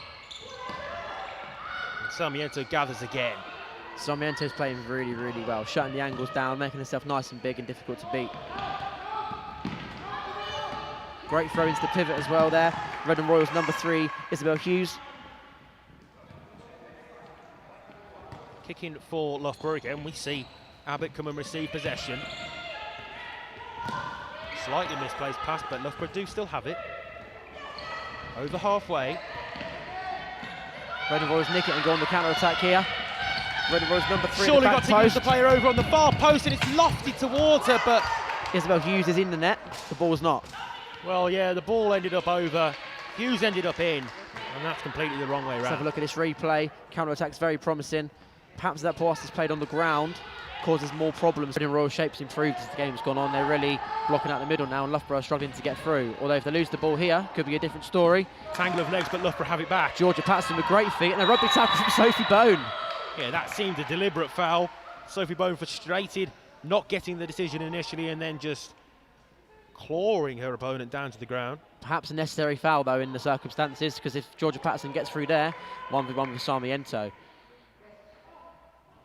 And Sarmiento gathers again. Sarmiento's playing really, really well, shutting the angles down, making himself nice and big and difficult to beat. Great throw into the pivot as well there. Reading Royals number 3, Isabel Hughes. Kicking for Loughborough again, we see Abbott come and receive possession. Slightly misplaced pass, but Loughborough do still have it. Over halfway. Reading Royals nick it and go on the counter-attack here. Reading Royals number 3 Surely at the got back to use post. the player over on the far post, and it's lofted towards her, but... Isabel Hughes is in the net, the ball's not. Well, yeah, the ball ended up over. Hughes ended up in, and that's completely the wrong way Let's have a round. look at this replay. Counter-attack's very promising. Perhaps that pass is played on the ground causes more problems. Reading Royal shape's improved as the game's gone on. They're really blocking out the middle now, and Loughborough are struggling to get through. Although if they lose the ball here, could be a different story. Tangle of legs, but Loughborough have it back. Georgia Patterson with great feet, and a rugby tackle from Sophie Bone. Yeah, that seemed a deliberate foul. Sophie Bone frustrated, not getting the decision initially, and then just clawing her opponent down to the ground. Perhaps a necessary foul, though, in the circumstances, because if Georgia Patterson gets through there, 1v1 with Sarmiento.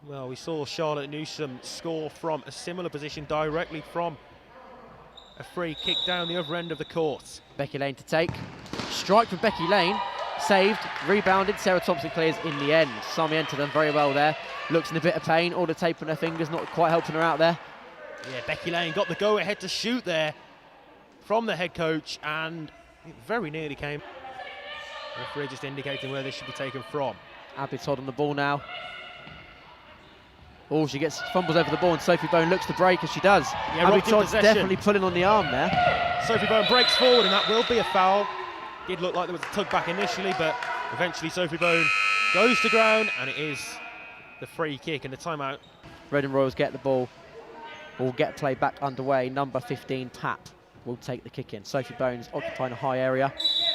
Well, we saw Charlotte Newsom score from a similar position directly from a free kick down the other end of the court. Becky Lane to take. Strike from Becky Lane. Saved, rebounded. Sarah Thompson clears in the end. Sarmiento done very well there. Looks in a bit of pain. All the tape on her fingers, not quite helping her out there. Yeah, Becky Lane got the go-ahead to shoot there from the head coach, and it very nearly came. The referee just indicating where this should be taken from. Abby Todd on the ball now. Oh, she fumbles over the ball, and Sophie Bone looks to break, as she does. Yeah, Abby Todd's definitely pulling on the arm there. Sophie Bone breaks forward, and that will be a foul. Did look like there was a tug back initially, but eventually Sophie Bone goes to ground, and it is the free kick and the timeout. Reading Royals get the ball. Will get play back underway. Number 15, Pap, will take the kick in. Sophie Bone's occupying a high area.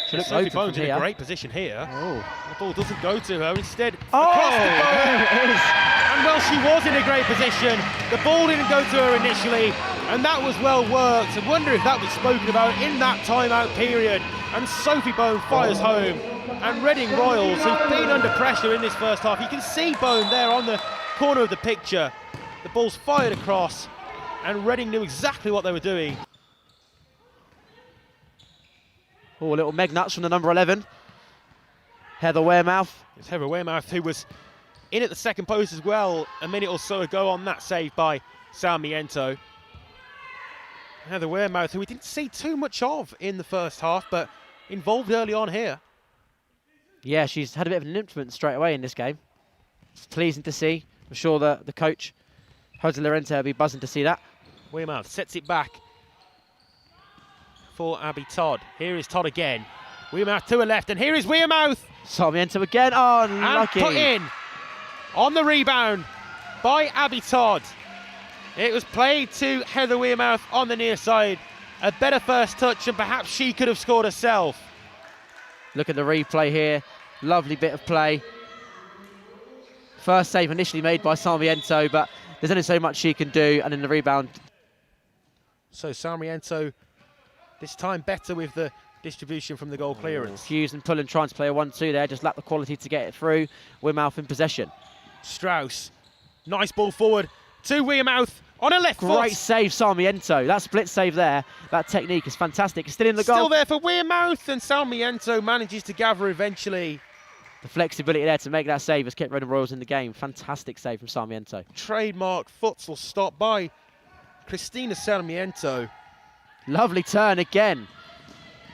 She looks Sophie open Bone's from in here. a great position here. Oh. The ball doesn't go to her, instead Oh, across the there goal. it is. And well, she was in a great position. The ball didn't go to her initially, and that was well worked. I wonder if that was spoken about in that timeout period. And Sophie Bone fires home. And Reading Royals, who've been under pressure in this first half, you can see Bone there on the corner of the picture. The ball's fired across, and Reading knew exactly what they were doing. Oh, a little Meg Nuts from the number 11. Heather Wearmouth. It's Heather Wearmouth, who was in at the second post as well a minute or so ago on that save by Sarmiento. Heather Wearmouth, who we didn't see too much of in the first half, but involved early on here. Yeah, she's had a bit of an influence straight away in this game. It's pleasing to see. I'm sure that the coach, Jose Lorente, will be buzzing to see that. Wearmouth sets it back for Abby Todd. Here is Todd again. Wearmouth to her left, and here is Wearmouth. Sarmiento again. Oh, unlucky. And put in on the rebound by Abby Todd. It was played to Heather Wearmouth on the near side. A better first touch, and perhaps she could have scored herself. Look at the replay here. Lovely bit of play. First save initially made by Sarmiento, but there's only so much she can do, and in the rebound. So Sarmiento this time better with the distribution from the goal clearance. Hughes and Pullen trying to play a 1-2 there, just lack the quality to get it through. Wearmouth in possession. Strauss, nice ball forward to Wearmouth on a left Great foot. save, Sarmiento. That split save there, that technique is fantastic. It's still in the goal. Still there for Wearmouth, and Sarmiento manages to gather eventually. The flexibility there to make that save has kept Reading Royals in the game. Fantastic save from Sarmiento. Trademark futsal stop by Christina Sarmiento. Lovely turn again.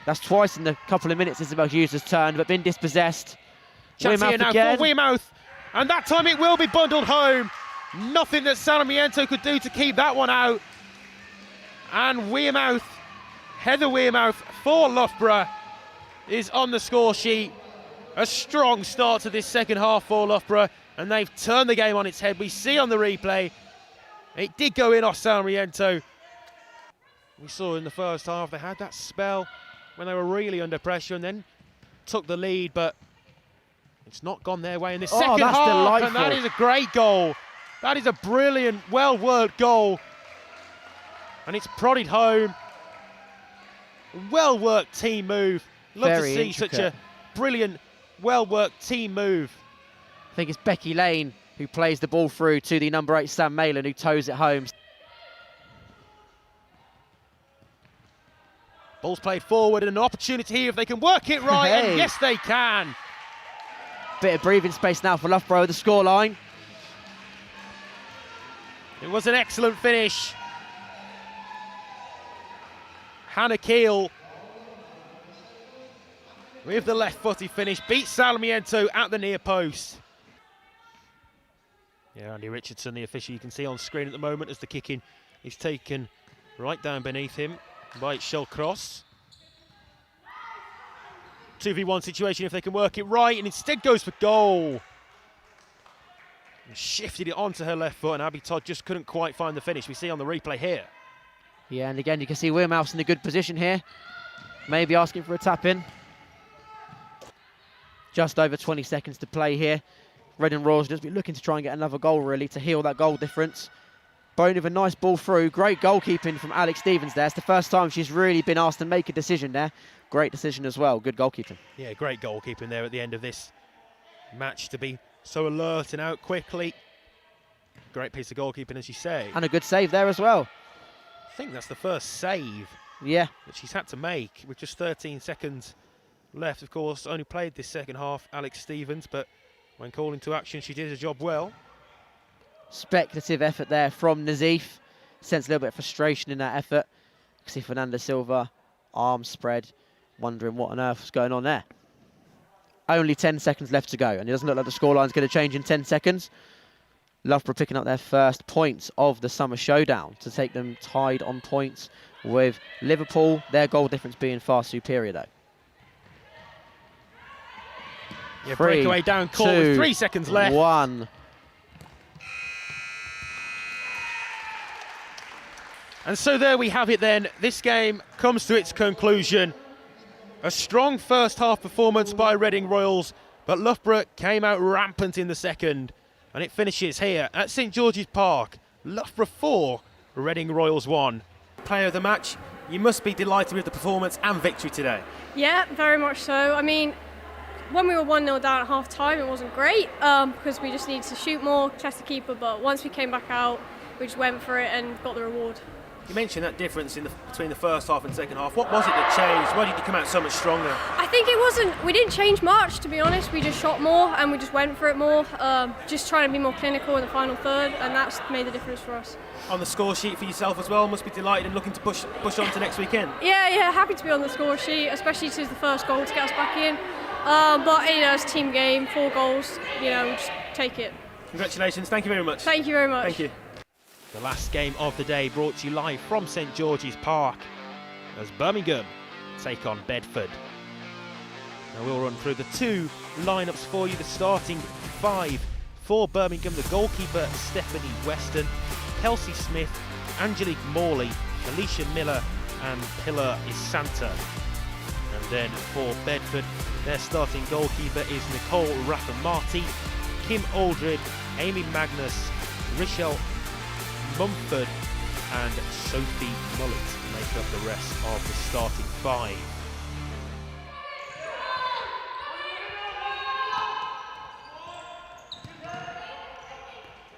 That's twice in the couple of minutes Isabel Hughes has turned, but been dispossessed. Chance here now again. for Wearmouth, and that time it will be bundled home. Nothing that Sarmiento could do to keep that one out. And Wearmouth, Heather Wearmouth for Loughborough, is on the score sheet. A strong start to this second half for Loughborough, and they've turned the game on its head. We see on the replay, it did go in off Sarmiento. We saw in the first half they had that spell when they were really under pressure and then took the lead, but it's not gone their way in this second that's half. delightful. And that is a great goal. That is a brilliant, well-worked goal. And it's prodded home. Well-worked team move. Love Very to see intricate. such a brilliant, well-worked team move. I think it's Becky Lane who plays the ball through to the number 8, Sam Malin, who toes it home. Ball's played forward, and an opportunity here if they can work it right, Hey. and yes they can. Bit of breathing space now for Loughborough, the scoreline. It was an excellent finish. Hannah Keel with the left-footed finish, beats Salmiento at the near post. Yeah, Andy Richardson, the official, you can see on screen at the moment as the kick-in is taken right down beneath him by Shellcross. 2v1 situation if they can work it right, and instead goes for goal. And shifted it onto her left foot, and Abby Todd just couldn't quite find the finish. We see on the replay here. Yeah, and again, you can see Wearmouth's in a good position here. Maybe asking for a tap-in. Just over 20 seconds to play here. Reading Royals just be looking to try and get another goal, really, to heal that goal difference. Bone with a nice ball through. Great goalkeeping from Alex Stevens there. It's the first time she's really been asked to make a decision there. Great decision as well. Good goalkeeping. Yeah, great goalkeeping there at the end of this match to be so alert and out quickly. Great piece of goalkeeping, as you say. And a good save there as well. I think that's the first save that she's had to make with just 13 seconds left. Of course, only played this second half, Alex Stevens, but when called into action, she did her job well. Speculative effort there from Nazif. Sense a little bit of frustration in that effort. You can see Fernanda Silva, arms spread, wondering what on earth is going on there. Only 10 seconds left to go, and it doesn't look like the scoreline's going to change in 10 seconds. Loughborough picking up their first points of the summer showdown to take them tied on points with Liverpool, their goal difference being far superior though. Yeah, breakaway down court with 3 seconds left. 1. And so there we have it then. This game comes to its conclusion. A strong first half performance by Reading Royals, but Loughborough came out rampant in the second. And it finishes here at St George's Park. Loughborough 4, Reading Royals 1. Player of the match, you must be delighted with the performance and victory today. Yeah, very much so. I mean, when we were 1-0 down at half time, it wasn't great because we just needed to shoot more, test the keeper, but once we came back out, we just went for it and got the reward. You mentioned that difference between the first half and second half. What was it that changed? Why did you come out so much stronger? I think we didn't change much, to be honest. We just shot more and we just went for it more, just trying to be more clinical in the final third, and that's made the difference for us. On the score sheet for yourself as well, must be delighted and looking to push on to next weekend. Yeah, happy to be on the score sheet, especially since the first goal to get us back in. But it's a team game, 4 goals, we just take it. Congratulations, thank you very much. Thank you very much. Thank you. The last game of the day brought to you live from St George's Park as Birmingham take on Bedford. Now we'll run through the 2 lineups for you. The starting 5 for Birmingham: the goalkeeper Stephanie Weston, Kelsey Smith, Angelique Morley, Alicia Miller and Pilar Isanta. And then for Bedford, their starting goalkeeper is Nicole Rafamati, Kim Aldred, Amy Magnus, Richelle Mumford and Sophie Mullet make up the rest of the starting 5.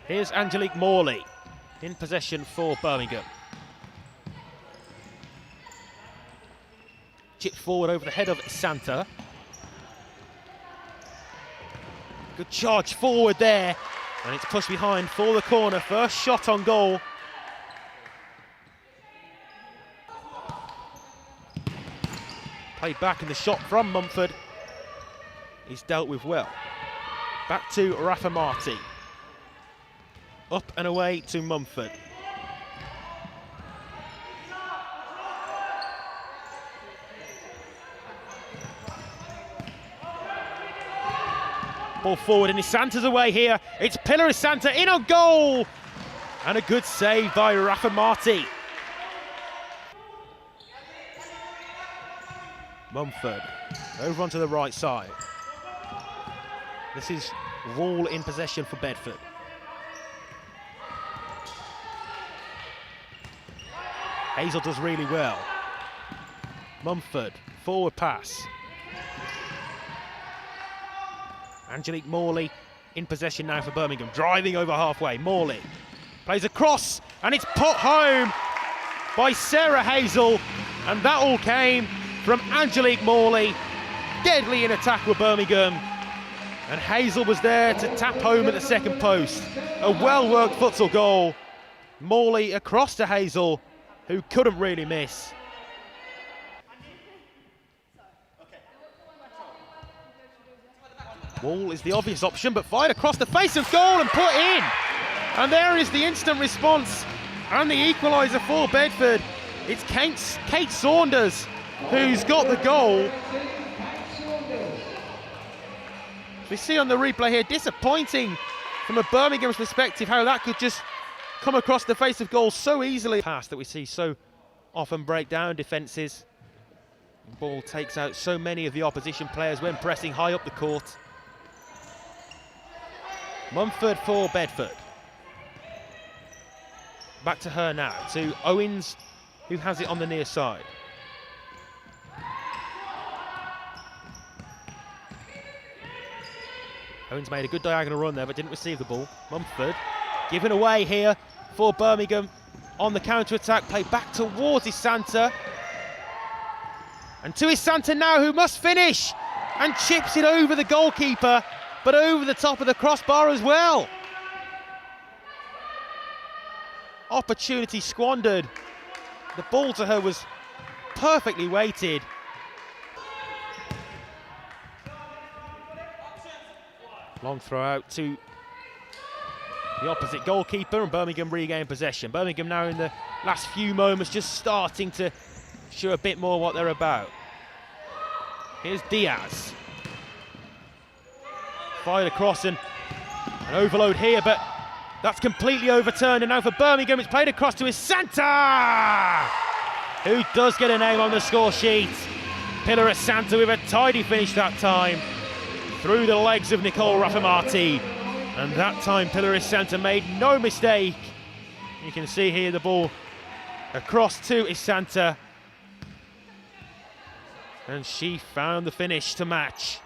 Here's Angelique Morley in possession for Birmingham. Chip forward over the head of Santa. Good charge forward there. And it's pushed behind for the corner. First shot on goal. Played back, and the shot from Mumford is dealt with well. Back to Rafamati. Up and away to Mumford. Ball forward and Isanta's away here. It's Pilar Isanta in on goal. And a good save by Rafamati. Mumford over onto the right side. This is Wall in possession for Bedford. Hazel does really well. Mumford, forward pass. Angelique Morley in possession now for Birmingham, driving over halfway. Morley plays across, and it's put home by Sarah Hazel, and that all came from Angelique Morley. Deadly in attack with Birmingham, and Hazel was there to tap home at the second post. A well-worked futsal goal. Morley across to Hazel, who couldn't really miss. Wall is the obvious option, but fired across the face of goal and put in. And there is the instant response and the equaliser for Bedford. It's Kate Saunders who's got the goal. We see on the replay here, disappointing from a Birmingham's perspective how that could just come across the face of goal so easily. Pass that we see so often break down defences. The ball takes out so many of the opposition players when pressing high up the court. Mumford for Bedford. Back to her now, to Owens, who has it on the near side. Owens made a good diagonal run there, but didn't receive the ball. Mumford given away here for Birmingham on the counter-attack, played back towards Isanta. And to Isanta now, who must finish, and chips it over the goalkeeper, but over the top of the crossbar as well. Opportunity squandered. The ball to her was perfectly weighted. Long throw out to the opposite goalkeeper, and Birmingham regain possession. Birmingham now in the last few moments just starting to show a bit more what they're about. Here's Diaz. Fired across and an overload here, but that's completely overturned. And now for Birmingham, it's played across to Isanta, who does get a name on the score sheet. Pilar Isanta with a tidy finish that time, through the legs of Nicole Raffamati. And that time Pilar Isanta made no mistake. You can see here the ball across to Isanta. And she found the finish to match.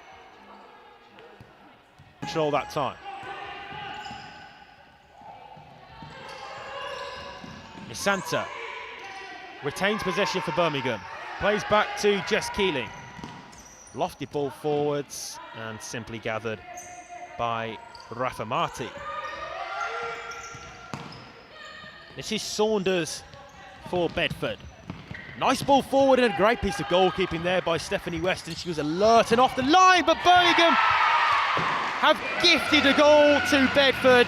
Control that time. Isanta retains possession for Birmingham. Plays back to Jess Keeling. Lofted ball forwards and simply gathered by Raffamati. This is Saunders for Bedford. Nice ball forward and a great piece of goalkeeping there by Stephanie Weston. She was alert and off the line, but Birmingham have gifted a goal to Bedford.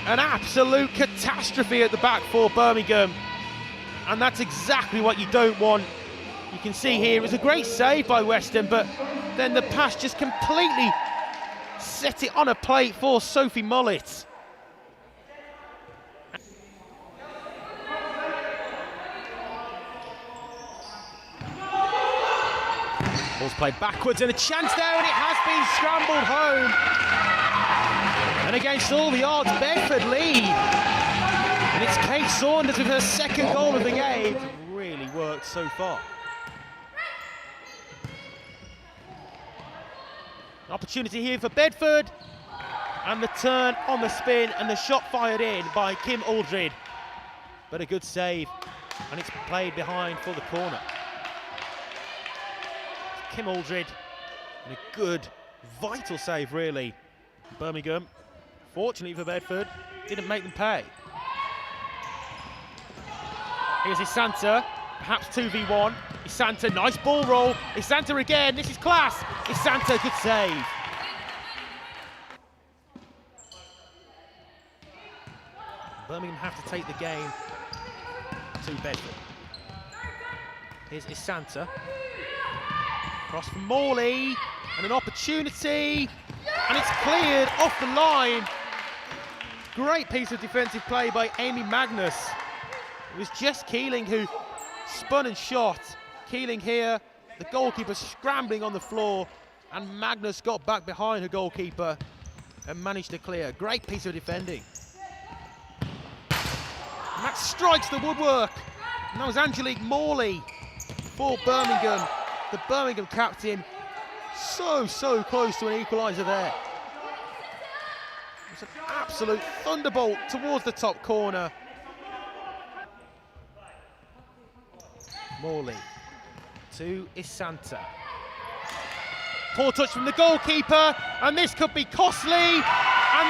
An absolute catastrophe at the back for Birmingham. And that's exactly what you don't want. You can see here it was a great save by Weston, but then the pass just completely set it on a plate for Sophie Mullett. Ball's played backwards and a chance there, and it has been scrambled home. And against all the odds, Bedford lead. And it's Kate Saunders with her second goal of the game. It's really worked so far. An opportunity here for Bedford. And the turn on the spin and the shot fired in by Kim Aldred. But a good save. And it's played behind for the corner. Kim Aldred. And a good, vital save really. Birmingham, fortunately for Bedford, didn't make them pay. Here's Isanta, perhaps 2v1. Isanta, nice ball roll. Isanta again, this is class. Isanta, good save. Birmingham have to take the game to Bedford. Here's Isanta. Cross from Morley, and an opportunity. And it's cleared off the line. Great piece of defensive play by Amy Magnus. It was Jess Keeling who spun and shot. Keeling here, the goalkeeper scrambling on the floor, and Magnus got back behind her goalkeeper and managed to clear. Great piece of defending. And that strikes the woodwork. And that was Angelique Morley for Birmingham, the Birmingham captain. So close to an equaliser there. It's an absolute thunderbolt towards the top corner. Morley to Isanta. Poor touch from the goalkeeper, and this could be costly. And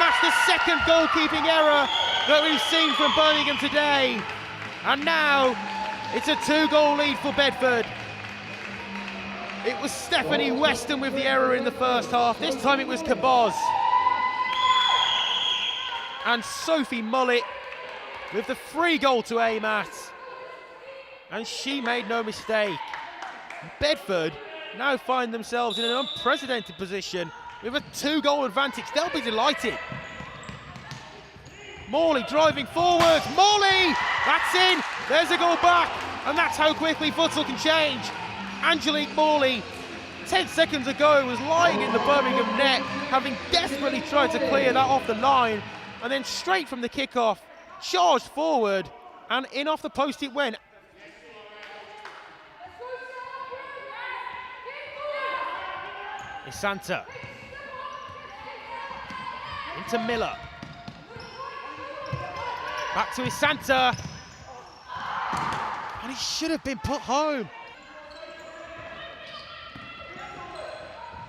that's the second goalkeeping error that we've seen from Birmingham today. And now it's a 2-goal lead for Bedford. It was Stephanie Weston with the error in the first half. This time it was Caboz. And Sophie Mullet with the free goal to aim at. And she made no mistake. Bedford now find themselves in an unprecedented position with a 2-goal advantage. They'll be delighted. Morley driving forward. Morley! That's in. There's a goal back. And that's how quickly futsal can change. Angelique Morley, 10 seconds ago, was lying in the Birmingham net, having desperately tried to clear that off the line. And then straight from the kickoff, charged forward, and in off the post it went. Isanta. Into Miller. Back to Isanta. And he should have been put home.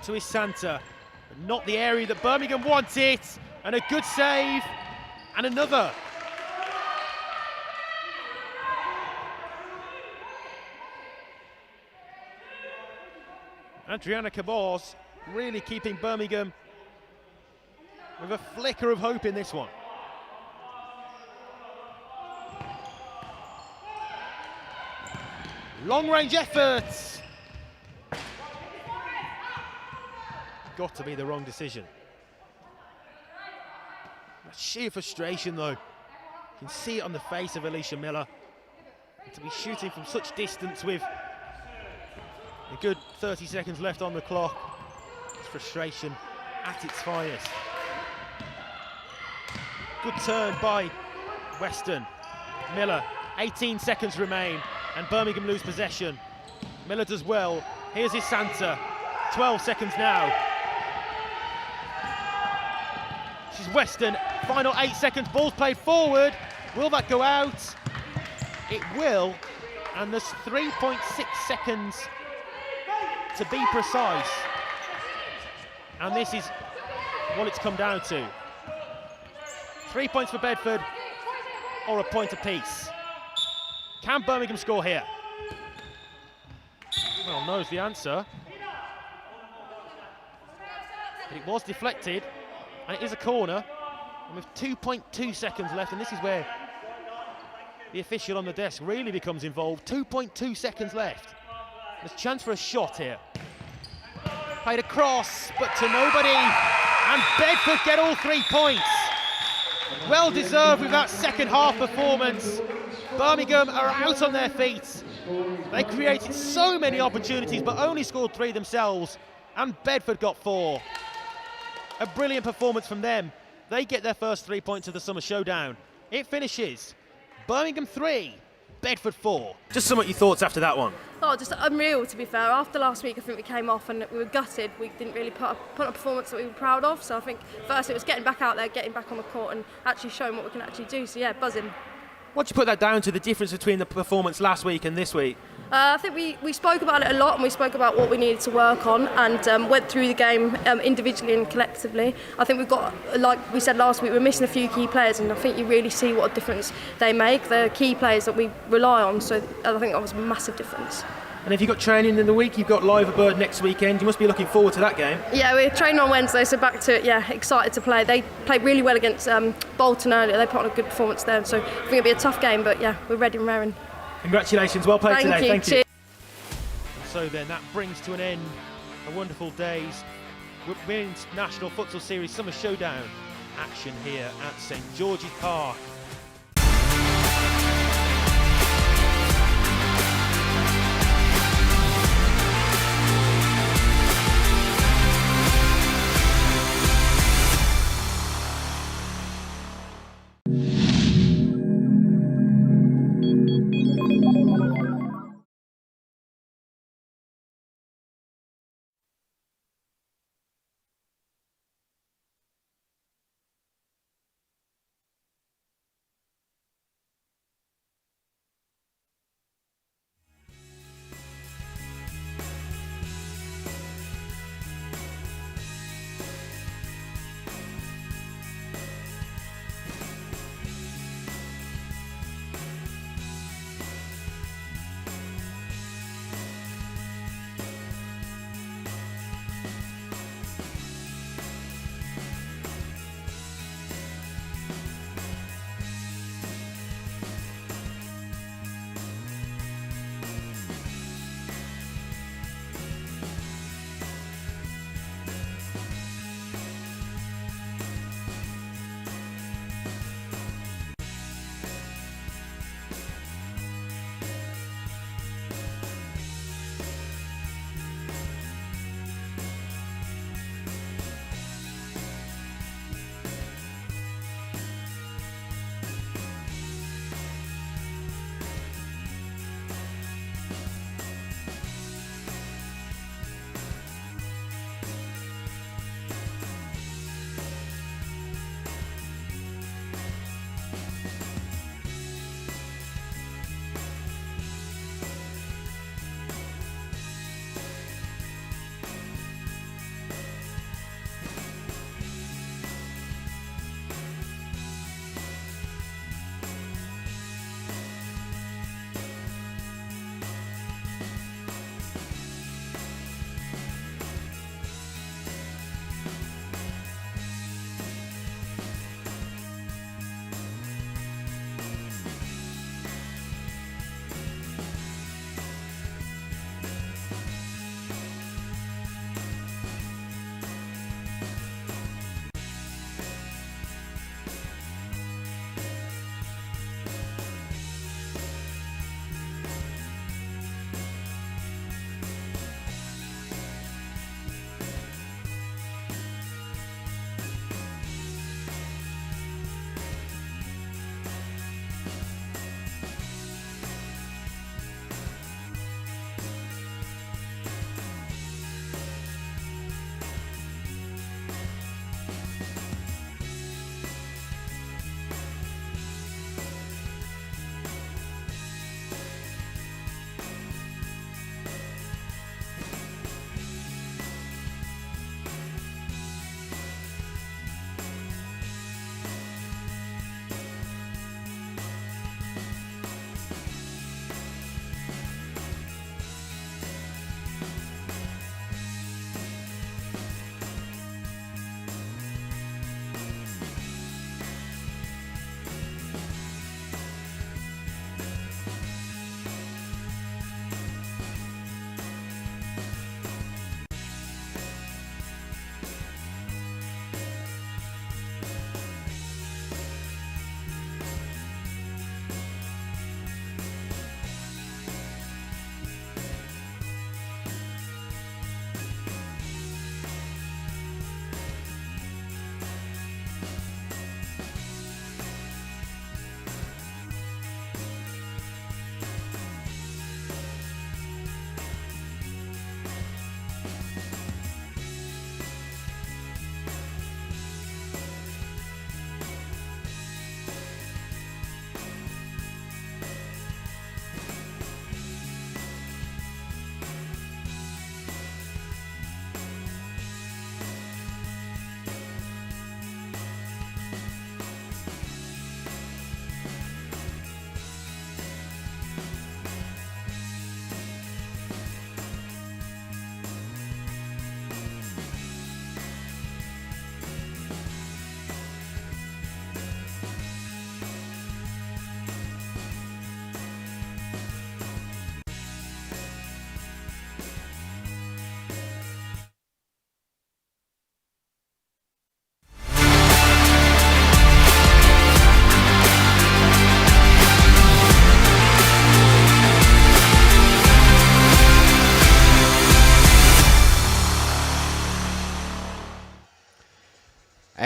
To Isanta. But not the area that Birmingham wanted. And a good save. And another. Adriana Caboz really keeping Birmingham with a flicker of hope in this one. Long range efforts. Got to be the wrong decision. Sheer frustration though. You can see it on the face of Alicia Miller. And to be shooting from such distance with a good 30 seconds left on the clock. It's frustration at its finest. Good turn by Weston. Miller, 18 seconds remain and Birmingham lose possession. Miller does well. Here's Isanta. 12 seconds now. This is Weston. Final 8 seconds. Ball's played forward. Will that go out? It will. And there's 3.6 seconds to be precise. And this is what it's come down to. 3 points for Bedford or a point apiece. Can Birmingham score here? Well, knows the answer. But it was deflected, and it is a corner. And with 2.2 seconds left, and this is where the official on the desk really becomes involved. 2.2 seconds left. There's a chance for a shot here. Played across, but to nobody. And Bedford get all 3 points. Well deserved with that second half performance. Birmingham are out on their feet. They created so many opportunities but only scored 3 themselves, and Bedford got 4. A brilliant performance from them. They get their first 3 points of the Summer Showdown. It finishes Birmingham 3, Bedford 4. Just some of your thoughts after that one. Oh, just unreal, to be fair. After last week, I think we came off and we were gutted. We didn't really put up a performance that we were proud of. So I think first it was getting back out there, getting back on the court and actually showing what we can actually do. So yeah, buzzing. What do you put that down to, the difference between the performance last week and this week? I think we spoke about it a lot, and we spoke about what we needed to work on, and went through the game individually and collectively. I think we've got, like we said last week, we're missing a few key players, and I think you really see what a difference they make. They're key players that we rely on, so I think that was a massive difference. And if you've got training in the week, you've got Loughborough next weekend, you must be looking forward to that game. Yeah, we're training on Wednesday, so back to it, yeah, excited to play. They played really well against Bolton earlier. They put on a good performance there, so I think it'll be a tough game, but yeah, we're ready and raring. Congratulations, well played today. Thank you. Cheers. So then that brings to an end a wonderful day's Women's National Futsal Series Summer Showdown action here at St George's Park.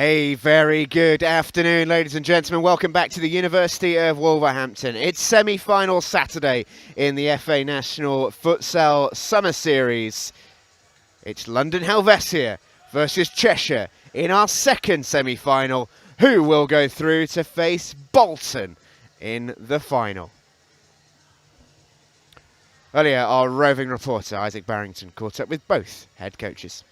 A very good afternoon, ladies and gentlemen. Welcome back to the University of Wolverhampton. It's semi-final Saturday in the FA National Futsal Summer Series. It's London Helvetia versus Cheshire in our second semi-final. Who will go through to face Bolton in the final? Earlier, our roving reporter Isaac Barrington caught up with both head coaches.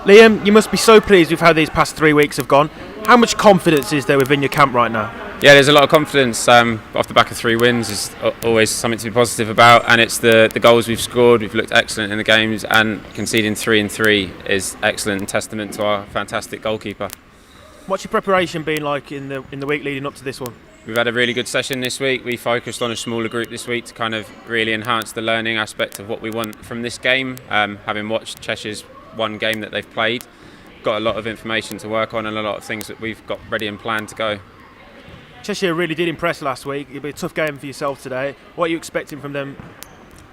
Liam, you must be so pleased with how these past 3 weeks have gone. How much confidence is there within your camp right now? Yeah, there's a lot of confidence off the back of 3 wins. Is always something to be positive about, and it's the goals we've scored. We've looked excellent in the games, and conceding 3 and 3 is excellent and testament to our fantastic goalkeeper. What's your preparation been like in the week leading up to this one? We've had a really good session this week. We focused on a smaller group this week to kind of really enhance the learning aspect of what we want from this game. Having watched Cheshire's one game that they've played, got a lot of information to work on and a lot of things that we've got ready and planned to go. Cheshire really did impress last week. It'll be a tough game for yourself today. What are you expecting from them?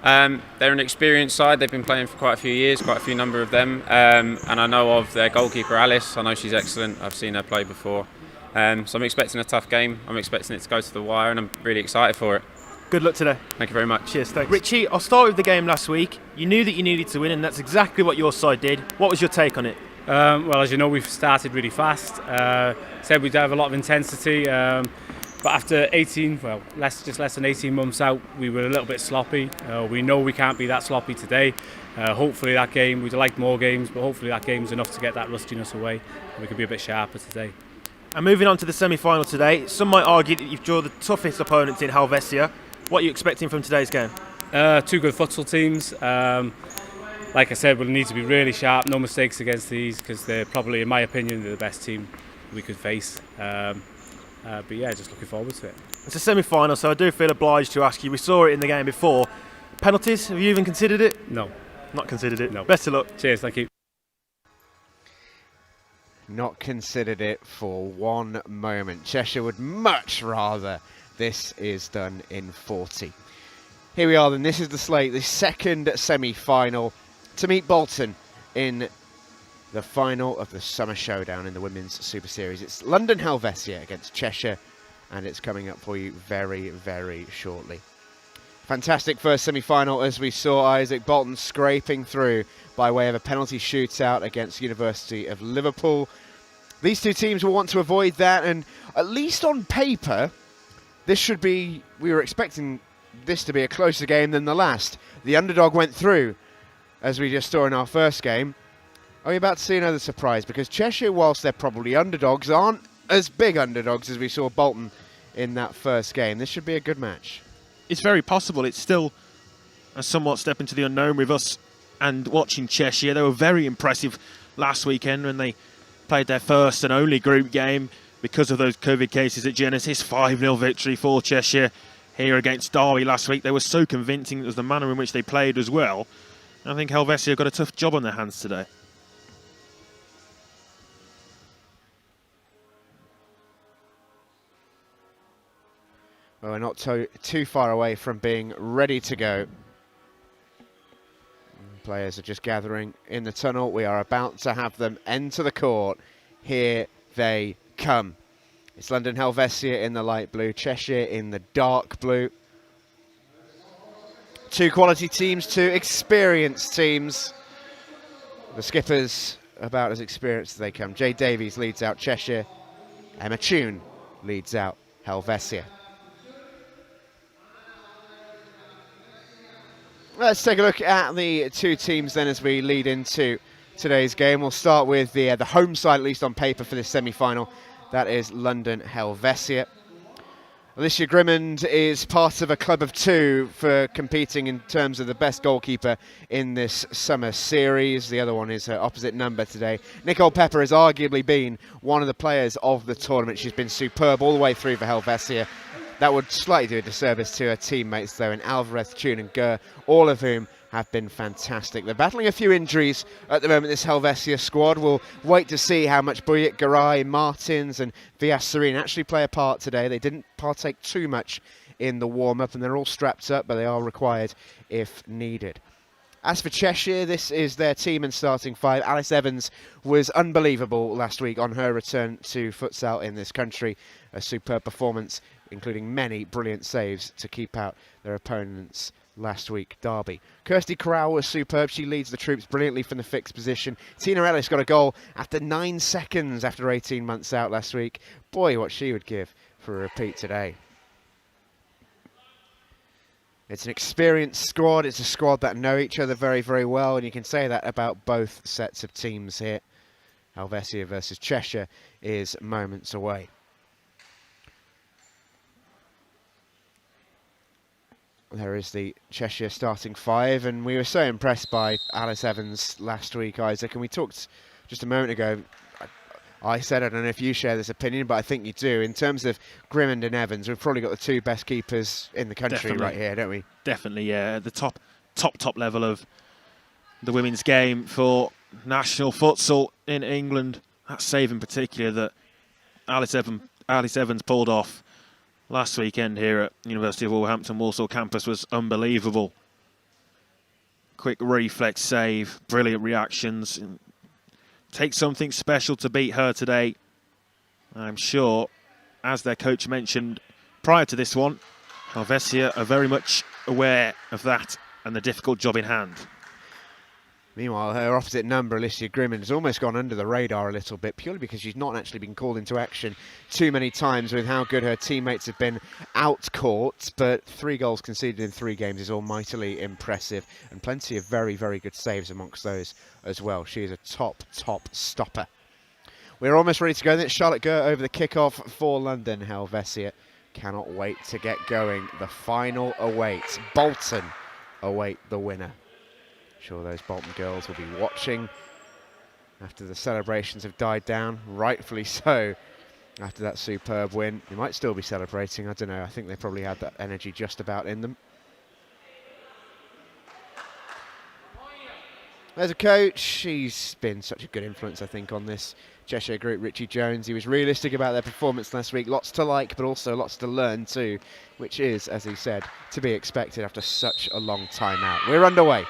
They're an experienced side. They've been playing for quite a few years, quite a few number of them, and I know of their goalkeeper Alice. I know she's excellent. I've seen her play before, so I'm expecting a tough game. I'm expecting it to go to the wire, and I'm really excited for it. Good luck today. Thank you very much. Cheers, thanks. Richie, I'll start with the game last week. You knew that you needed to win, and that's exactly what your side did. What was your take on it? Well, as you know, we've started really fast. Said we'd have a lot of intensity, but after less than 18 months out, we were a little bit sloppy. We know we can't be that sloppy today. Hopefully that game, we'd like more games, but hopefully that game's enough to get that rustiness away, and we can be a bit sharper today. And moving on to the semi-final today, some might argue that you've drawn the toughest opponents in Helvetia. What are you expecting from today's game? 2 good futsal teams. Like I said, we'll need to be really sharp, no mistakes against these, because they're probably, in my opinion, they're the best team we could face. But yeah, just looking forward to it. It's a semi-final, so I do feel obliged to ask you. We saw it in the game before. Penalties, have you even considered it? No. Not considered it? No. Best of luck. Cheers, thank you. Not considered it for one moment. Cheshire would much rather this is done in 40. Here we are then, this is the slate, the second semi-final to meet Bolton in the final of the Summer Showdown in the Women's Super Series. It's London Helvetia against Cheshire, and it's coming up for you very, very shortly. Fantastic first semi-final as we saw Isaac. Bolton scraping through by way of a penalty shootout against University of Liverpool. These two teams will want to avoid that, and at least on paper, this should be, we were expecting this to be a closer game than the last. The underdog went through, as we just saw in our first game. Are we about to see another surprise? Because Cheshire, whilst they're probably underdogs, aren't as big underdogs as we saw Bolton in that first game. This should be a good match. It's very possible. It's still a somewhat step into the unknown with us and watching Cheshire. They were very impressive last weekend when they played their first and only group game. Because of those COVID cases at Genesis, 5-0 victory for Cheshire here against Derby last week. They were so convincing. It was the manner in which they played as well. I think Helvetia got a tough job on their hands today. Well, we're not too far away from being ready to go. Players are just gathering in the tunnel. We are about to have them enter the court. Here they come. It's London Helvetia in the light blue, Cheshire in the dark blue. 2 quality teams, 2 experienced teams. The skippers about as experienced as they come. Jay Davies leads out Cheshire. Emma Tune leads out Helvetia. Let's take a look at the 2 teams then as we lead into today's game. We'll start with the home side, at least on paper, for this semi-final. That is London Helvetia. Alicia Grimmond is part of a club of 2 for competing in terms of the best goalkeeper in this summer series. The other one is her opposite number today. Nicole Pepper has arguably been one of the players of the tournament. She's been superb all the way through for Helvetia. That would slightly do a disservice to her teammates though, in Alvarez, Tune and Gurr, all of whom have been fantastic. They're battling a few injuries at the moment, this Helvetia squad. We'll wait to see how much Buyik, Garay, Martins and Vias Serene actually play a part today. They didn't partake too much in the warm-up and they're all strapped up, but they are required if needed. As for Cheshire, this is their team and starting 5. Alice Evans was unbelievable last week on her return to futsal in this country. A superb performance, including many brilliant saves to keep out their opponents last week, Derby. Kirsty Corral was superb. She leads the troops brilliantly from the fixed position. Tina Ellis got a goal after 9 seconds after 18 months out last week. Boy, what she would give for a repeat today. It's an experienced squad. It's a squad that know each other very, very well, and you can say that about both sets of teams here. Helvetia versus Cheshire is moments away. There is the Cheshire starting 5, and we were so impressed by Alice Evans last week, Isaac, and we talked just a moment ago. I said, I don't know if you share this opinion, but I think you do. In terms of Grimmond and Evans, we've probably got the 2 best keepers in the country right here, don't we? Definitely, yeah. At the top level of the women's game for national futsal in England. That save in particular that Alice Evans pulled off last weekend here at University of Wolverhampton Walsall campus was unbelievable. Quick reflex save, brilliant reactions. Takes something special to beat her today. I'm sure, as their coach mentioned prior to this one, Helvetia are very much aware of that and the difficult job in hand. Meanwhile, her opposite number, Alicia Grimmond, has almost gone under the radar a little bit, purely because she's not actually been called into action too many times with how good her teammates have been out-court. But 3 goals conceded in 3 games is almightily impressive, and plenty of very, very good saves amongst those as well. She is a top stopper. We're almost ready to go. Then it's Charlotte Gurr over the kick-off for London. Helvetia cannot wait to get going. The final awaits. Bolton await the winner. Sure, those Bolton girls will be watching after the celebrations have died down, rightfully so, after that superb win. They might still be celebrating, I don't know. I think they probably had that energy just about in them. There's a coach. He's been such a good influence, I think, on this Cheshire group, Richie Jones. He was realistic about their performance last week. Lots to like, but also lots to learn too, which is, as he said, to be expected after such a long time out. We're underway.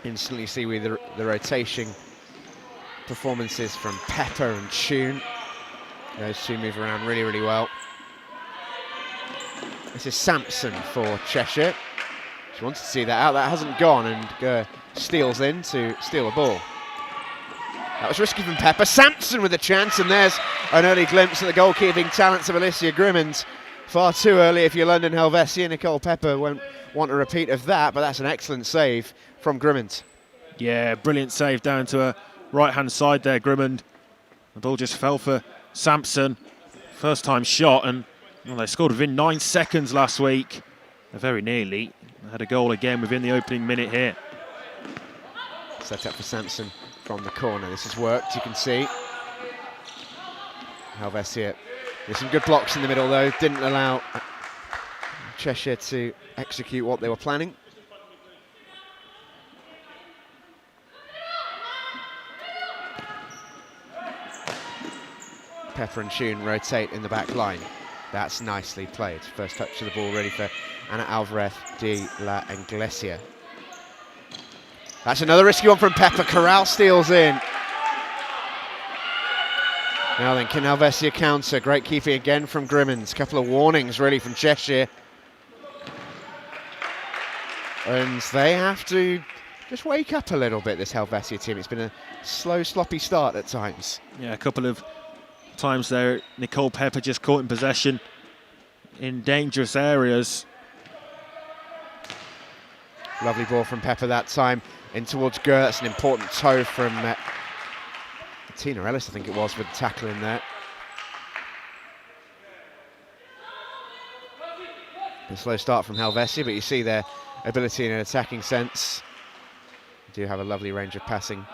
Instantly see with the rotation performances from Pepper and Tune. Those 2 move around really, really well. This is Sampson for Cheshire. She wanted to see that out. That hasn't gone, and steals in to steal a ball. That was risky from Pepper. Sampson with a chance, and there's an early glimpse at the goalkeeping talents of Alicia Grimmond. Far too early if you're London Helvetia. Nicole Pepper won't want a repeat of that, but that's an excellent save from Grimmond. Yeah, brilliant save down to her right-hand side there, Grimmond. The ball just fell for Sampson. First time shot, and they scored within 9 seconds last week. They're very nearly had a goal again within the opening minute here. Set up for Sampson from the corner. This has worked, you can see. Helvetia with some good blocks in the middle, though. Didn't allow Cheshire to execute what they were planning. Pepper and Tune rotate in the back line. That's nicely played. First touch of the ball ready for Ana Alvarez de la Iglesia. That's another risky one from Pepper. Corral steals in. Now then, can Helvetia counter? Great keeping again from Grimmond. Couple of warnings really from Cheshire. And they have to just wake up a little bit, this Helvetia team. It's been a slow, sloppy start at times. Yeah, a couple of times there, Nicole Pepper just caught in possession in dangerous areas. Lovely ball from Pepper that time in towards Gurr. That's an important toe from Tina Ellis, I think it was, with the tackle in there. A slow start from Helvetia, but you see their ability in an attacking sense. They do have a lovely range of passing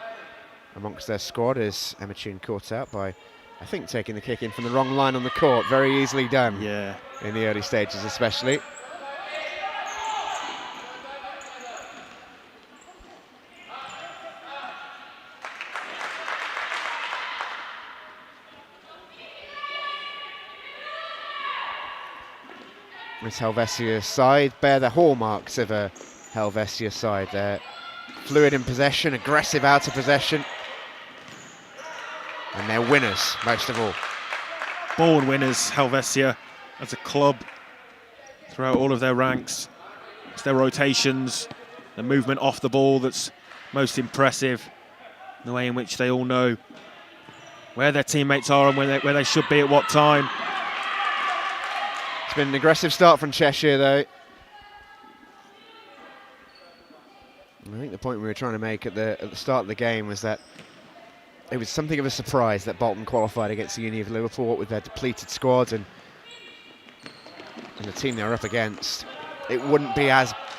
amongst their squad, as Emma Tune caught out by, I think, taking the kick in from the wrong line on the court. Very easily done. Yeah. In the early stages especially. This Helvetia side bear the hallmarks of a Helvetia side there. Fluid in possession, aggressive out of possession. And they're winners, most of all. Born winners, Helvetia, as a club, throughout all of their ranks. It's their rotations, the movement off the ball that's most impressive. The way in which they all know where their teammates are and where they should be at what time. It's been an aggressive start from Cheshire, though. I think the point we were trying to make at the start of the game was that it was something of a surprise that Bolton qualified against the Uni of Liverpool with their depleted squad and the team they're up against. It wouldn't be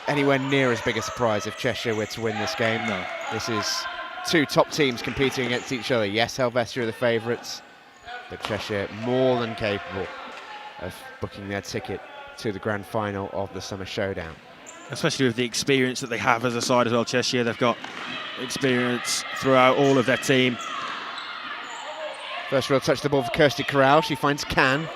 anywhere near as big a surprise if Cheshire were to win this game. No. This is two top teams competing against each other. Yes, Helvetia are the favourites, but Cheshire more than capable of booking their ticket to the grand final of the Summer Showdown. Especially with the experience that they have as a side as well. Cheshire, they've got experience throughout all of their team. First real touch the ball for Kirsty Corral. She finds Can.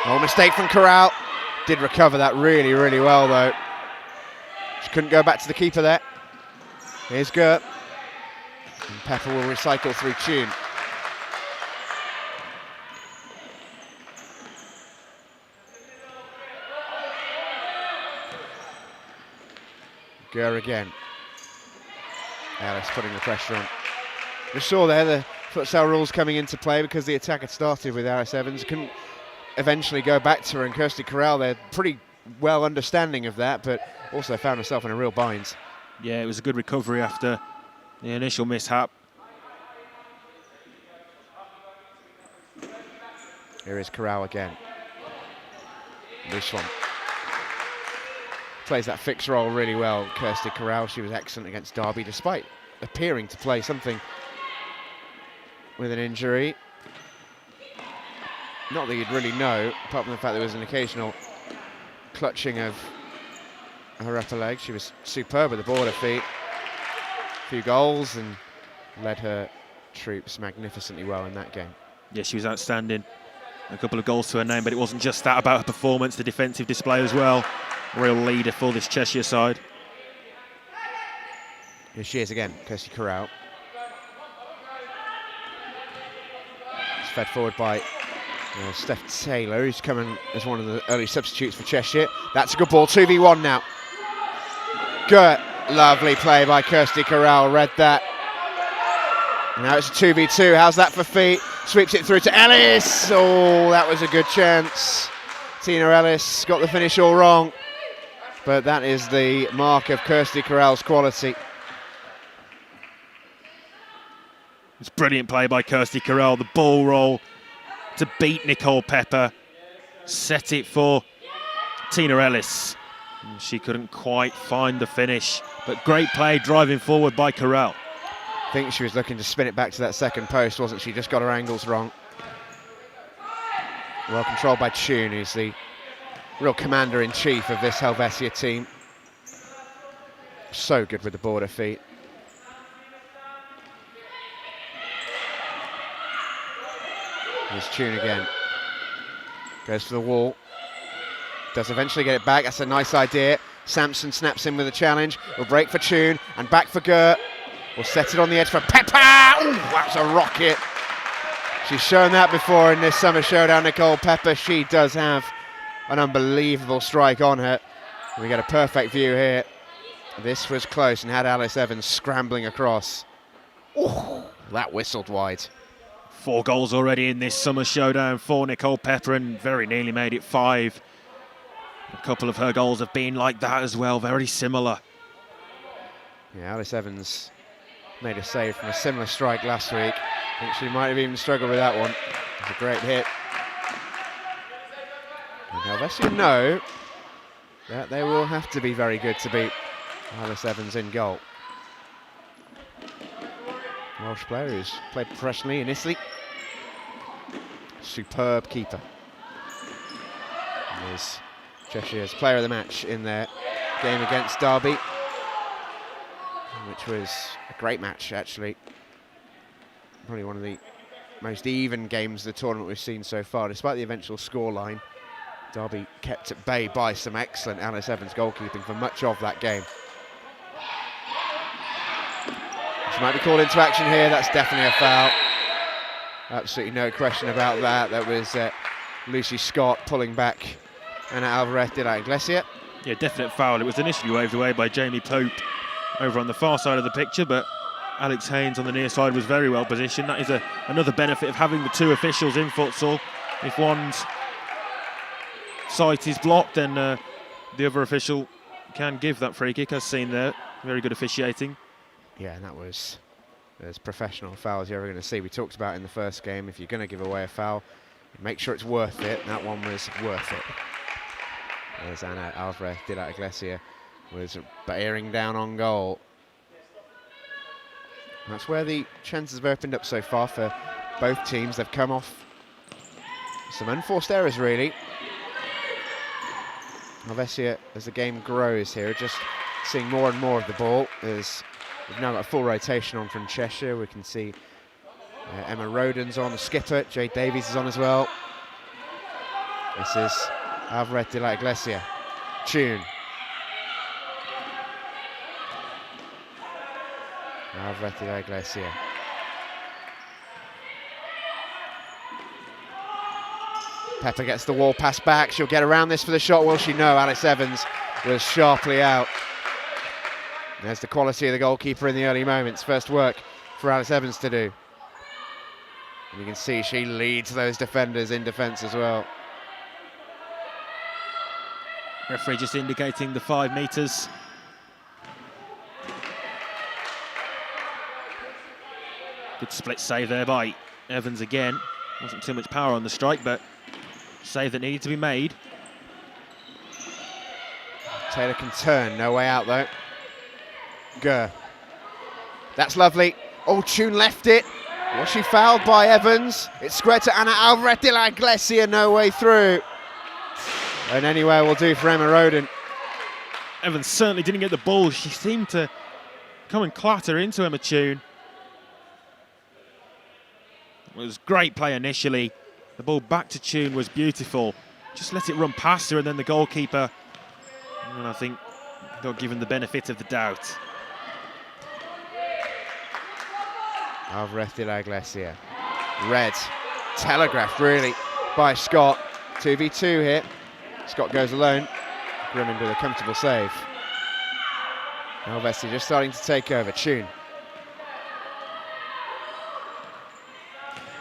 Oh, mistake from Corral. Did recover that really, really well, though. She couldn't go back to the keeper there. Here's Gert. And Pepper will recycle through Tune. Gert again. Alice putting the pressure on. We saw there the futsal rules coming into play because the attack had started with Alice Evans. Couldn't eventually go back to her, and Kirsty Corral, they're pretty well understanding of that, but also found herself in a real bind. Yeah, it was a good recovery after the initial mishap. Here is Corral again. This one. Plays that fixed role really well, Kirsty Corral. She was excellent against Derby, despite appearing to play something with an injury. Not that you'd really know, apart from the fact there was an occasional clutching of her upper leg. She was superb with the ball at her feet. A few goals and led her troops magnificently well in that game. Yeah, she was outstanding. A couple of goals to her name, but it wasn't just that about her performance, the defensive display as well. Real leader for this Cheshire side. Here she is again, Kirsty Corral. It's fed forward by Steph Taylor, who's coming as one of the early substitutes for Cheshire. That's a good ball, 2v1 now. Good, lovely play by Kirsty Corral, read that. Now it's a 2v2, how's that for feet? Sweeps it through to Ellis. Oh, that was a good chance. Tina Ellis got the finish all wrong, but that is the mark of Kirsty Corral's quality. It's brilliant play by Kirsty Corral, the ball roll to beat Nicole Pepper, set it for Tina Ellis. And she couldn't quite find the finish, but great play driving forward by Corral. I think she was looking to spin it back to that second post, wasn't she? Just got her angles wrong. Well controlled by Tune, who's the real commander-in-chief of this Helvetia team. So good with the border feet. Here's Tune again. Goes for the wall. Does eventually get it back. That's a nice idea. Sampson snaps in with a challenge. Will break for Tune and back for Gert. Will set it on the edge for Pepper. Ooh, that's a rocket. She's shown that before in this Summer Showdown, Nicole Pepper. She does have an unbelievable strike on her. We get a perfect view here. This was close and had Alice Evans scrambling across. Ooh, that whistled wide. 4 goals already in this Summer Showdown for Nicole Pepper, and very nearly made it 5. A couple of her goals have been like that as well, very similar. Yeah, Alice Evans made a save from a similar strike last week. I think she might have even struggled with that one. It's a great hit. And Helvetia know that they will have to be very good to beat Alice Evans in goal. Welsh player who's played professionally in Italy. Superb keeper. And there's Cheshire's player of the match in their game against Derby, which was a great match, actually. Probably one of the most even games of the tournament we've seen so far, despite the eventual scoreline. Derby kept at bay by some excellent Alice Evans goalkeeping for much of that game. She might be called into action here. That's definitely a foul. Absolutely no question about that. That was Lucy Scott pulling back Ana Alvarez de la Iglesia. Yeah, definite foul. It was initially waved away by Jamie Pope over on the far side of the picture, but Alex Haynes on the near side was very well positioned. That is another benefit of having the two officials in futsal. If one's sight is blocked, then the other official can give that free kick, as seen there. Very good officiating. Yeah, and that was as professional foul as you're ever going to see. We talked about in the first game, if you're going to give away a foul, make sure it's worth it. And that one was worth it. As Ana Alvarez de la Iglesia was bearing down on goal. That's where the chances have opened up so far for both teams. They've come off some unforced errors, really. Helvetia, as the game grows here, just seeing more and more of the ball. As we've now got a full rotation on from Cheshire. We can see Emma Roden's on, the skipper. Jade Davies is on as well. This is Alvarez de la Iglesia. Tune. Alvarez de la Iglesia. Pepper gets the wall pass back. She'll get around this for the shot, will she? No, Alice Evans was sharply out. There's the quality of the goalkeeper in the early moments. First work for Alice Evans to do. And you can see she leads those defenders in defence as well. Referee just indicating the 5 metres. Good split save there by Evans again. Wasn't too much power on the strike, but save that needed to be made. Taylor can turn, no way out though. Gurr. That's lovely. Oh, Tune left it. Was she fouled by Evans? It's squared to Ana Alvarez de la Iglesia, no way through. And anywhere will do for Emma Roden. Evans certainly didn't get the ball. She seemed to come and clatter into Emma Tune. It was great play initially. The ball back to Tune was beautiful. Just let it run past her, and then the goalkeeper, and I think, got given the benefit of the doubt. Alvarez de la Iglesia. Red. Telegraphed, really, by Scott. 2v2 here. Scott goes alone. Grimond with a comfortable save. Helvetia just starting to take over. Tune.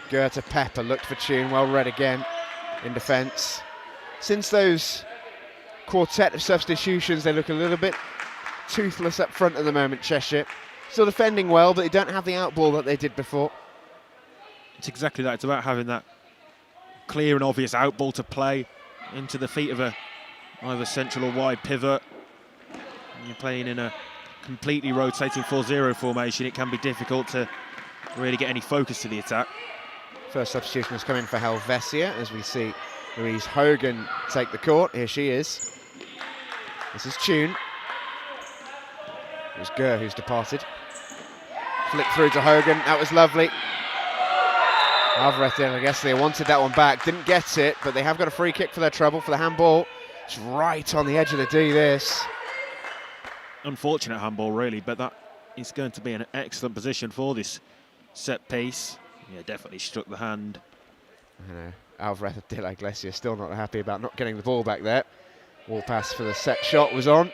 Gurr to Pepper, looked for Tune, well read again in defence. Since those quartet of substitutions, they look a little bit toothless up front at the moment, Cheshire. Still defending well, but they don't have the outball that they did before. It's exactly that. It's about having that clear and obvious outball to play into the feet of either central or wide pivot. When you're playing in a completely rotating 4-0 formation, it can be difficult to really get any focus to the attack. First substitution has come in for Helvetia as we see Louise Hogan take the court. Here she is. This is Tune. It was Gurr who's departed. Flick through to Hogan. That was lovely. Alvarez, I guess they wanted that one back. Didn't get it, but they have got a free kick for their trouble for the handball. It's right on the edge of the D, this. Unfortunate handball, really, but that is going to be an excellent position for this set piece. Yeah, definitely struck the hand. I know. Alvarez de la Iglesia still not happy about not getting the ball back there. Wall pass for the set shot was on.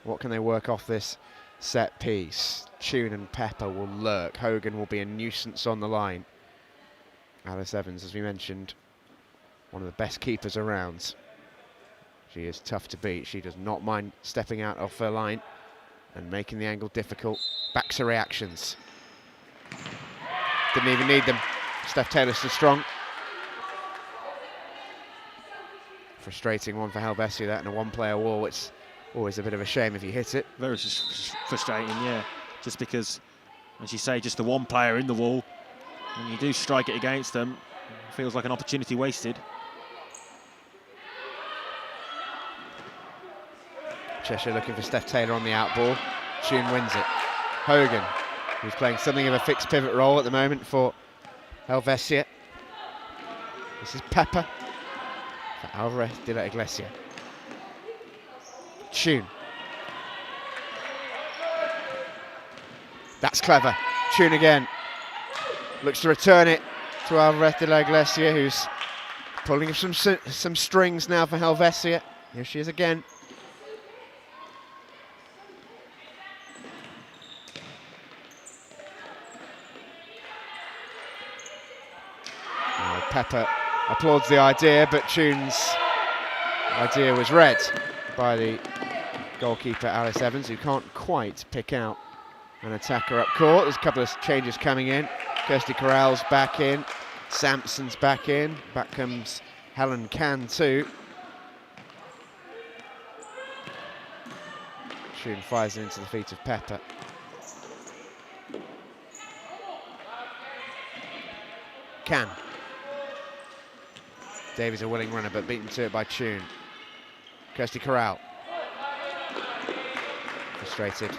What can they work off this set piece? Tune and Pepper will lurk. Hogan will be a nuisance on the line. Alice Evans, as we mentioned, one of the best keepers around. She is tough to beat. She does not mind stepping out off her line and making the angle difficult. Backs her reactions. Didn't even need them. Steph Taylor's too strong. Frustrating one for Helvetia, that in a one-player wall. It's always a bit of a shame if you hit it. Very frustrating, yeah. Just because, as you say, just the one player in the wall, and you do strike it against them, it feels like an opportunity wasted. Cheshire looking for Steph Taylor on the outball. Tune wins it. Hogan who's playing something of a fixed pivot role at the moment for Helvetia. This is Pepper for Alvarez de la Iglesia. Tune. That's clever. Tune again. Looks to return it to Alvarez de la Iglesia, who's pulling some strings now for Helvetia. Here she is again. Pepper applauds the idea, but Tune's idea was read by the goalkeeper Alice Evans, who can't quite pick out an attacker up court. There's a couple of changes coming in. Kirsty Corral's back in, Sampson's back in, back comes Helen Can too. Tune fires it into the feet of Pepper. Can. Davies a willing runner, but beaten to it by Tune. Kirsty Corral. Frustrated.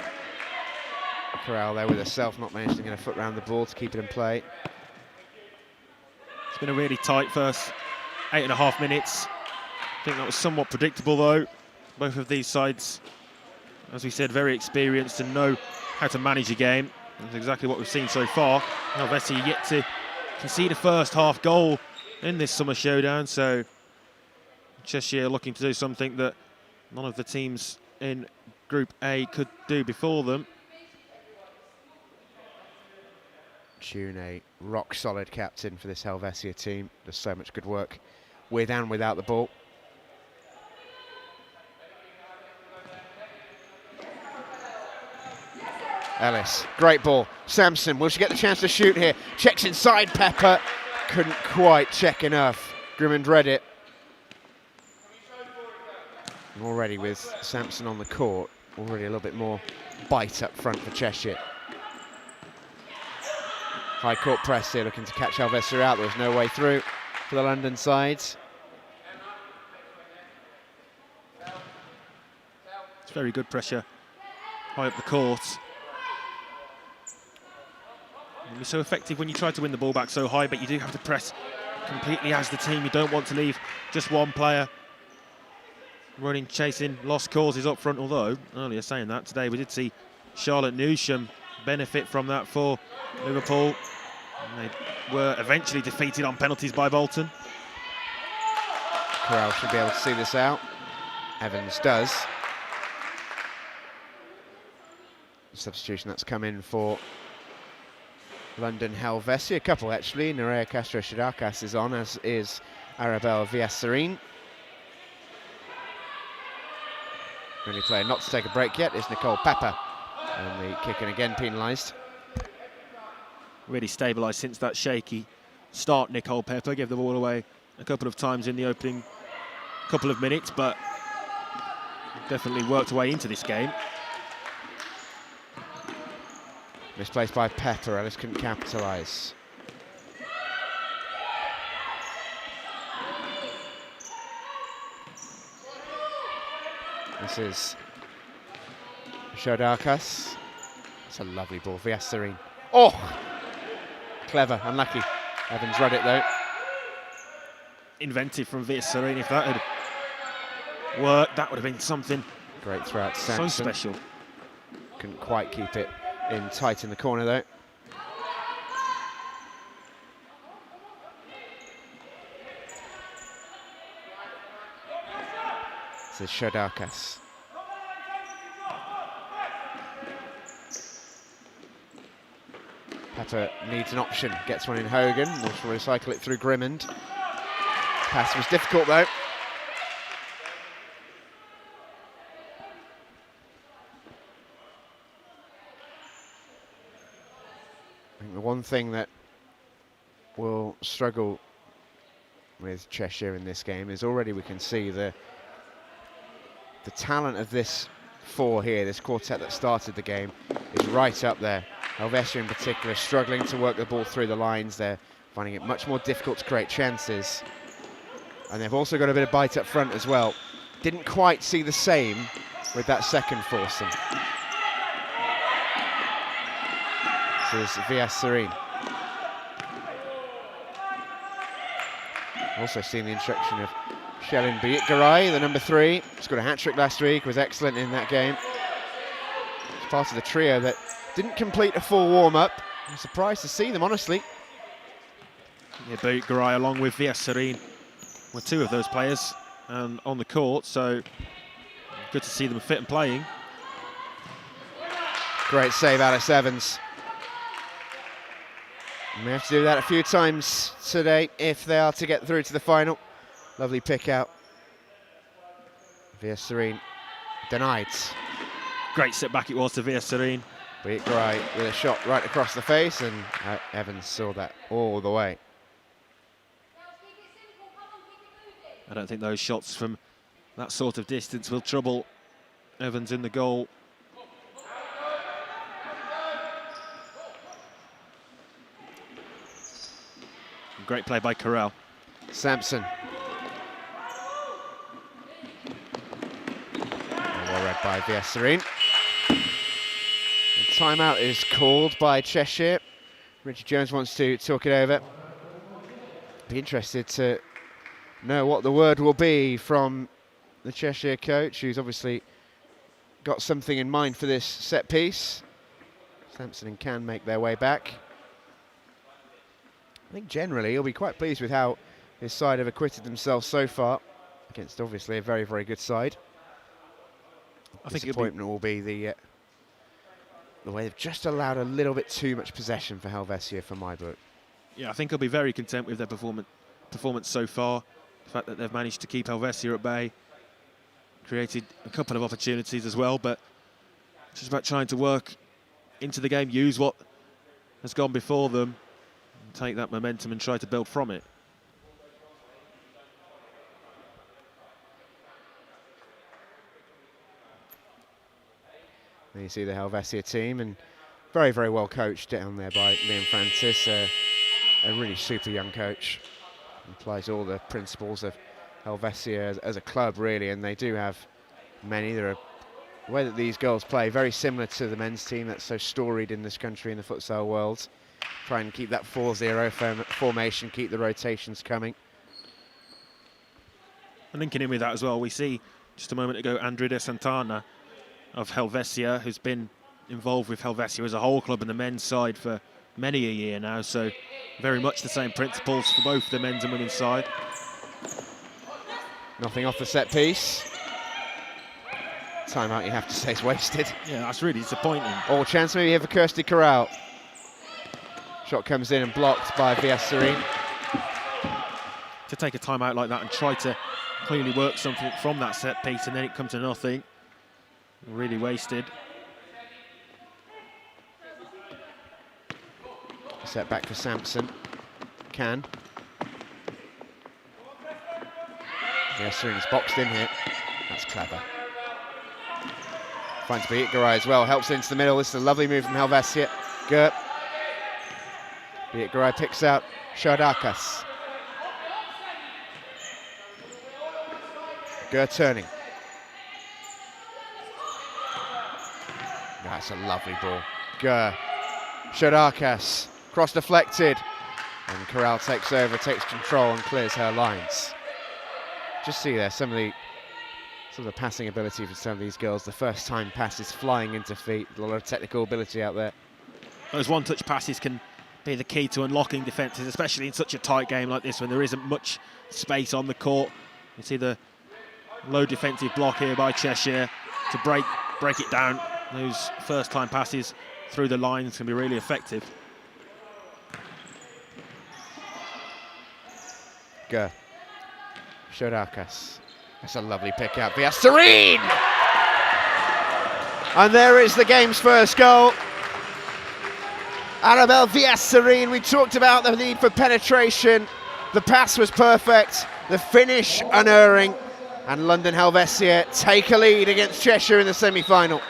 Corral there with herself, not managing to get a foot round the ball to keep it in play. It's been a really tight first 8.5 minutes. I think that was somewhat predictable though. Both of these sides, as we said, very experienced and know how to manage a game. That's exactly what we've seen so far. Helvetia yet to concede a first half goal in this summer showdown, so Cheshire looking to do something that none of the teams in Group A could do before them. Tune, a rock-solid captain for this Helvetia team. Does so much good work with and without the ball. Ellis, great ball. Sampson, will she get the chance to shoot here? Checks inside Pepper. Couldn't quite check enough. Grimmond read it. And already with Sampson on the court, already a little bit more bite up front for Cheshire. High court press here, looking to catch Helvetia out. There was no way through for the London sides. It's very good pressure high up the court. You're so effective when you try to win the ball back so high, but you do have to press completely as the team. You don't want to leave just one player running, chasing lost causes up front, although, earlier saying that, today we did see Charlotte Newsham benefit from that for Liverpool. And they were eventually defeated on penalties by Bolton. Corral should be able to see this out. Evans does. The substitution that's come in for London Helvetia, a couple actually. Nerea Castro-Shadakas is on, as is Arabelle Villaserin. The only player not to take a break yet is Nicole Pepper, and the kicking again penalised. Really stabilised since that shaky start, Nicole Pepper. Gave the ball away a couple of times in the opening couple of minutes, but definitely worked her way into this game. Misplaced by Pepper, Ellis couldn't capitalise. This is Shodakas. It's a lovely ball, Villaserin. Oh! Clever, unlucky. Evans read it though. Inventive from Villaserin. If that had worked, that would have been something. Great throw out, Sampson. So special. Couldn't quite keep it in tight in the corner though. This is Shodakas. Pepper needs an option, gets one in Hogan, will recycle it through Grimmond. Pass was difficult though. I think the one thing that will struggle with Cheshire in this game is already we can see the talent of this four here, this quartet that started the game, is right up there. Helvetia in particular struggling to work the ball through the lines. They're finding it much more difficult to create chances. And they've also got a bit of bite up front as well. Didn't quite see the same with that second foursome. This is Vias Serene. Also seen the introduction of Shelin Biitgaray, the number 3. Scored a hat-trick last week, was excellent in that game. It's part of the trio that didn't complete a full warm-up. I'm surprised to see them, honestly. Yeah, Biitgaray along with Vias Serene were 2 of those players on the court, so good to see them fit and playing. Great save, Alice Evans. And they have to do that a few times today if they are to get through to the final. Lovely pick out. Vias Serene denied. Great sit back it was to Vias Serene. Biitgaray with a shot right across the face, and Evans saw that all the way. I don't think those shots from that sort of distance will trouble Evans in the goal. Great play by Corral. Sampson. Well read by Vias Serene. Timeout is called by Cheshire. Richard Jones wants to talk it over. Be interested to know what the word will be from the Cheshire coach, who's obviously got something in mind for this set piece. Sampson and Can make their way back. I think generally he'll be quite pleased with how his side have acquitted themselves so far against obviously a very, very good side. I think disappointment will be the way they've just allowed a little bit too much possession for Helvetia for my book. Yeah, I think he'll be very content with their performance so far. The fact that they've managed to keep Helvetia at bay, created a couple of opportunities as well, but it's just about trying to work into the game, use what has gone before them, and take that momentum and try to build from it. There you see the Helvetia team, and very, very well coached down there by Liam Francis, a really super young coach. Applies all the principles of Helvetia as a club, really, and they do have many. The way that these girls play, very similar to the men's team that's so storied in this country in the futsal world. Try and keep that 4-0 formation, keep the rotations coming. And linking in with that as well, we see just a moment ago Andrida Santana of Helvetia, who's been involved with Helvetia as a whole club in the men's side for many a year now, so very much the same principles for both the men's and women's side. Nothing off the set piece. Timeout, you have to say, is wasted. Yeah, that's really disappointing. All chance maybe here for Kirsty Corral. Shot comes in and blocked by Vias Serene. To take a timeout like that and try to clearly work something from that set piece and then it comes to nothing. Really wasted. Set back for Sampson. Can. Vias Serene's boxed in here. That's clever. Finds Biitgaray as well, helps into the middle. This is a lovely move from Helvetia. Gert. Biitgaray picks out Shardakas. Gert turning. That's a lovely ball. Gert. Shardakas. Cross deflected. And Corral takes over, takes control and clears her lines. Just see there some of the passing ability for some of these girls. The first time passes flying into feet. A lot of technical ability out there. Those one-touch passes can be the key to unlocking defences, especially in such a tight game like this when there isn't much space on the court. You see the low defensive block here by Cheshire to break it down. Those first-time passes through the lines can be really effective. Go. Shardakas. That's a lovely pick out. Vias Serene! And there is the game's first goal. Annabelle Vias Serene. We talked about the need for penetration. The pass was perfect. The finish unerring. And London Helvetia take a lead against Cheshire in the semi-final.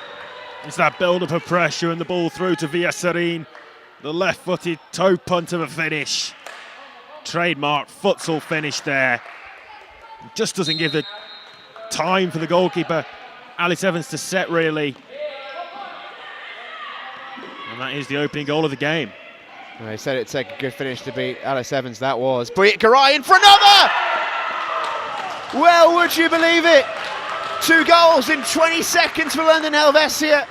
It's that build-up of pressure and the ball through to Vias Serene. The left-footed toe punt of a finish. Trademark futsal finish there. Just doesn't give the time for the goalkeeper, Alice Evans, to set really. And And that is the opening goal of the game. They said it'd take a good finish to beat Alice Evans. That was Buyet Garay in for another! Well, would you believe it? 2 goals in 20 seconds for London Helvetia.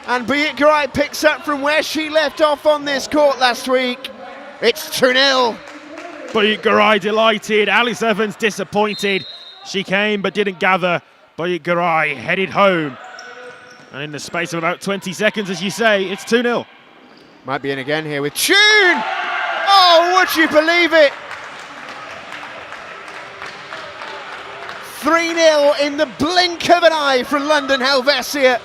And Buyet Garay picks up from where she left off on this court last week. It's 2-0. Buyet Garay delighted, Alice Evans disappointed. She came but didn't gather. Buyet Garay headed home. And in the space of about 20 seconds, as you say, it's 2-0. Might be in again here with Tune! Oh, would you believe it? 3-0 in the blink of an eye from London Helvetia.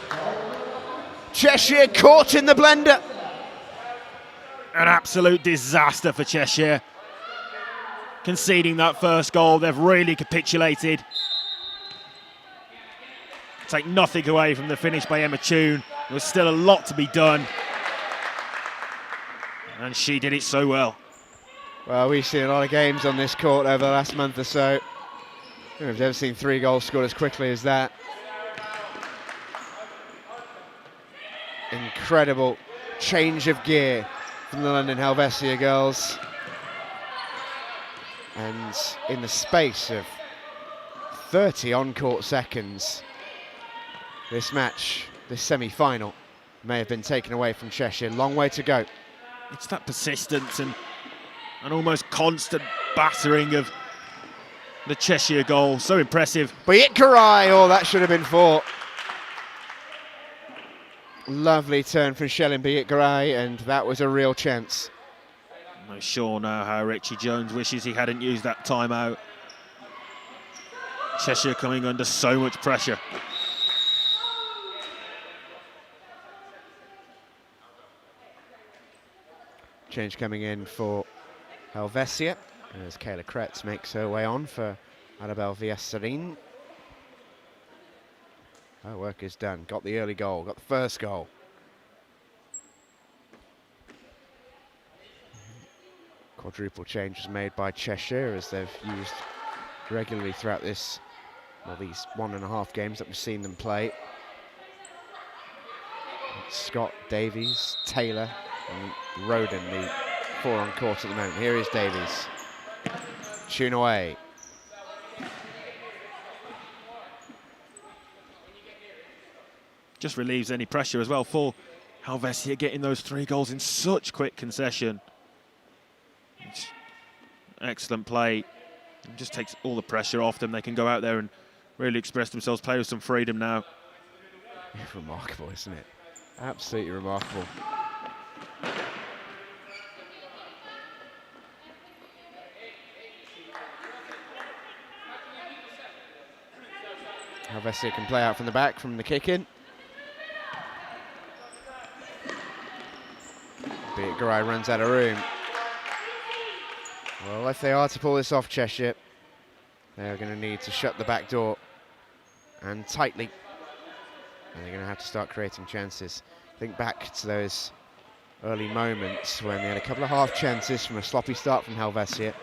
Cheshire caught in the blender. An absolute disaster for Cheshire. Conceding that first goal, they've really capitulated. Take nothing away from the finish by Emma Tune. There was still a lot to be done. And she did it so well. Well, we've seen a lot of games on this court over the last month or so. We've never seen 3 goals scored as quickly as that. Incredible change of gear from the London Helvetia girls. And in the space of 30 on-court seconds, this match, this semi-final, may have been taken away from Cheshire. Long way to go. It's that persistence and an almost constant battering of the Cheshire goal. So impressive. Buyet Garay, oh, that should have been 4. Lovely turn from Shellin Buyet Garay, and that was a real chance. I'm not sure now how Richie Jones wishes he hadn't used that timeout. Cheshire coming under so much pressure. Change coming in for Helvetia as Kayla Kretz makes her way on for Arabelle Villaserin. Her work is done. Got the early goal, got the first goal. Quadruple change was made by Cheshire as they've used regularly throughout this, well, these 1.5 games that we've seen them play. Scott, Davies, Taylor and Roden, the 4 on court at the moment. Here is Davies. Tune away. Just relieves any pressure as well for Helvetia, getting those 3 goals in such quick concession. It's excellent play. It just takes all the pressure off them. They can go out there and really express themselves, play with some freedom now. It's remarkable, isn't it? Absolutely remarkable. Helvetia can play out from the back from the kick in. Buyet Garay runs out of room. Well, if they are to pull this off, Cheshire, they're going to need to shut the back door and tightly. And they're going to have to start creating chances. Think back to those early moments when they had a couple of half chances from a sloppy start from Helvetia.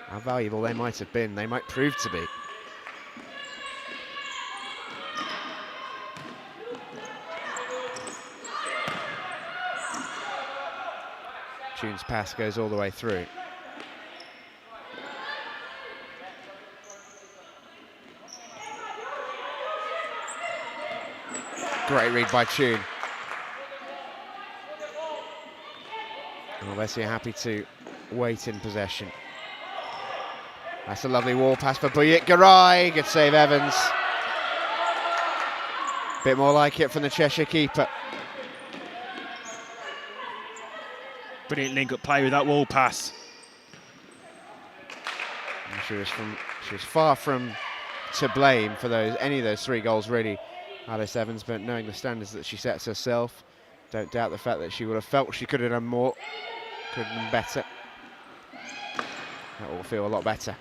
How valuable they might have been, they might prove to be. Tune's pass goes all the way through. Great read by Tune. Helvetia happy to wait in possession. That's a lovely wall pass for Buyet Garay. Good save, Evans. Bit more like it from the Cheshire keeper. Brilliant link-up play with that wall pass. And she was far from to blame for any of those 3 goals, really, Alice Evans, but knowing the standards that she sets herself, don't doubt the fact that she would have felt she could have done more, could have done better. That will feel a lot better.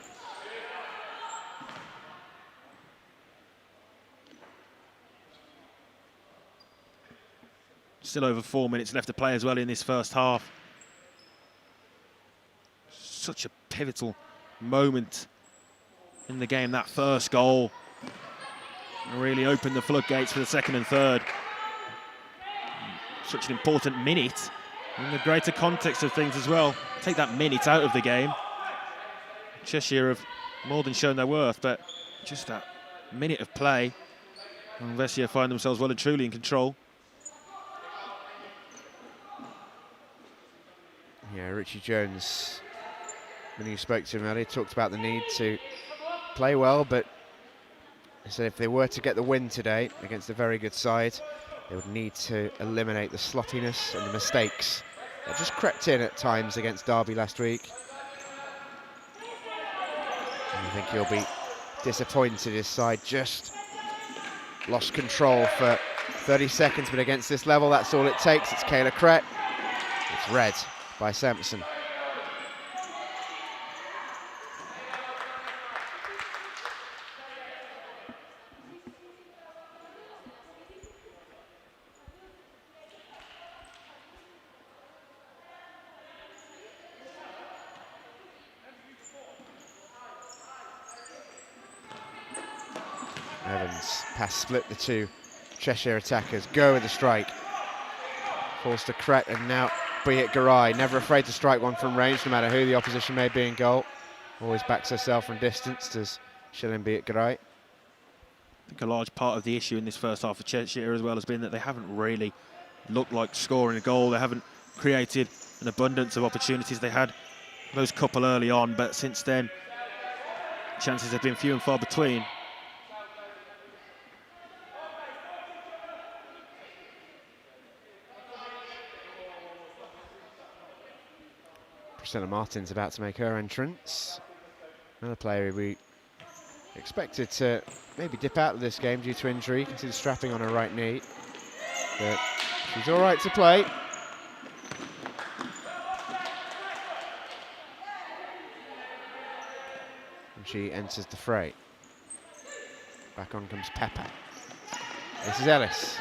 Still over 4 minutes left to play as well in this first half. Such a pivotal moment in the game, that first goal. Really opened the floodgates for the second and third. such an important minute in the greater context of things as well. Take that minute out of the game. Cheshire have more than shown their worth, but just that minute of play, Helvetia find themselves well and truly in control. Yeah, Richie Jones, when you spoke to him earlier, talked about the need to play well, but he said if they were to get the win today against a very good side, they would need to eliminate the sloppiness and the mistakes that just crept in at times against Derby last week. And I think he'll be disappointed his side just lost control for 30 seconds, but against this level, that's all it takes. It's Kayla Crett. It's red by Sampson. Evans, pass split the two Cheshire attackers, go with the strike. Falls to Crett and now Be-it Garai, never afraid to strike one from range no matter who the opposition may be in goal. Always backs herself from distance, does Shilling Be-it Garai. I think a large part of the issue in this first half of Cheshire as well has been that they haven't really looked like scoring a goal. They haven't created an abundance of opportunities. They had those couple early on, but since then, chances have been few and far between. Priscilla Martin's about to make her entrance. Another player we expected to maybe dip out of this game due to injury. You can see the strapping on her right knee. But she's all right to play. And she enters the fray. Back on comes Pepper. This is Ellis.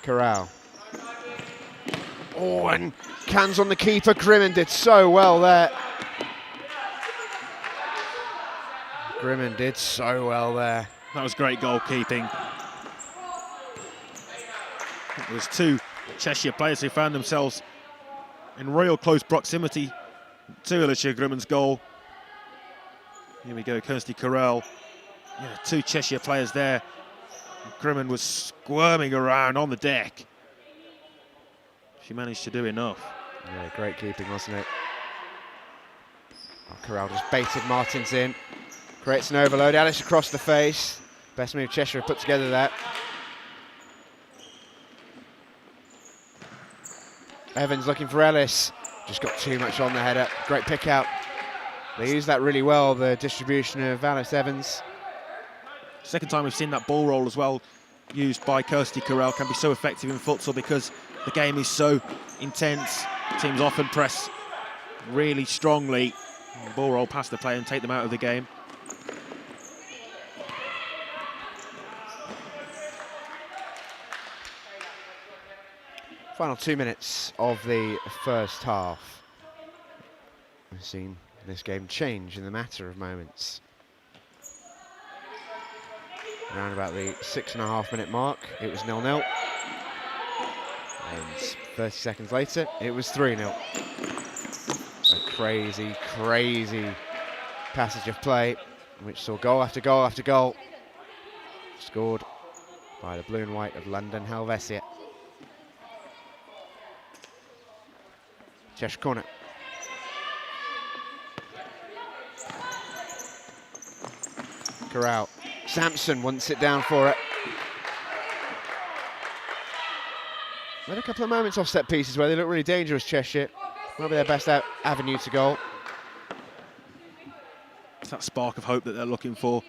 Corral. Oh, and cans on the keeper. Grimman did so well there. Grimman did so well there. That was great goalkeeping. It was two Cheshire players who found themselves in real close proximity to Alicia Grimman's goal. Here we go, Kirsty Corral. Yeah, two Cheshire players there. Grimman was squirming around on the deck. She managed to do enough. Yeah, great keeping, wasn't it? Oh, Corral just baited Martins in. Creates an overload. Alice across the face. Best move Cheshire put together there. Evans looking for Ellis. Just got too much on the header. Great pick out. They used that really well, the distribution of Alice Evans. Second time we've seen that ball roll as well, used by Kirsty Corral, can be so effective in futsal because the game is so intense. Teams often press really strongly. Ball roll past the player and take them out of the game. Final 2 minutes of the first half. We've seen this game change in the matter of moments. Around about the 6.5 minute mark, it was 0-0. And 30 seconds later, it was 3-0. A crazy, crazy passage of play, which saw goal after goal after goal. Scored by the blue and white of London Helvetia. Cheshire corner. Corral. Sampson wouldn't sit down for it. Had a couple of moments off set pieces where they look really dangerous, Cheshire. Might be their best avenue to goal. It's that spark of hope that they're looking for.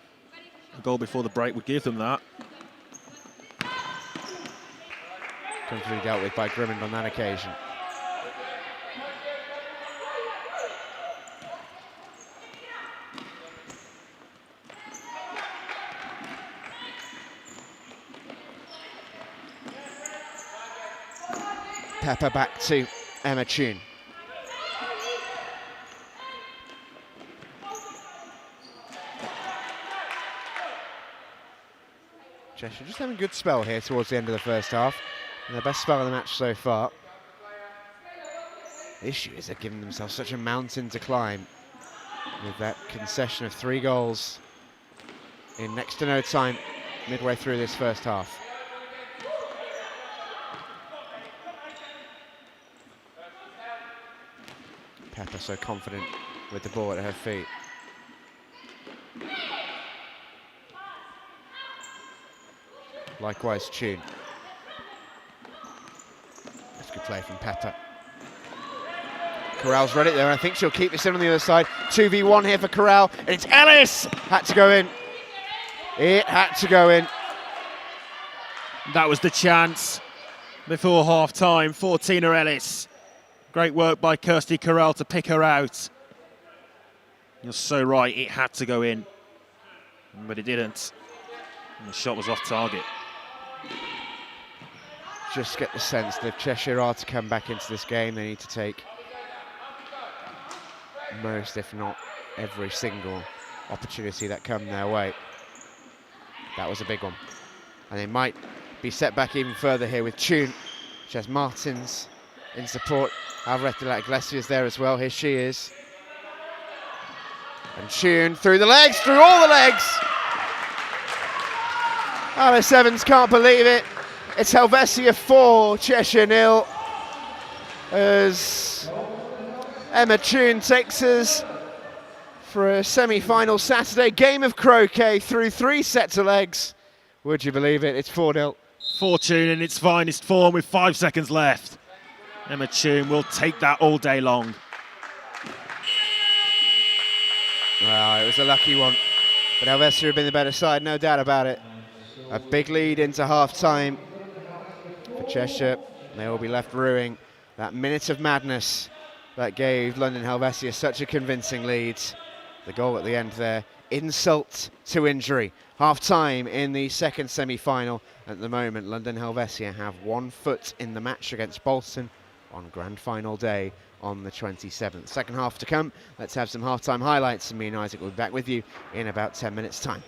A goal before the break would give them that. Comfortably dealt with by Grimman on that occasion. Pepper back to Emma Tune. Cheshire just having a good spell here towards the end of the first half. And their best spell of the match so far. The issue is they're giving themselves such a mountain to climb with that concession of 3 goals in next to no time midway through this first half. Pepper so confident with the ball at her feet. Likewise, Tune. That's a good play from Pepper. Corral's read it there, and I think she'll keep this in on the other side. 2v1 here for Corral, and it's Ellis! Had to go in. It had to go in. That was the chance before half-time for Tina Ellis. Great work by Kirsty Corral to pick her out. You're so right, it had to go in, but it didn't. And the shot was off target. Just get the sense that if Cheshire are to come back into this game, they need to take most, if not every single opportunity that come their way. That was a big one. And they might be set back even further here with Tune. She has Martins in support. Helvetia Iglesias there as well. Here she is. And Tune through the legs, through all the legs. Alice Evans can't believe it. It's Helvetia 4, Cheshire 0. As Emma Tune takes us for a semi-final Saturday game of croquet through 3 sets of legs. Would you believe it? It's 4-0. Tune in its finest form with 5 seconds left. Emma Tune will take that all day long. Well, it was a lucky one, but Helvetia have been the better side, no doubt about it. A big lead into half-time for Cheshire. They will be left rueing that minute of madness that gave London Helvetia such a convincing lead. The goal at the end there, insult to injury. Half-time in the second semi-final. At the moment, London Helvetia have 1 foot in the match against Bolton on grand final day on the 27th. Second half to come. Let's have some half-time highlights, and me and Isaac will be back with you in about 10 minutes' time.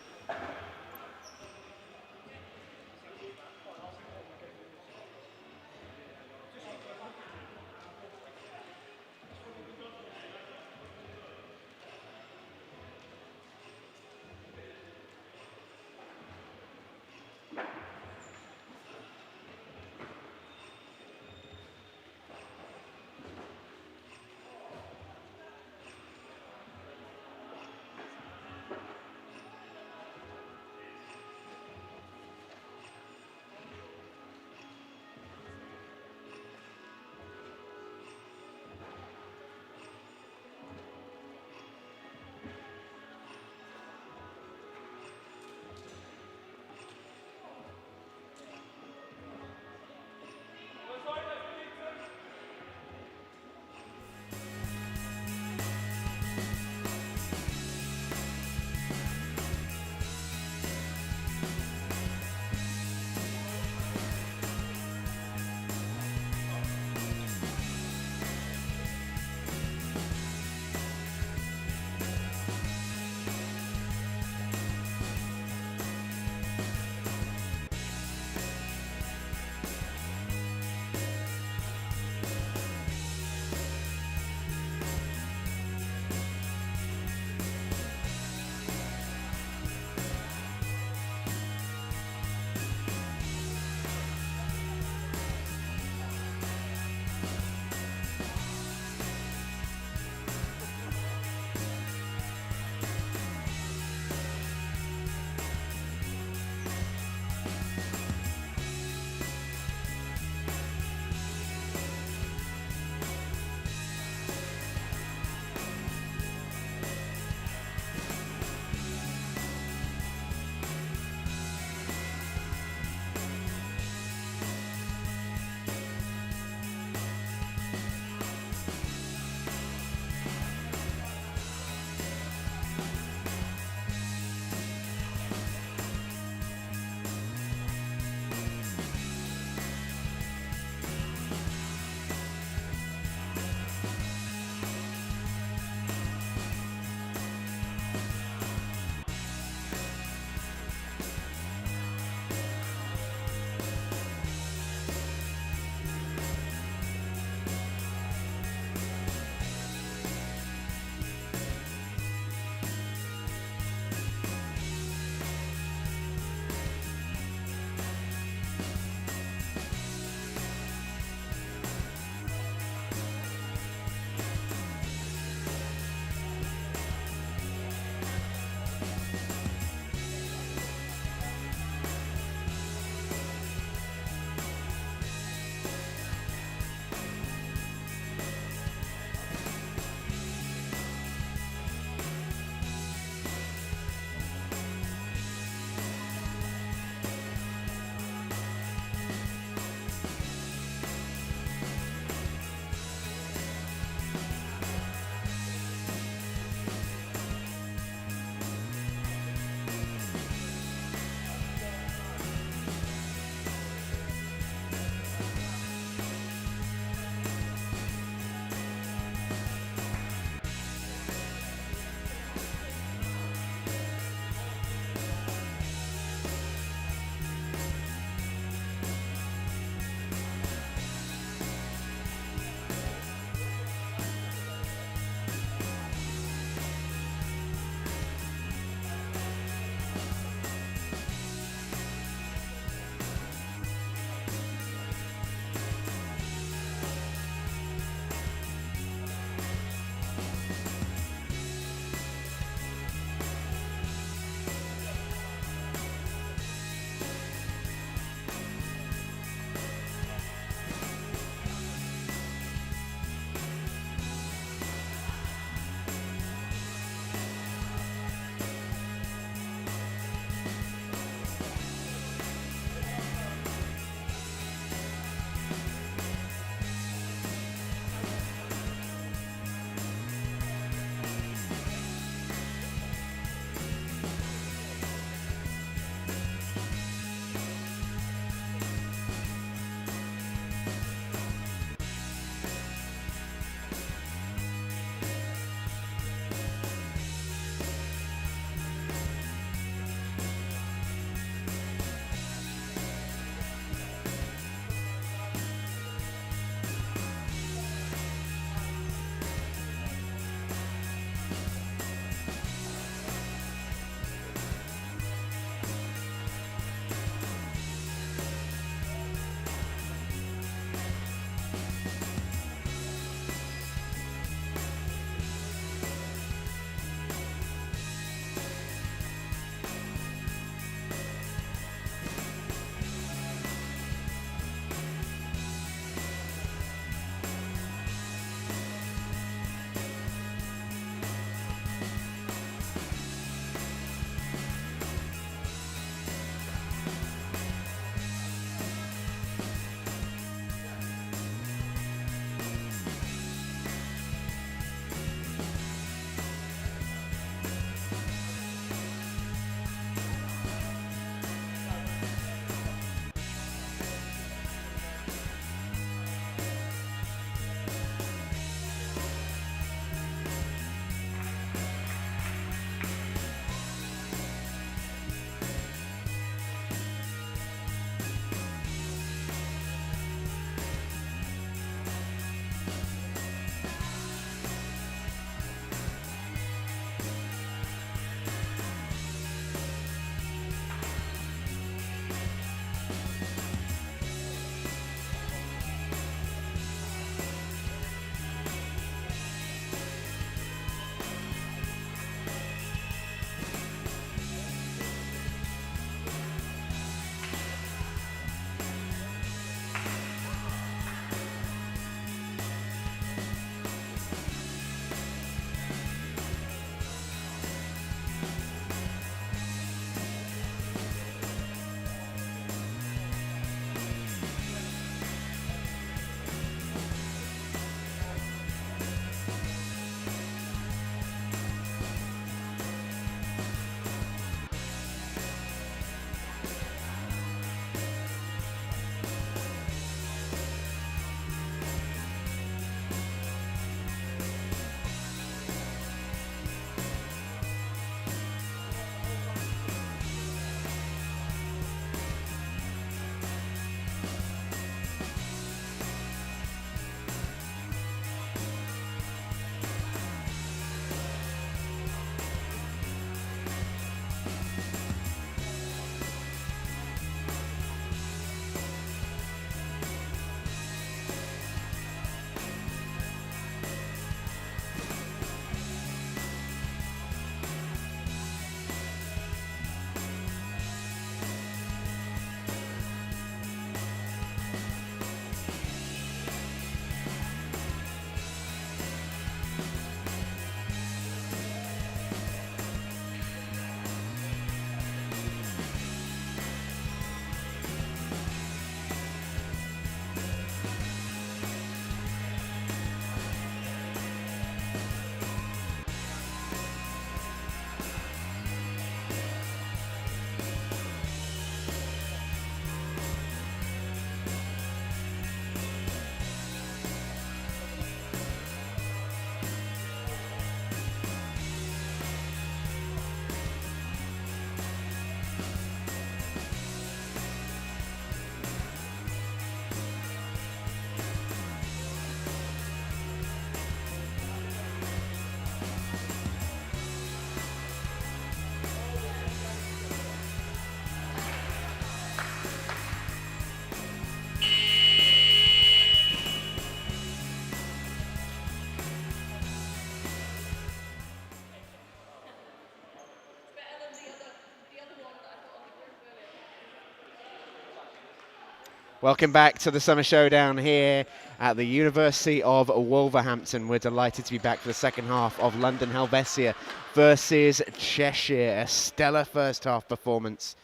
Welcome back to the Summer Showdown here at the University of Wolverhampton. We're delighted to be back for the second half of London Helvetia versus Cheshire. A stellar first half performance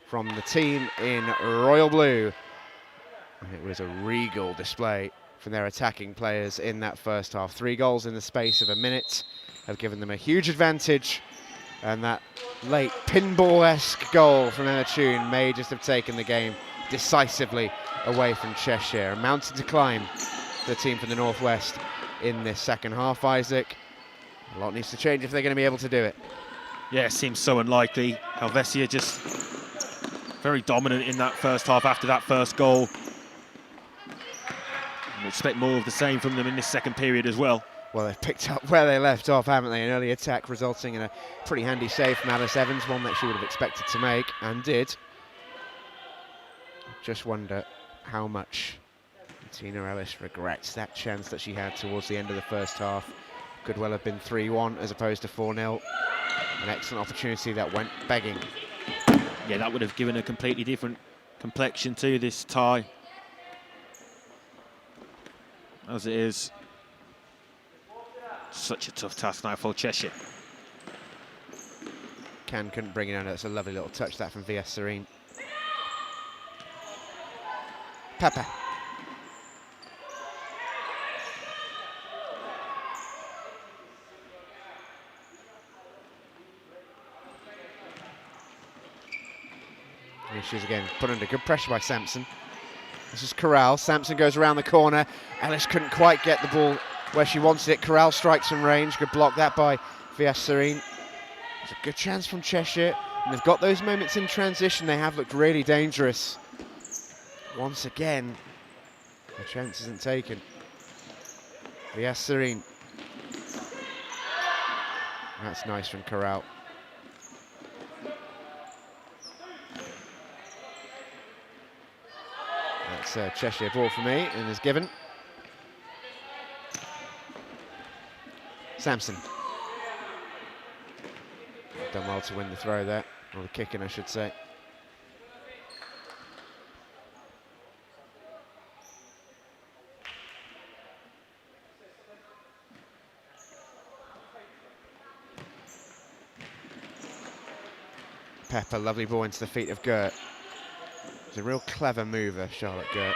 from the team in royal blue. And it was a regal display from their attacking players in that first half. 3 goals in the space of a minute have given them a huge advantage. And that late pinball-esque goal from Emma Toon may just have taken the game decisively away from Cheshire. A mountain to climb for the team from the northwest in this second half, Isaac. A lot needs to change if they're going to be able to do it. Yeah, it seems so unlikely. Helvetia just very dominant in that first half after that first goal. And expect more of the same from them in this second period as well. Well, they've picked up where they left off, haven't they? An early attack resulting in a pretty handy save from Alice Evans, one that she would have expected to make, and did. Just wonder how much Tina Ellis regrets that chance that she had towards the end of the first half. Could well have been 3-1 as opposed to 4-0. An excellent opportunity that went begging. Yeah, that would have given a completely different complexion to this tie. As it is, such a tough task now for Cheshire. Couldn't bring it under. That's a lovely little touch that from VS Serene. Pepper. Here she is again, put under good pressure by Sampson. This is Corral. Sampson goes around the corner. Ellis couldn't quite get the ball where she wanted it. Corral strikes from range. Good block that by VS Serene. It's a good chance from Cheshire. And they've got those moments in transition. They have looked really dangerous. Once again, the chance isn't taken. VS Serene. That's nice from Corral. . It's a Cheshire ball for me and is given. Sampson. Done well to win the throw there, or the kick in, I should say. Pepper, lovely ball into the feet of Gert. She's a real clever mover, Charlotte Gert.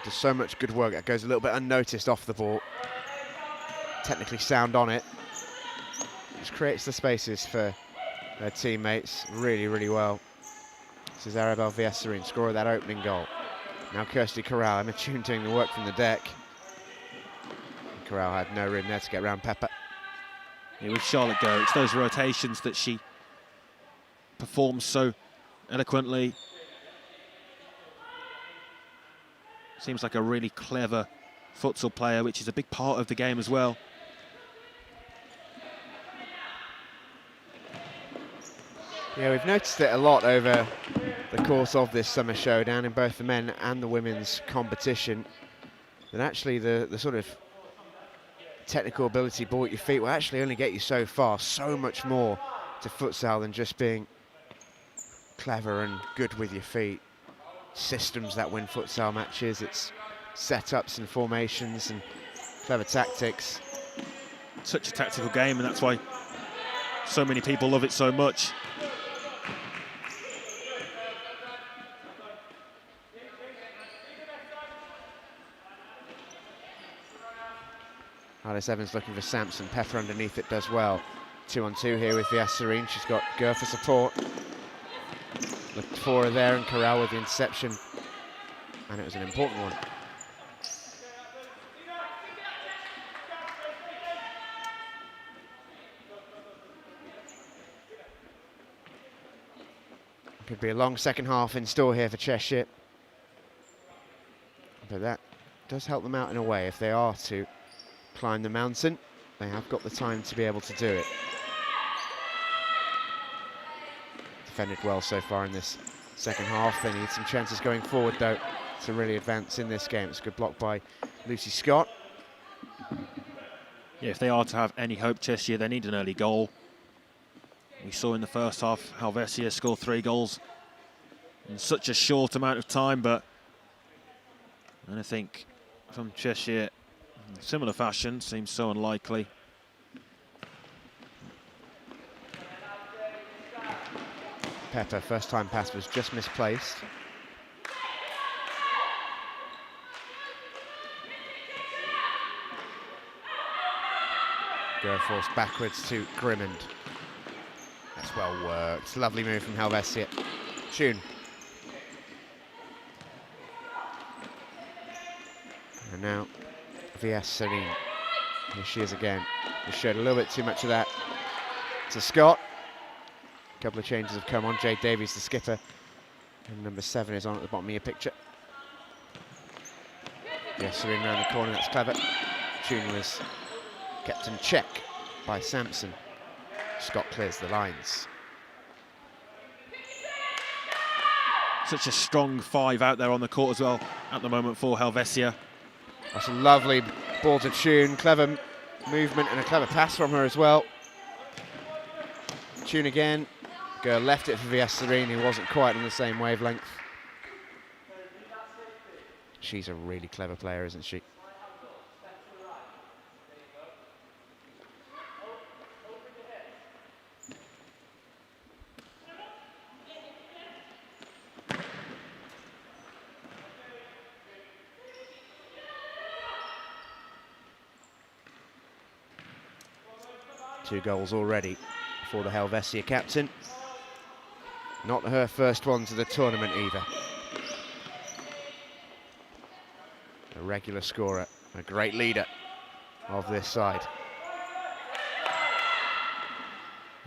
Does so much good work that goes a little bit unnoticed off the ball. Technically sound on it. Just creates the spaces for her teammates really, really well. This is Arabelle Viesserine, scorer of that opening goal. Now Kirsty Corral, Emma Tune doing the work from the deck. Corral had no room there to get around Pepper. Yeah, with Charlotte Gert, it's those rotations that she performs so eloquently. Seems like a really clever futsal player, which is a big part of the game as well. Yeah, we've noticed it a lot over the course of this summer showdown in both the men and the women's competition, that actually the sort of technical ability, ball at your feet, will actually only get you so far. So much more to futsal than just being clever and good with your feet. Systems that win futsal matches, it's setups and formations and clever tactics. Such a tactical game, and that's why so many people love it so much. Alice Evans looking for Sampson. Pepper underneath it does well. 2-on-2 here with Viesserine. She's got Gur for support. Looked for her there, and Corral with the interception. And it was an important one. Could be a long second half in store here for Cheshire. But that does help them out in a way if they are to climb the mountain. They have got the time to be able to do it. Defended well so far in this second half. They need some chances going forward though to really advance in this game. It's a good block by Lucy Scott. Yeah, if they are to have any hope, Cheshire, they need an early goal. We saw in the first half Helvetia score 3 goals in such a short amount of time, but I think from Cheshire, in similar fashion, seems so unlikely. Pepper, first time pass was just misplaced. Go forced backwards to Grimmond. That's well worked. Lovely move from Helvetia. Tune. And now Viesserine. Here she is again. Just showed a little bit too much of that to Scott. A couple of changes have come on. Jade Davies, the skipper. And number 7 is on at the bottom of your picture. Viesserine around the corner, that's clever. Tune was kept in check by Sampson. Scott clears the lines. Such a strong 5 out there on the court as well at the moment for Helvetia. That's a lovely ball to Tune. Clever movement and a clever pass from her as well. Tune again. Girl left it for Viesserine, who wasn't quite on the same wavelength. She's a really clever player, isn't she? Two goals already for the Helvetia captain. Not her first ones of the tournament either. A regular scorer, a great leader of this side.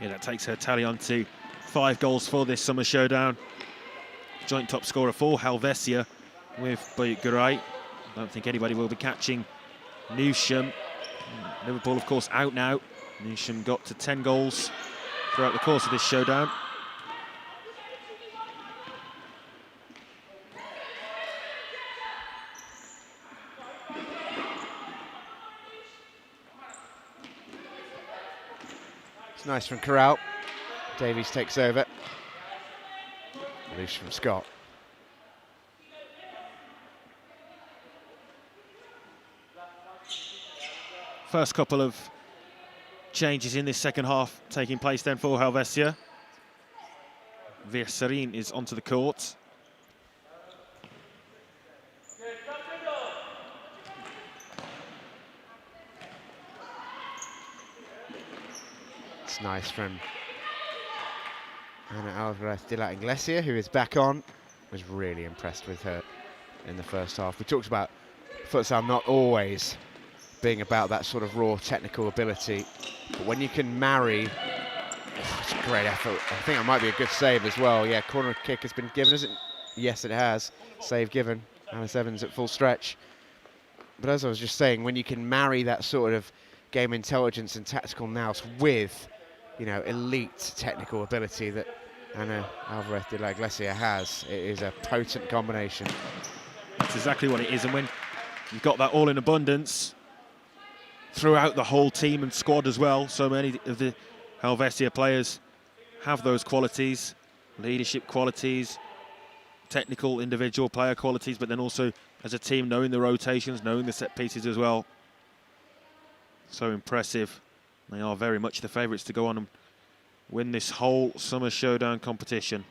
Yeah, that takes her tally on to 5 goals for this summer showdown. Joint top scorer for Helvetia with Buildup. I don't think anybody will be catching Newsham. Liverpool, of course, out now. Newsham got to 10 goals throughout the course of this showdown. nice from Corral. Davies takes over. Loose from Scott. First couple of changes in this second half taking place then for Helvetia. Viesarin is onto the court. It's nice from Ana Alvarez de la Iglesia, who is back on. Was really impressed with her in the first half. We talked about futsal not always being about that sort of raw technical ability, but when you can marry, it's a great effort. I think it might be a good save as well. Yeah, corner kick has been given, isn't it? Yes, it has. Save given. Alice Evans at full stretch. But as I was just saying, when you can marry that sort of game intelligence and tactical nous with, you know, elite technical ability that Ana Alvarez de la Iglesia has, it is a potent combination. That's exactly what it is, and when you've got that all in abundance throughout the whole team and squad as well, so many of the Helvetia players have those qualities, leadership qualities, technical individual player qualities, but then also as a team knowing the rotations, knowing the set pieces as well. So impressive. They are very much the favourites to go on and win this whole summer showdown competition.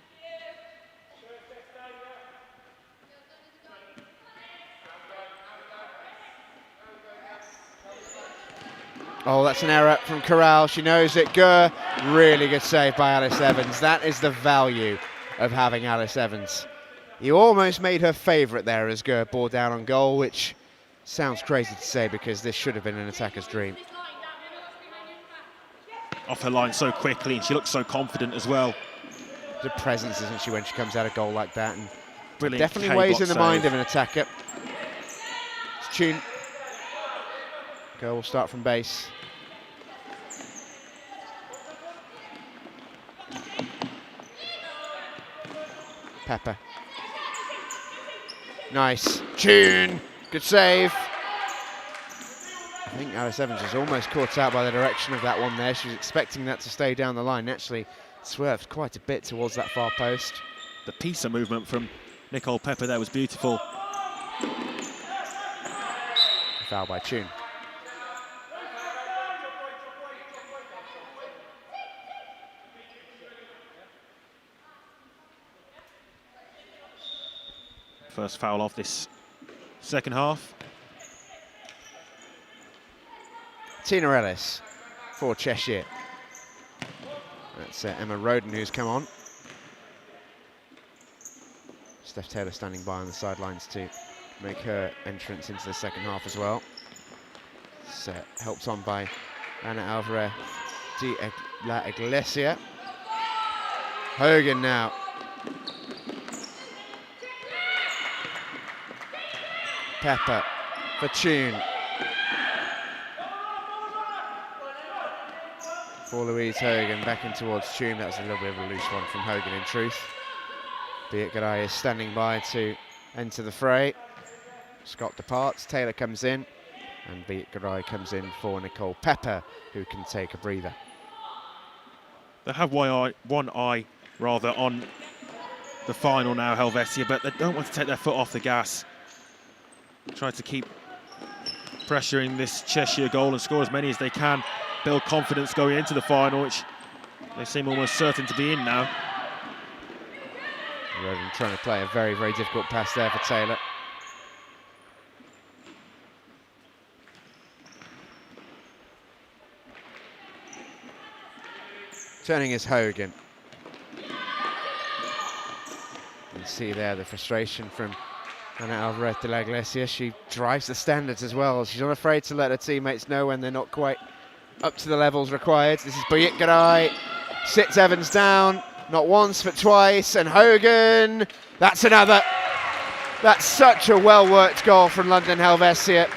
Oh, that's an error from Corral. She knows it. Gurr, really good save by Alice Evans. That is the value of having Alice Evans. You almost made her favourite there as Gurr bore down on goal, which sounds crazy to say because this should have been an attacker's dream. Off her line so quickly, and she looks so confident as well. The presence, isn't she, when she comes out a goal like that? And brilliant. Definitely weighs in the mind of an attacker. It's Tune. Girl will start from base. Pepper. Nice. Tune. Good save. I think Alice Evans was almost caught out by the direction of that one there. She was expecting that to stay down the line. Actually swerved quite a bit towards that far post. The pizza movement from Nicole Pepper there was beautiful. Foul by Tune. First foul of this second half. Tina Ellis for Cheshire. That's Emma Roden who's come on. Steph Taylor standing by on the sidelines to make her entrance into the second half as well. It's helped on by Ana Alvarez de la Iglesia. Hogan now. Pepper for Tune. For Louise Hogan, back in towards Tune. That was a little bit of a loose one from Hogan in truth. Biatgaray is standing by to enter the fray. Scott departs, Taylor comes in, and Biatgaray comes in for Nicole Pepper, who can take a breather. They have one eye rather on the final now, Helvetia, but they don't want to take their foot off the gas. Try to keep pressuring this Cheshire goal and score as many as they can. Build confidence going into the final, which they seem almost certain to be in now. Roden trying to play a very, very difficult pass there for Taylor. Turning is Hogan. You can see there the frustration from Ana Alvarez de la Iglesia. She drives the standards as well. She's not afraid to let her teammates know when they're not quite up to the levels required. This is Biatgaray, sits Evans down, not once but twice, and Hogan, that's another. That's such a well-worked goal from London Helvetia.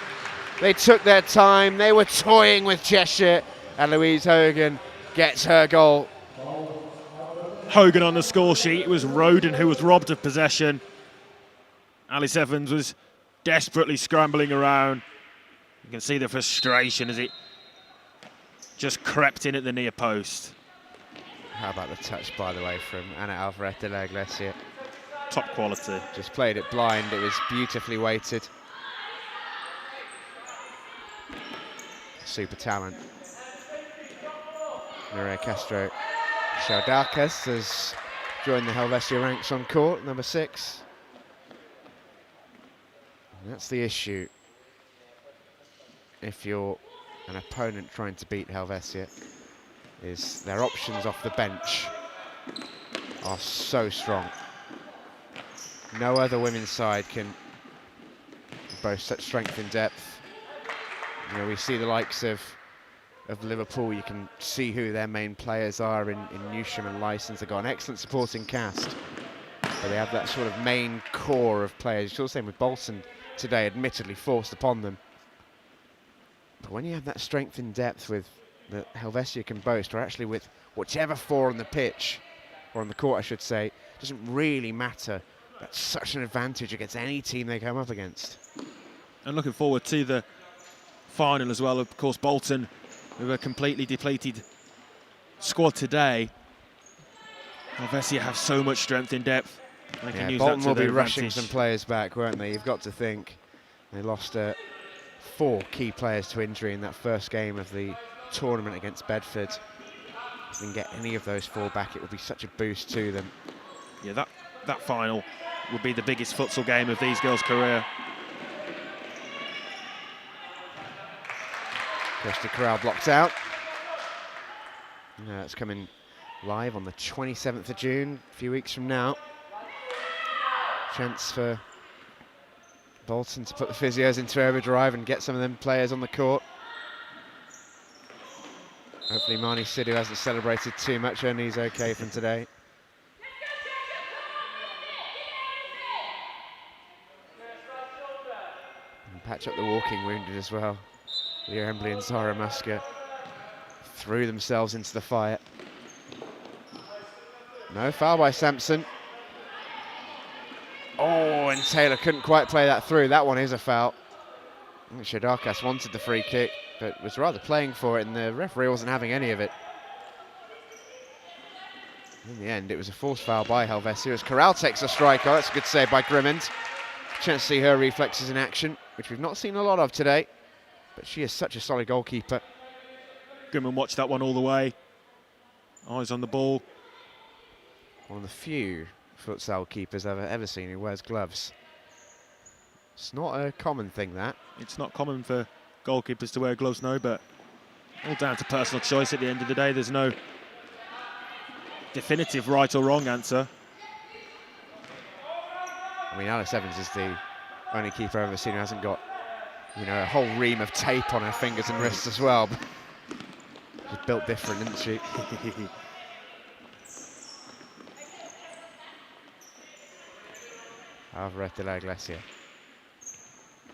They took their time, they were toying with Cheshire, and Louise Hogan gets her goal. Hogan on the score sheet. It was Roden who was robbed of possession. Alice Evans was desperately scrambling around. You can see the frustration as it just crept in at the near post. How about the touch, by the way, from Ana Alvarez de la Iglesia? Top quality. Just played it blind. It was beautifully weighted. Super talent. Mireia Castro Showdown has joined the Helvetia ranks on court, number 6. And that's the issue. If you're an opponent trying to beat Helvetia, is their options off the bench are so strong. No other women's side can boast such strength in depth. You know, we see the likes of Liverpool. You can see who their main players are in Newsham and Licence. They've got an excellent supporting cast, but they have that sort of main core of players. You saw the same with Bolton today, admittedly forced upon them. But when you have that strength in depth with that Helvetia can boast, or actually with whichever 4 on the pitch, or on the court I should say, it doesn't really matter. That's such an advantage against any team they come up against. And looking forward to the final as well. Of course, Bolton, with a completely depleted squad today. Helvetia have so much strength in depth. They can use Bolton that to will be their rushing advantage. some players back, won't they? You've got to think. They lost 4 key players to injury in that first game of the tournament against Bedford. If they can get any of those 4 back, it would be such a boost to them. Yeah, that final would be the biggest futsal game of these girls' career. Kirsty Corral blocked out. It's coming live on the 27th of June, a few weeks from now. Chance for Bolton to put the physios into overdrive and get some of them players on the court. Hopefully Marnie Sidhu hasn't celebrated too much. Her knee's okay from today. And patch up the walking wounded as well. Leah Embley and Zara Musker threw themselves into the fire. No foul by Sampson. Oh, and Taylor couldn't quite play that through. That one is a foul. I think Shadakas wanted the free kick, but was rather playing for it, and the referee wasn't having any of it. In the end, it was a forced foul by Helvetia as Corral takes a strike. Oh, that's a good save by Grimmond. Chance to see her reflexes in action, which we've not seen a lot of today, but she is such a solid goalkeeper. Grimmond watched that one all the way. Eyes on the ball. One of the few futsal keepers I've ever seen who wears gloves. It's not a common thing, that. It's not common for goalkeepers to wear gloves, no, but all down to personal choice at the end of the day. There's no definitive right or wrong answer. I mean, Alice Evans is the only keeper I've ever seen who hasn't got, you know, a whole ream of tape on her fingers and wrists as well. She's built different, isn't she? Alvarez de la Iglesia.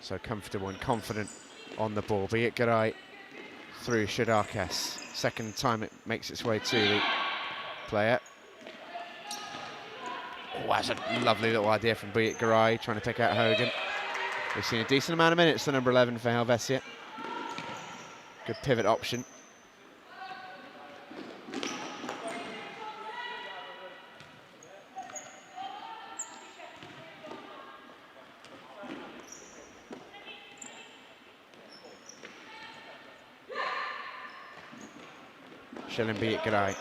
So comfortable and confident on the ball. Be it Garay through Shadakas. Second time it makes its way to the player. Oh, that's a lovely little idea from Be it Garay, trying to pick out Hogan. We've seen a decent amount of minutes, the number 11 for Helvetia. Good pivot option. Shellen Be it Garay.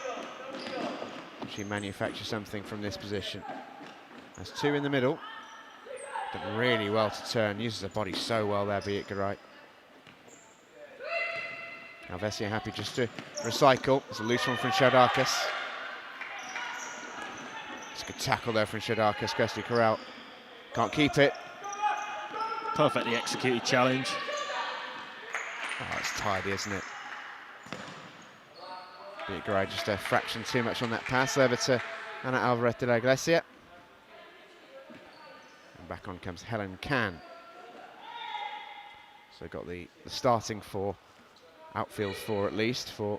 She manufactures something from this position. Has 2 in the middle. Done really well to turn. Uses her body so well there, Be it Garay. Helvetia happy just to recycle. It's a loose one from Shadakas. It's a good tackle there from Shadakas. Kirsty Corral can't keep it. Perfectly executed challenge. Oh, it's tidy, isn't it? Be it Garay just a fraction too much on that pass over to Ana Alvarez de la Iglesia. And back on comes Helen Can. So got the starting 4, outfield 4 at least, for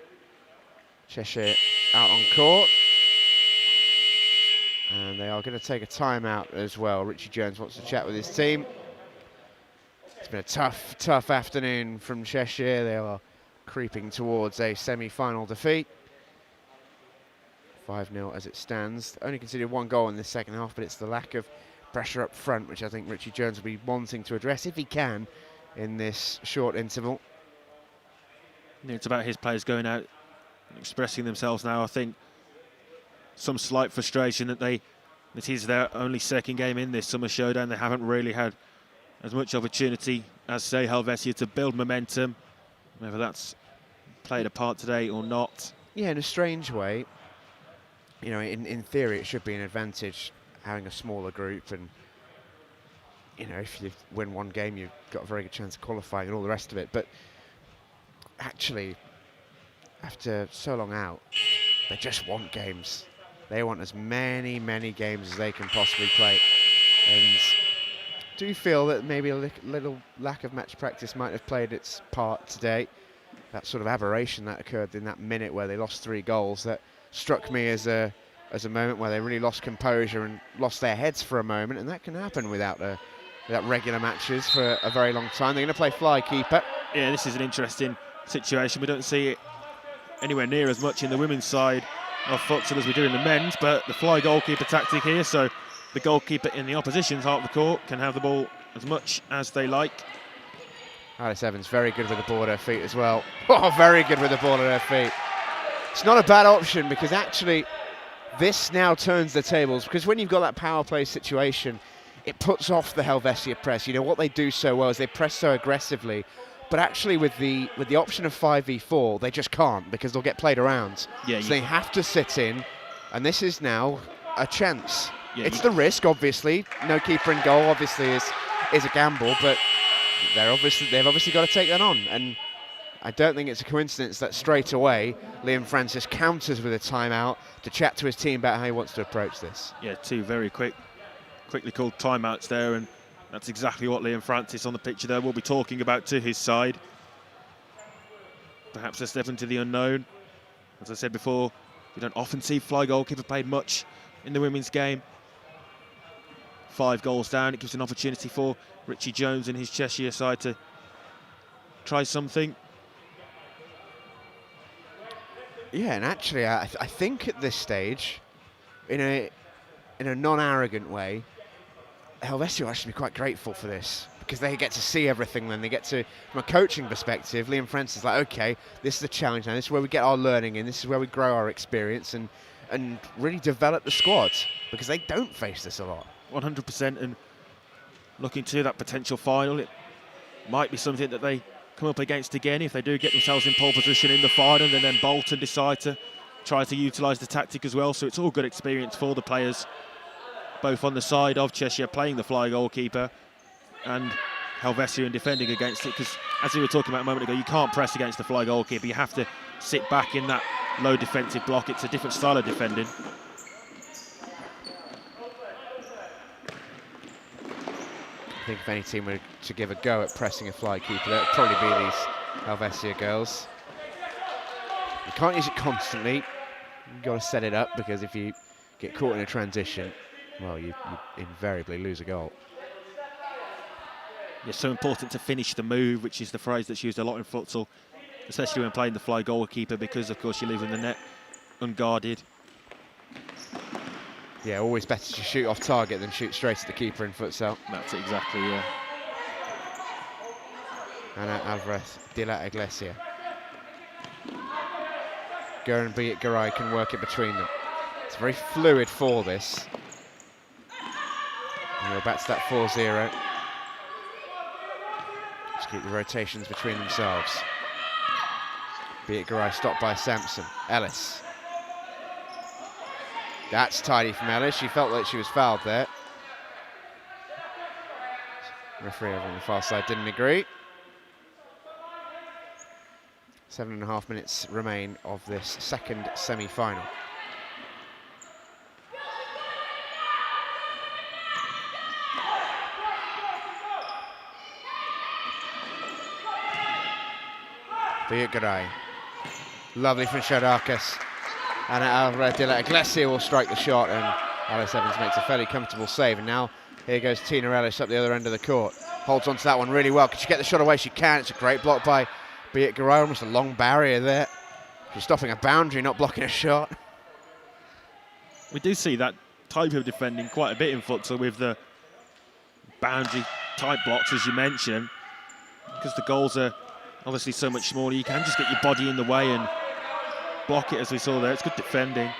Cheshire out on court. And they are going to take a timeout as well. Richie Jones wants to chat with his team. It's been a tough afternoon from Cheshire. They are creeping towards a semi-final defeat. 5-0 as it stands. Only conceded 1 goal in the second half, but it's the lack of pressure up front, which I think Richie Jones will be wanting to address if he can in this short interval. It's about his players going out and expressing themselves now. I think some slight frustration that it is their only second game in this summer showdown. They haven't really had as much opportunity as, say, Helvetia to build momentum, whether that's played a part today or not. Yeah, in a strange way, you know, in theory it should be an advantage having a smaller group, and you know, if you win one game you've got a very good chance of qualifying and all the rest of it. But actually, after so long out, they just want games. They want as many games as they can possibly play, and do feel that maybe a little lack of match practice might have played its part today. That sort of aberration that occurred in that minute where they lost 3 goals, that struck me as a moment where they really lost composure and lost their heads for a moment, and that can happen without regular matches for a very long time. They're going to play fly keeper. Yeah, this is an interesting situation. We don't see it anywhere near as much in the women's side of futsal as we do in the men's, but the fly goalkeeper tactic here, so the goalkeeper in the opposition's half of the court can have the ball as much as they like. Alice Evans very good with the ball at her feet as well. Oh, very good with the ball at her feet. It's not a bad option, because actually this now turns the tables, because when you've got that power play situation, it puts off the Helvetia press. You know, what they do so well is they press so aggressively, but actually with the option of 5v4, they just can't, because they'll get played around. Yeah, so they have to sit in, and this is now a chance. Yeah, it's the risk, obviously. No keeper in goal, obviously, is a gamble, but they've obviously got to take that on. And I don't think it's a coincidence that straight away Liam Francis counters with a timeout to chat to his team about how he wants to approach this. Yeah, 2 very quickly called timeouts there, and that's exactly what Liam Francis on the picture there will be talking about to his side. Perhaps a step into the unknown. As I said before, we don't often see fly goalkeeper played much in the women's game. 5 goals down, it gives an opportunity for Richie Jones and his Cheshire side to try something. Yeah, and actually, I think at this stage, in a non-arrogant way, Helvetia will actually be quite grateful for this, because they get to see everything. Then they get to, from a coaching perspective, Liam Francis is like, okay, this is the challenge now. This is where we get our learning in. This is where we grow our experience and really develop the squad, because they don't face this a lot. 100%, and looking to that potential final, it might be something that they come up against again if they do get themselves in pole position in the final, and then Bolton decide to try to utilise the tactic as well. So it's all good experience for the players, both on the side of Cheshire playing the fly goalkeeper and Helvetia in defending against it, because as we were talking about a moment ago, you can't press against the fly goalkeeper. You have to sit back in that low defensive block. It's a different style of defending. I think if any team were to give a go at pressing a fly keeper, that would probably be these Helvetia girls. You can't use it constantly. You've got to set it up, because if you get caught in a transition, well, you invariably lose a goal. It's so important to finish the move, which is the phrase that's used a lot in futsal, especially when playing the fly goalkeeper, because of course you leave in the net unguarded. Yeah, always better to shoot off target than shoot straight at the keeper in futsal. That's it, exactly, yeah. Ana Alvarez de la Iglesia. Ger and Biat Garay can work it between them. It's very fluid for this. And we're back to that 4-0. Just keep the rotations between themselves. Biat Garay stopped by Sampson. Ellis. That's tidy from Ellis. She felt like she was fouled there. Referee over on the far side didn't agree. 7.5 minutes remain of this second semi-final. Biat Garay. Lovely from Shadakis. And Alvarez de la Iglesia will strike the shot, and Alice Evans makes a fairly comfortable save. And now here goes Tina Ellis up the other end of the court. Holds on to that one really well. Can she get the shot away? She can. It's a great block by Be it Garay, almost a long barrier there. Just stopping a boundary, not blocking a shot. We do see that type of defending quite a bit in futsal with the boundary type blocks, as you mentioned, because the goals are obviously so much smaller. You can just get your body in the way and block it, as we saw there. It's good defending.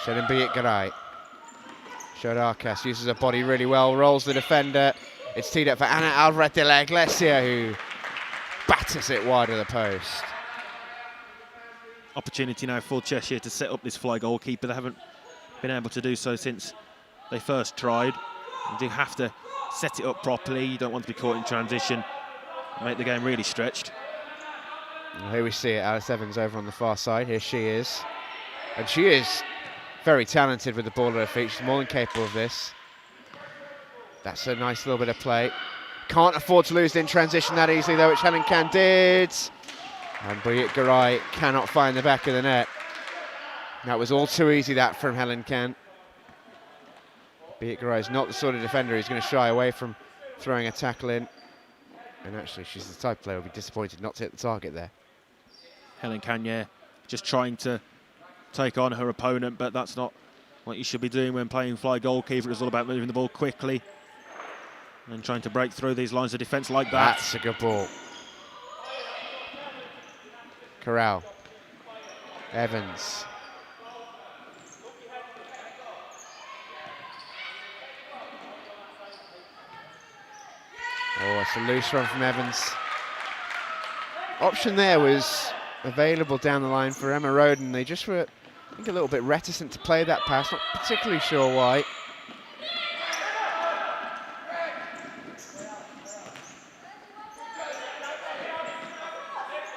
Shouldn't be it Garay. Shodarkas uses her body really well, rolls the defender. It's teed up for Ana Alvarez de la Iglesia, who batters it wide of the post. Opportunity now for Cheshire to set up this fly goalkeeper. They haven't been able to do so since they first tried. You do have to set it up properly. You don't want to be caught in transition, make the game really stretched. And here we see it, Alice Evans over on the far side. Here she is. And she is very talented with the ball at her feet. She's more than capable of this. That's a nice little bit of play. Can't afford to lose in transition that easily though, which Helen Can did. And Buyit Garay cannot find the back of the net. That was all too easy, that, from Helen Can. Buyit Garay is not the sort of defender who's going to shy away from throwing a tackle in. And actually, she's the type of player who'll be disappointed not to hit the target there. Helen Can, yeah, just trying to take on her opponent, but that's not what you should be doing when playing fly goalkeeper. It's all about moving the ball quickly and trying to break through these lines of defence like that. That's a good ball. Corral. Evans. Oh, it's a loose run from Evans. Option there was available down the line for Emma Roden. They just were, I think, a little bit reticent to play that pass. Not particularly sure why.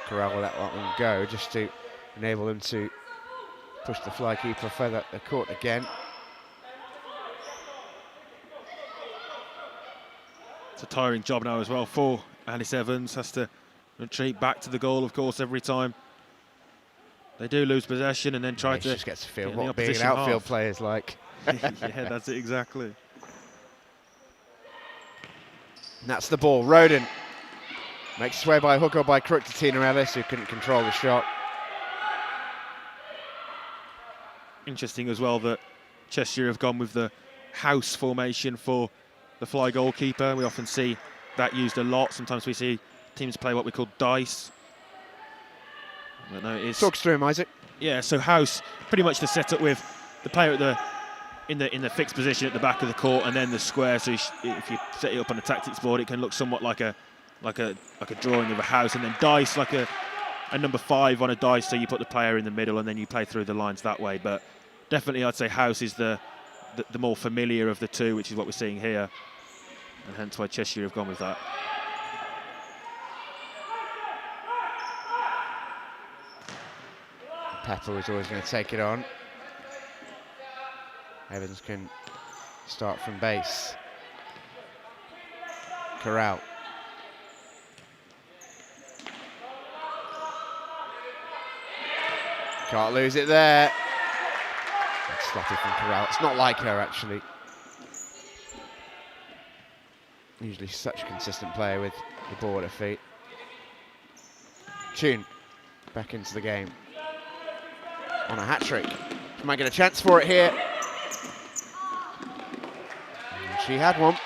Corral will let that one go just to enable them to push the fly keeper further up the court again. It's a tiring job now as well for Alice Evans. Has to retreat back to the goal, of course, every time they do lose possession, and then try to just gets to feel get what the being an opposition outfield half. player is like. Yeah, that's it exactly. And that's the ball. Roden makes his way by hook or by crook to Tina Ellis, who couldn't control the shot. Interesting as well that Cheshire have gone with the house formation for the fly goalkeeper. We often see that used a lot. Sometimes we see teams play what we call dice. But no, it's Talks through him, Isaac. Yeah, so house, pretty much the setup with the player at the in the fixed position at the back of the court, and then the square. So if you set it up on a tactics board, it can look somewhat like a drawing of a house, and then dice like a number 5 on a dice. So you put the player in the middle, and then you play through the lines that way. But definitely, I'd say house is the more familiar of the two, which is what we're seeing here, and hence why Cheshire have gone with that. Pepper was always going to take it on. Evans can start from base. Corral. Can't lose it there. That's sloppy from Corral. It's not like her, actually. Usually such a consistent player with the ball at her feet. Tune back into the game. On a hat-trick. She might get a chance for it here. And she had one.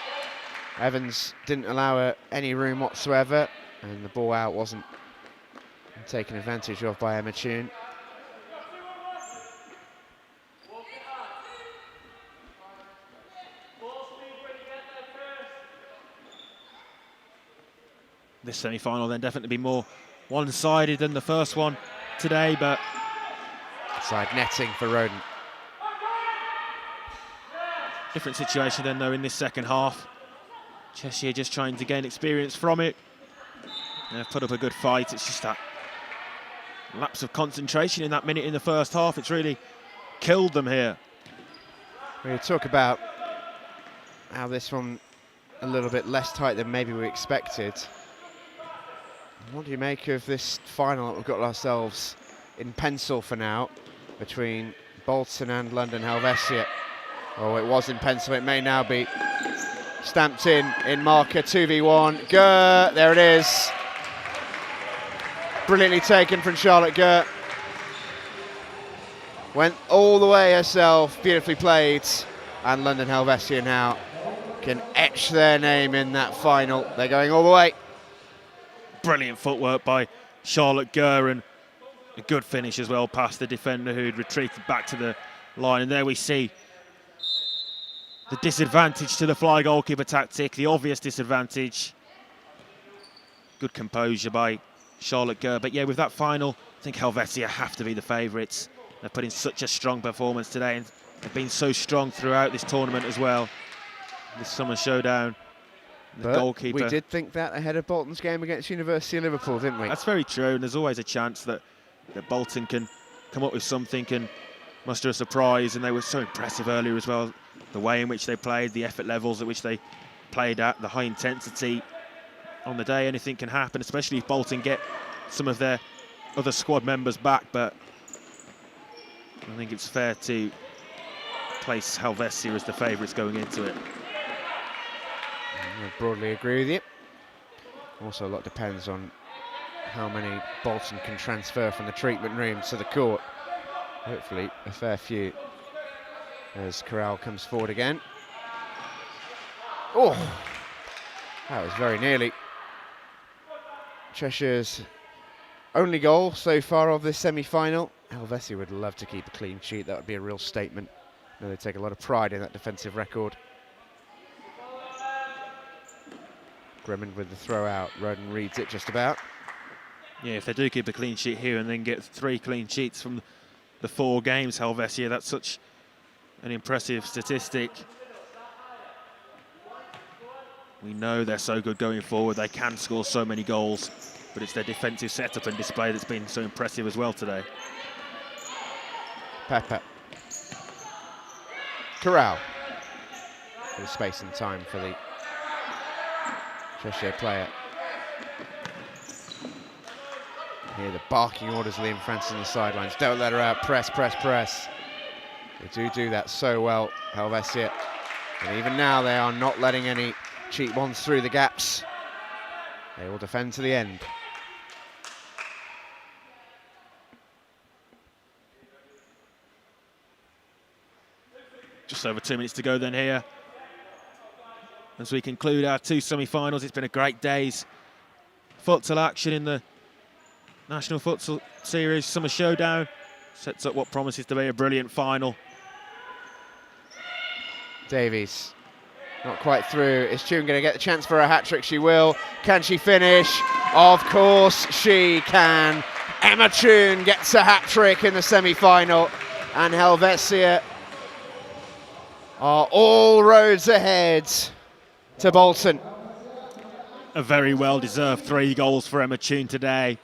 Evans didn't allow her any room whatsoever, and the ball out wasn't taken advantage of by Emma Tune. This semi-final then definitely be more one-sided than the first one today, but side netting for Roden. Different situation then though in this second half. Cheshire just trying to gain experience from it. They've put up a good fight. It's just that lapse of concentration in that minute in the first half. It's really killed them here. We talk about how this one a little bit less tight than maybe we expected. What do you make of this final that we've got ourselves in pencil for now between Bolton and London Helvetia? Oh, it was in pencil. It may now be stamped in marker 2v1. There it is. Brilliantly taken from Charlotte Gurr. Went all the way herself, beautifully played. And London Helvetia now can etch their name in that final. They're going all the way. Brilliant footwork by Charlotte Gurr, and a good finish as well past the defender who'd retreated back to the line. And there we see the disadvantage to the fly goalkeeper tactic, the obvious disadvantage. Good composure by Charlotte Gurr. But yeah, with that final, I think Helvetia have to be the favourites. They're putting such a strong performance today, and they've been so strong throughout this tournament as well. This summer showdown. The goalkeeper. We did think that ahead of Bolton's game against University of Liverpool, didn't we? That's very true, and there's always a chance that Bolton can come up with something and muster a surprise, and they were so impressive earlier as well. The way in which they played, the effort levels at which they played at, the high intensity. On the day, anything can happen, especially if Bolton get some of their other squad members back, but I think it's fair to place Helvetia as the favourites going into it. I broadly agree with you. Also, a lot depends on how many Bolton can transfer from the treatment room to the court. Hopefully, a fair few. As Corral comes forward again. Oh, that was very nearly Cheshire's only goal so far of this semi-final. Helvetia would love to keep a clean sheet. That would be a real statement. I know they take a lot of pride in that defensive record. Gremmen with the throw out. Roden reads it just about. Yeah, if they do keep a clean sheet here and then get 3 clean sheets from the 4 games, Helvetia, that's such an impressive statistic. We know they're so good going forward. They can score so many goals, but it's their defensive setup and display that's been so impressive as well today. Pepper. Corral. Bit of space and time for the Cheshire player. Here the barking orders, Liam Francis on the sidelines. Don't let her out, press, press, press. They do that so well, Helvetia. And even now they are not letting any cheap ones through the gaps. They will defend to the end. Just over 2 minutes to go then here. As we conclude our 2 semi-finals, it's been a great day's futsal action in the National Futsal Series Summer Showdown. Sets up what promises to be a brilliant final. Davies, not quite through. Is Tune going to get the chance for a hat-trick? She will. Can she finish? Of course she can. Emma Tune gets a hat-trick in the semi-final, and Helvetia are all roads ahead to Bolton. A very well-deserved 3 goals for Emma Tune today.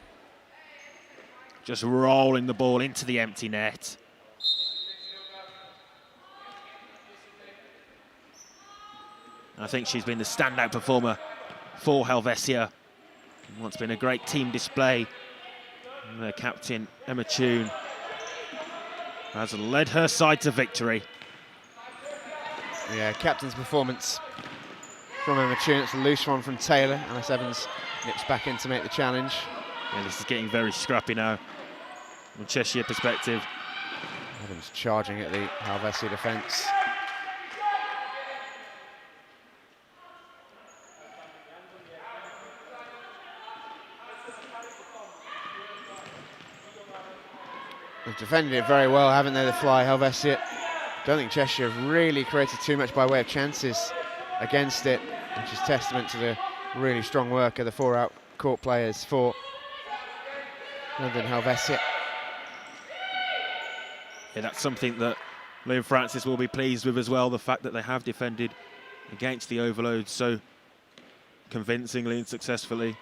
Just rolling the ball into the empty net. I think she's been the standout performer for Helvetia. What's been a great team display. And their captain, Emma Tune, has led her side to victory. Yeah, captain's performance from Emma Tune. It's a loose one from Taylor. Alice Evans nips back in to make the challenge. Yeah, this is getting very scrappy now from a Cheshire perspective. Evans charging at the Helvetia defence. They've defended it very well, haven't they, the fly, Helvetia? Don't think Cheshire have really created too much by way of chances against it, which is testament to the really strong work of the 4 out court players for London Helvetia. Yeah, that's something that Liam Francis will be pleased with as well, the fact that they have defended against the overload so convincingly and successfully.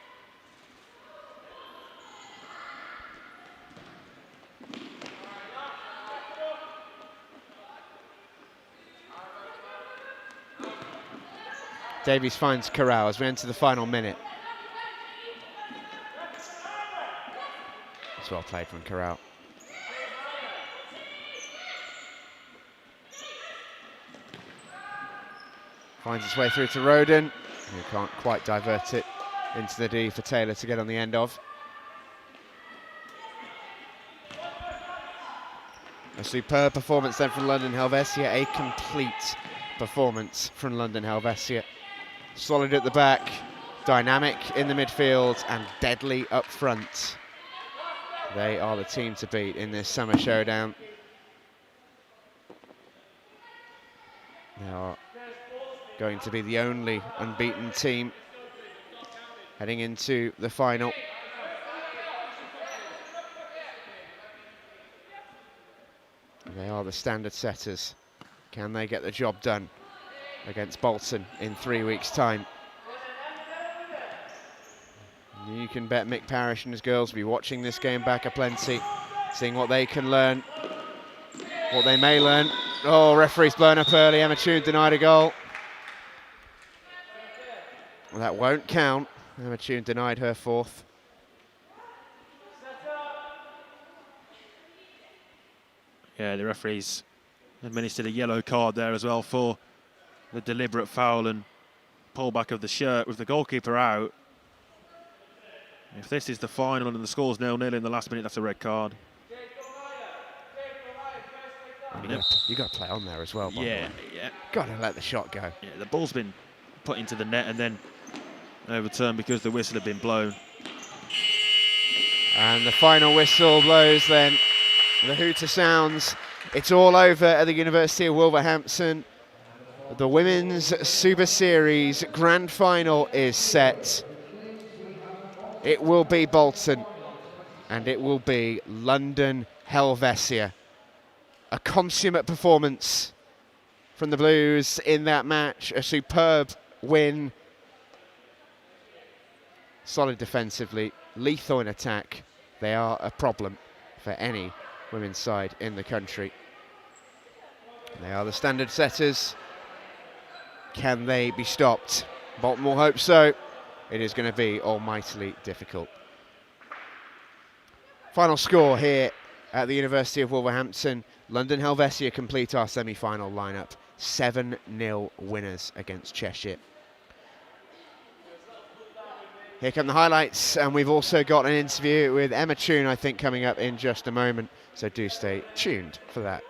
Davies finds Corral as we enter the final minute. It's well played from Corral. Finds its way through to Roden, who can't quite divert it into the D for Taylor to get on the end of. A superb performance then from London Helvetia, a complete performance from London Helvetia. Solid at the back, dynamic in the midfield and deadly up front. They are the team to beat in this summer showdown. They are going to be the only unbeaten team heading into the final. They are the standard setters. Can they get the job done against Bolton in 3 weeks' time? You can bet Mick Parrish and his girls will be watching this game back aplenty, seeing what they can learn, what they may learn. Oh, referee's blown up early. Emma Toon denied a goal. Well, that won't count. Emma Toon denied her fourth. Yeah, the referees administered a yellow card there as well for the deliberate foul and pullback of the shirt with the goalkeeper out. If this is the final and the score's 0-0 in the last minute, that's a red card. You got to play on there as well. Yeah. Got to let the shot go. Yeah, the ball's been put into the net and then overturned because the whistle had been blown. And the final whistle blows then. The hooter sounds. It's all over at the University of Wolverhampton. The Women's Super Series Grand Final is set. It will be Bolton and it will be London Helvetia. A consummate performance from the Blues in that match. A superb win. Solid defensively, lethal in attack. They are a problem for any women's side in the country. They are the standard setters. Can they be stopped? Bolton will hope so. It is going to be almightily difficult. Final score here at the University of Wolverhampton. London Helvetia complete our semi-final lineup. 7-0 winners against Cheshire. Here come the highlights, and we've also got an interview with Emma Toon, I think, coming up in just a moment. So do stay tuned for that.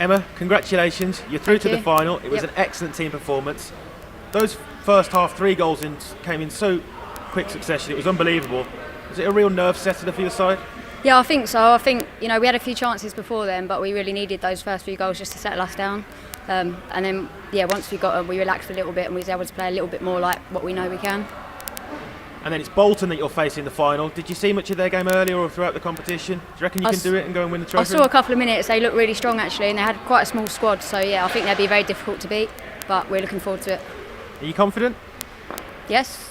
Emma, congratulations. You're through to the final. It was an excellent team performance. Those first half 3 goals came in so quick succession. It was unbelievable. Was it a real nerve setter for your side? Yeah, I think so. I think you know, we had a few chances before then, but we really needed those first few goals just to settle us down. And then, yeah, once we got them, we relaxed a little bit and we was able to play a little bit more like what we know we can. And then it's Bolton that you're facing in the final. Did you see much of their game earlier or throughout the competition? Do you reckon you can do it and go and win the trophy? I saw a couple of minutes. They looked really strong actually, and they had quite a small squad. So yeah, I think they'd be very difficult to beat, but we're looking forward to it. Are you confident? Yes,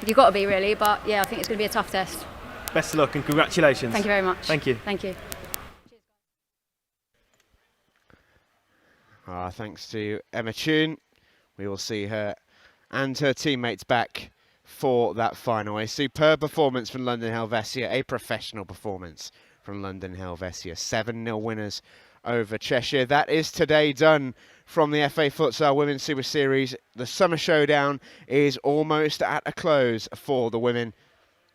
you've got to be really, but yeah, I think it's going to be a tough test. Best of luck and congratulations. Thank you very much. Thank you. Thank you. Thanks to Emma Toon. We will see her and her teammates back for that final. A superb performance from London Helvetia, a professional performance from London Helvetia. 7-0 winners over Cheshire. That is today done from the FA Futsal Women's Super Series. The Summer Showdown is almost at a close for the women.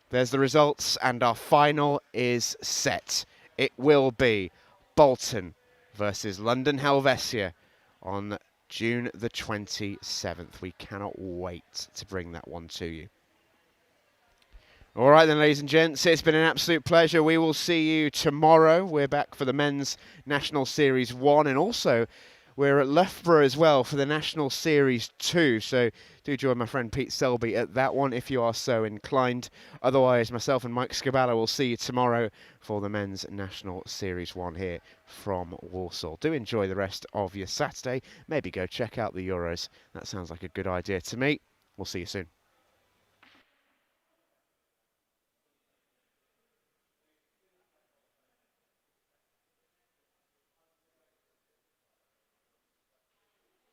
There's the results and our final is set. It will be Bolton versus London Helvetia on June the 27th. We cannot wait to bring that one to you. All right then, ladies and gents, it's been an absolute pleasure. We will see you tomorrow. We're back for the Men's National Series 1, and also we're at Loughborough as well for the National Series 2. So do join my friend Pete Selby at that one if you are so inclined. Otherwise, myself and Mike Scaballa will see you tomorrow for the Men's National Series 1 here from Walsall. Do enjoy the rest of your Saturday. Maybe go check out the Euros. That sounds like a good idea to me. We'll see you soon.